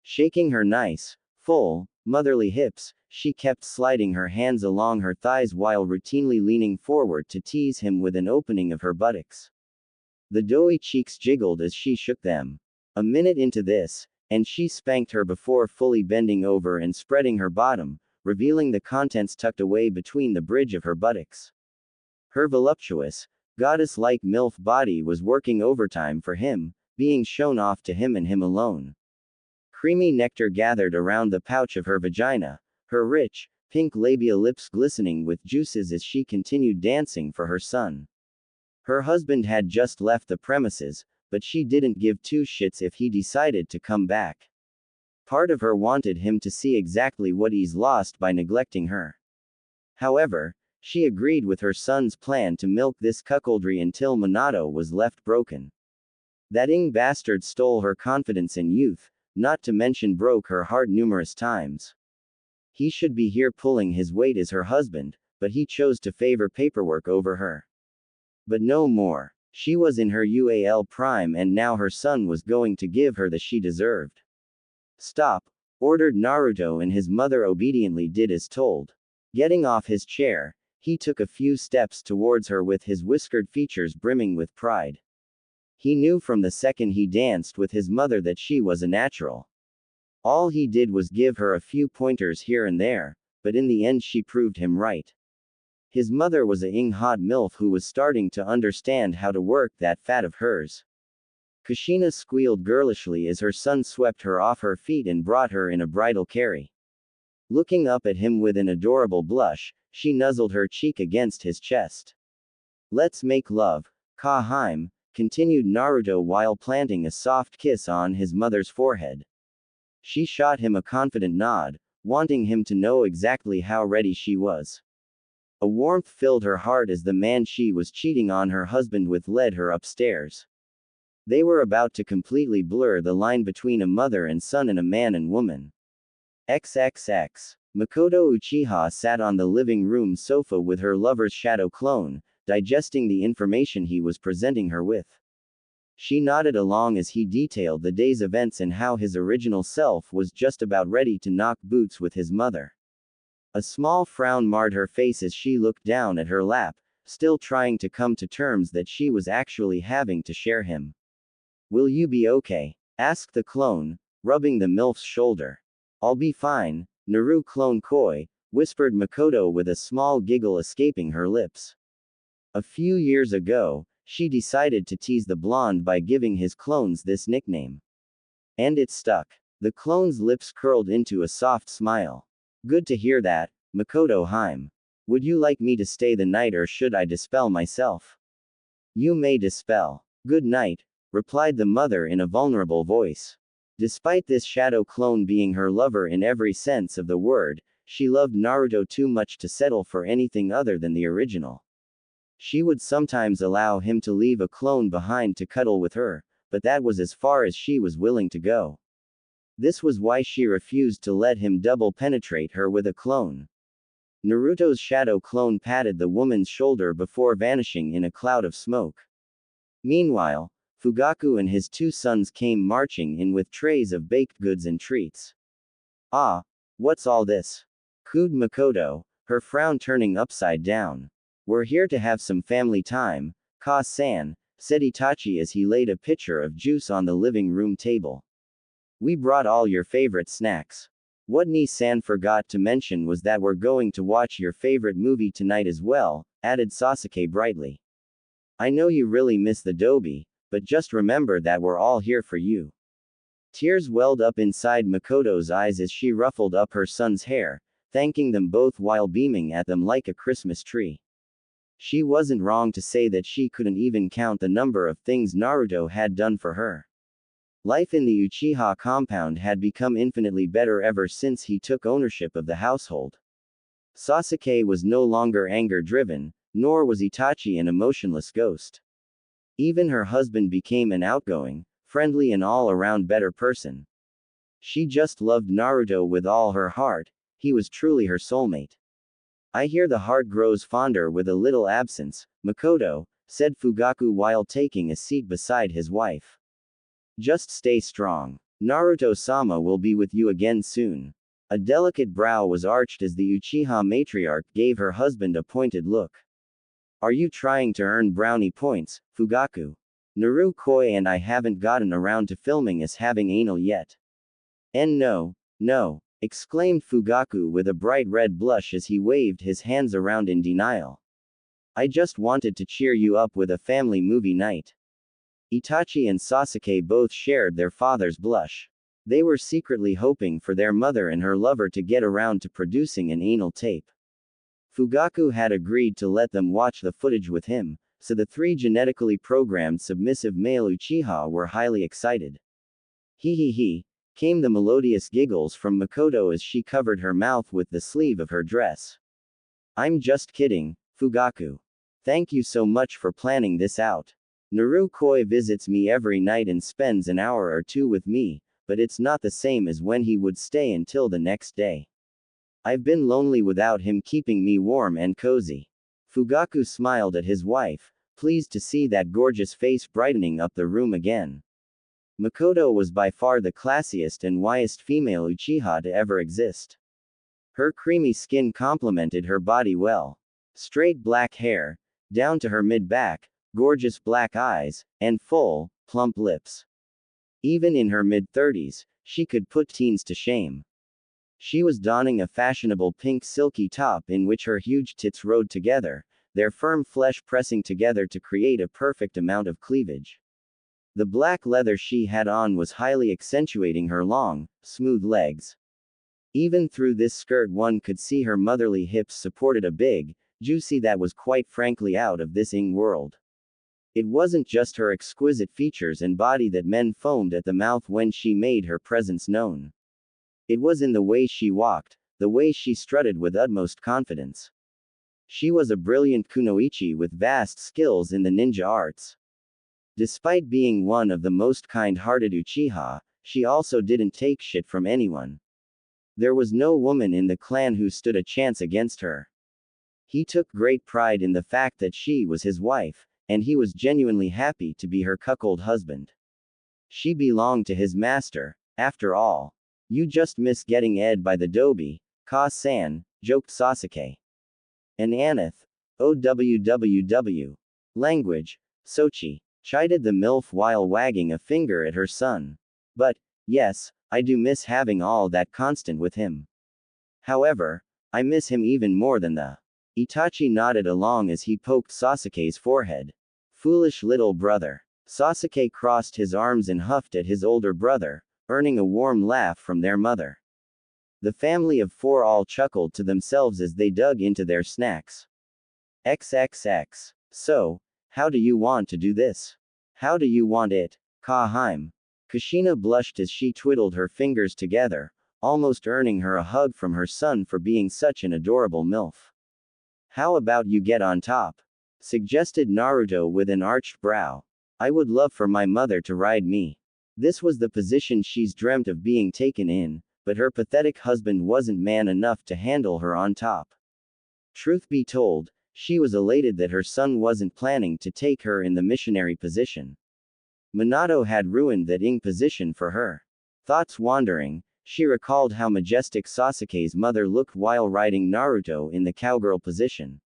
Shaking her nice, full, motherly hips, she kept sliding her hands along her thighs while routinely leaning forward to tease him with an opening of her buttocks. The doughy cheeks jiggled as she shook them. A minute into this, and she spanked her before fully bending over and spreading her bottom, revealing the contents tucked away between the bridge of her buttocks. Her voluptuous, goddess-like MILF body was working overtime for him, being shown off to him and him alone. Creamy nectar gathered around the pouch of her vagina, her rich, pink labia lips glistening with juices as she continued dancing for her son. Her husband had just left the premises, but she didn't give two shits if he decided to come back. Part of her wanted him to see exactly what he's lost by neglecting her. However, she agreed with her son's plan to milk this cuckoldry until Minato was left broken. That bastard stole her confidence and youth, not to mention broke her heart numerous times. He should be here pulling his weight as her husband, but he chose to favor paperwork over her. But no more. She was in her UAL prime and now her son was going to give her the she deserved. Stop, ordered Naruto, and his mother obediently did as told. Getting off his chair, he took a few steps towards her with his whiskered features brimming with pride. He knew from the second he danced with his mother that she was a natural. All he did was give her a few pointers here and there, but in the end she proved him right. His mother was a hot MILF who was starting to understand how to work that fat of hers. Kushina squealed girlishly as her son swept her off her feet and brought her in a bridal carry. Looking up at him with an adorable blush, she nuzzled her cheek against his chest. Let's make love, Kaheim, continued Naruto while planting a soft kiss on his mother's forehead. She shot him a confident nod, wanting him to know exactly how ready she was. A warmth filled her heart as the man she was cheating on her husband with led her upstairs. They were about to completely blur the line between a mother and son and a man and woman. XXX. Makoto Uchiha sat on the living room sofa with her lover's shadow clone, digesting the information he was presenting her with. She nodded along as he detailed the day's events and how his original self was just about ready to knock boots with his mother. A small frown marred her face as she looked down at her lap, still trying to come to terms that she was actually having to share him. Will you be okay? Asked the clone, rubbing the MILF's shoulder. I'll be fine, Naru clone koi, whispered Makoto with a small giggle escaping her lips. A few years ago, she decided to tease the blonde by giving his clones this nickname. And it stuck. The clone's lips curled into a soft smile. Good to hear that, Makoto Haim. Would you like me to stay the night or should I dispel myself? You may dispel. Good night, replied the mother in a vulnerable voice. Despite this shadow clone being her lover in every sense of the word, she loved Naruto too much to settle for anything other than the original. She would sometimes allow him to leave a clone behind to cuddle with her, but that was as far as she was willing to go. This was why she refused to let him double penetrate her with a clone. Naruto's shadow clone patted the woman's shoulder before vanishing in a cloud of smoke. Meanwhile, Fugaku and his two sons came marching in with trays of baked goods and treats. Ah, what's all this? Cooed Makoto, her frown turning upside down. We're here to have some family time, Ka-san, said Itachi as he laid a pitcher of juice on the living room table. We brought all your favorite snacks. What Ni-san forgot to mention was that we're going to watch your favorite movie tonight as well, added Sasuke brightly. I know you really miss the Dobby, but just remember that we're all here for you. Tears welled up inside Makoto's eyes as she ruffled up her son's hair, thanking them both while beaming at them like a Christmas tree. She wasn't wrong to say that she couldn't even count the number of things Naruto had done for her. Life in the Uchiha compound had become infinitely better ever since he took ownership of the household. Sasuke was no longer anger-driven, nor was Itachi an emotionless ghost. Even her husband became an outgoing, friendly and all-around better person. She just loved Naruto with all her heart, he was truly her soulmate. I hear the heart grows fonder with a little absence, Makoto, said Fugaku while taking a seat beside his wife. Just stay strong. Naruto-sama will be with you again soon. A delicate brow was arched as the Uchiha matriarch gave her husband a pointed look. Are you trying to earn brownie points, Fugaku? Naru Koi and I haven't gotten around to filming us having anal yet. And no, exclaimed Fugaku with a bright red blush as he waved his hands around in denial. I just wanted to cheer you up with a family movie night. Itachi and Sasuke both shared their father's blush. They were secretly hoping for their mother and her lover to get around to producing an anal tape. Fugaku had agreed to let them watch the footage with him, so the three genetically programmed submissive male Uchiha were highly excited. Hee hee hee, came the melodious giggles from Makoto as she covered her mouth with the sleeve of her dress. I'm just kidding, Fugaku. Thank you so much for planning this out. Narukoi visits me every night and spends an hour or two with me, but it's not the same as when he would stay until the next day. I've been lonely without him keeping me warm and cozy. Fugaku smiled at his wife, pleased to see that gorgeous face brightening up the room again. Makoto was by far the classiest and wisest female Uchiha to ever exist. Her creamy skin complemented her body well. Straight black hair, down to her mid-back, gorgeous black eyes, and full, plump lips. Even in her mid-30s, she could put teens to shame. She was donning a fashionable pink silky top in which her huge tits rode together, their firm flesh pressing together to create a perfect amount of cleavage. The black leather she had on was highly accentuating her long, smooth legs. Even through this skirt one could see her motherly hips supported a big, juicy that was quite frankly out of this world. It wasn't just her exquisite features and body that men foamed at the mouth when she made her presence known. It was in the way she walked, the way she strutted with utmost confidence. She was a brilliant kunoichi with vast skills in the ninja arts. Despite being one of the most kind-hearted Uchiha, she also didn't take shit from anyone. There was no woman in the clan who stood a chance against her. He took great pride in the fact that she was his wife, and he was genuinely happy to be her cuckold husband. She belonged to his master, after all. You just miss getting ed by the dobi, Ka-san, joked Sasuke. And Aneth. OWWW. Language, Sochi, chided the MILF while wagging a finger at her son. But, yes, I do miss having all that constant with him. However, I miss him even more than the. Itachi nodded along as he poked Sasuke's forehead. Foolish little brother. Sasuke crossed his arms and huffed at his older brother, earning a warm laugh from their mother. The family of four all chuckled to themselves as they dug into their snacks. XXX. So, how do you want to do this? How do you want it, Kaheim? Kushina blushed as she twiddled her fingers together, almost earning her a hug from her son for being such an adorable MILF. How about you get on top? Suggested Naruto with an arched brow. I would love for my mother to ride me. This was the position she's dreamt of being taken in, but her pathetic husband wasn't man enough to handle her on top. Truth be told, she was elated that her son wasn't planning to take her in the missionary position. Minato had ruined that position for her. Thoughts wandering, she recalled how majestic Sasuke's mother looked while riding Naruto in the cowgirl position.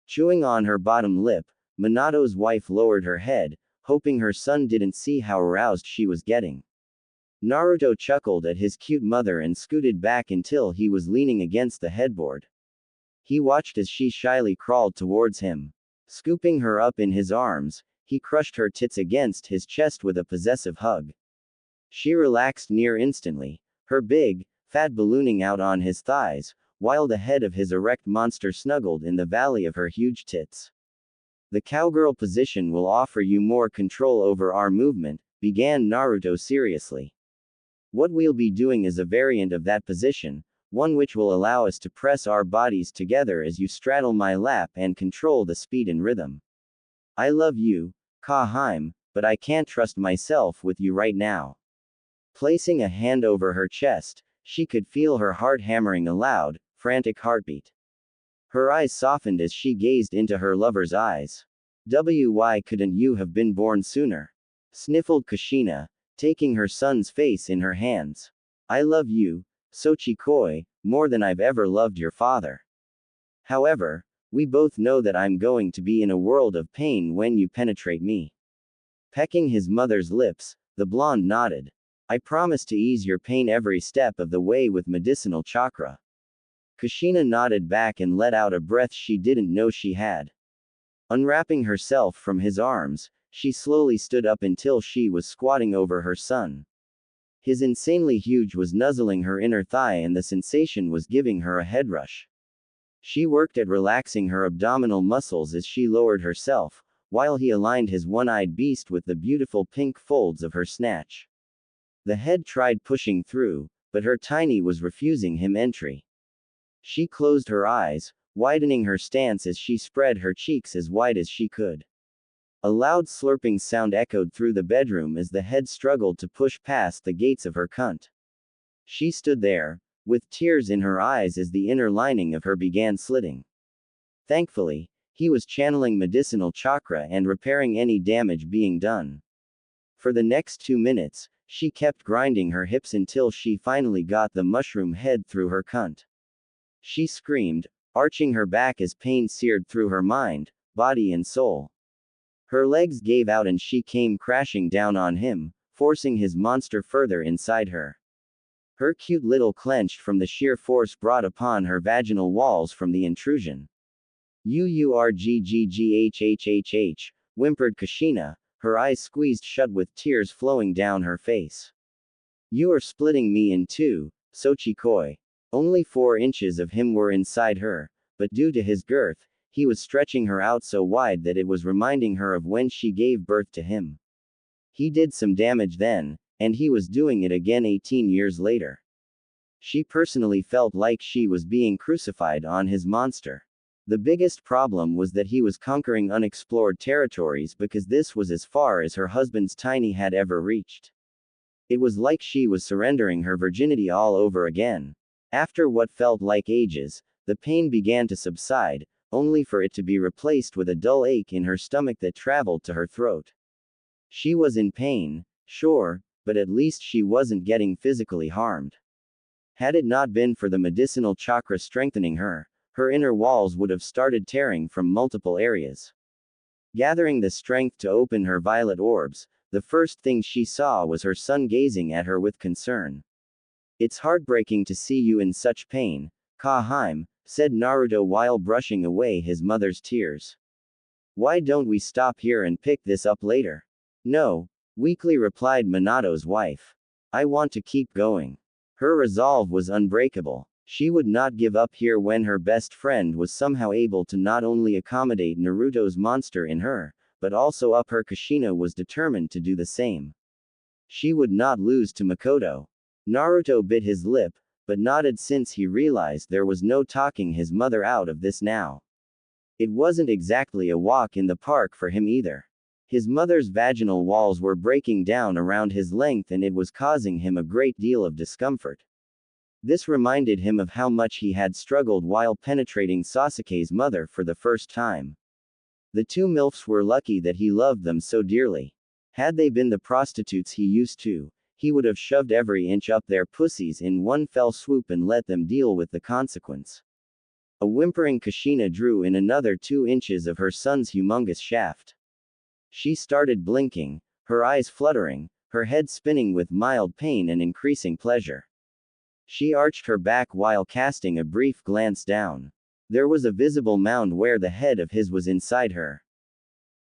Chewing on her bottom lip, Minato's wife lowered her head, hoping her son didn't see how aroused she was getting. Naruto chuckled at his cute mother and scooted back until he was leaning against the headboard. He watched as she shyly crawled towards him. Scooping her up in his arms, he crushed her tits against his chest with a possessive hug. She relaxed near instantly, her big, fat ballooning out on his thighs, while the head of his erect monster snuggled in the valley of her huge tits. The cowgirl position will offer you more control over our movement, began Naruto seriously. What we'll be doing is a variant of that position, one which will allow us to press our bodies together as you straddle my lap and control the speed and rhythm. I love you, Kaheim, but I can't trust myself with you right now. Placing a hand over her chest, she could feel her heart hammering a loud, frantic heartbeat. Her eyes softened as she gazed into her lover's eyes. Why couldn't you have been born sooner? Sniffled Kushina, taking her son's face in her hands. I love you, Sochikoi, more than I've ever loved your father. However, we both know that I'm going to be in a world of pain when you penetrate me. Pecking his mother's lips, the blonde nodded. I promise to ease your pain every step of the way with medicinal chakra. Kushina nodded back and let out a breath she didn't know she had. Unwrapping herself from his arms, she slowly stood up until she was squatting over her son. His insanely huge was nuzzling her inner thigh and the sensation was giving her a head rush. She worked at relaxing her abdominal muscles as she lowered herself, while he aligned his one-eyed beast with the beautiful pink folds of her snatch. The head tried pushing through, but her tiny was refusing him entry. She closed her eyes, widening her stance as she spread her cheeks as wide as she could. A loud slurping sound echoed through the bedroom as the head struggled to push past the gates of her cunt. She stood there, with tears in her eyes as the inner lining of her began slitting. Thankfully, he was channeling medicinal chakra and repairing any damage being done. For the next 2 minutes, she kept grinding her hips until she finally got the mushroom head through her cunt. She screamed, arching her back as pain seared through her mind, body and soul. Her legs gave out and she came crashing down on him, forcing his monster further inside her. Her cute little clenched from the sheer force brought upon her vaginal walls from the intrusion. "Urggghhhhh," whimpered Kushina, her eyes squeezed shut with tears flowing down her face. "You are splitting me in two, Sochikoi." Only 4 inches of him were inside her, but due to his girth, he was stretching her out so wide that it was reminding her of when she gave birth to him. He did some damage then, and he was doing it again 18 years later. She personally felt like she was being crucified on his monster. The biggest problem was that he was conquering unexplored territories because this was as far as her husband's tiny had ever reached. It was like she was surrendering her virginity all over again. After what felt like ages, the pain began to subside, only for it to be replaced with a dull ache in her stomach that traveled to her throat. She was in pain, sure, but at least she wasn't getting physically harmed. Had it not been for the medicinal chakra strengthening her, her inner walls would have started tearing from multiple areas. Gathering the strength to open her violet orbs, the first thing she saw was her son gazing at her with concern. "It's heartbreaking to see you in such pain, Kaheim," said Naruto while brushing away his mother's tears. "Why don't we stop here and pick this up later?" "No," weakly replied Minato's wife. "I want to keep going." Her resolve was unbreakable. She would not give up here when her best friend was somehow able to not only accommodate Naruto's monster in her, but also up her. Kushina was determined to do the same. She would not lose to Makoto. Naruto bit his lip, but nodded since he realized there was no talking his mother out of this now. It wasn't exactly a walk in the park for him either. His mother's vaginal walls were breaking down around his length and it was causing him a great deal of discomfort. This reminded him of how much he had struggled while penetrating Sasuke's mother for the first time. The 2 MILFs were lucky that he loved them so dearly. Had they been the prostitutes he used to, he would have shoved every inch up their pussies in one fell swoop and let them deal with the consequence. A whimpering Kushina drew in another 2 inches of her son's humongous shaft. She started blinking, her eyes fluttering, her head spinning with mild pain and increasing pleasure. She arched her back while casting a brief glance down. There was a visible mound where the head of his was inside her.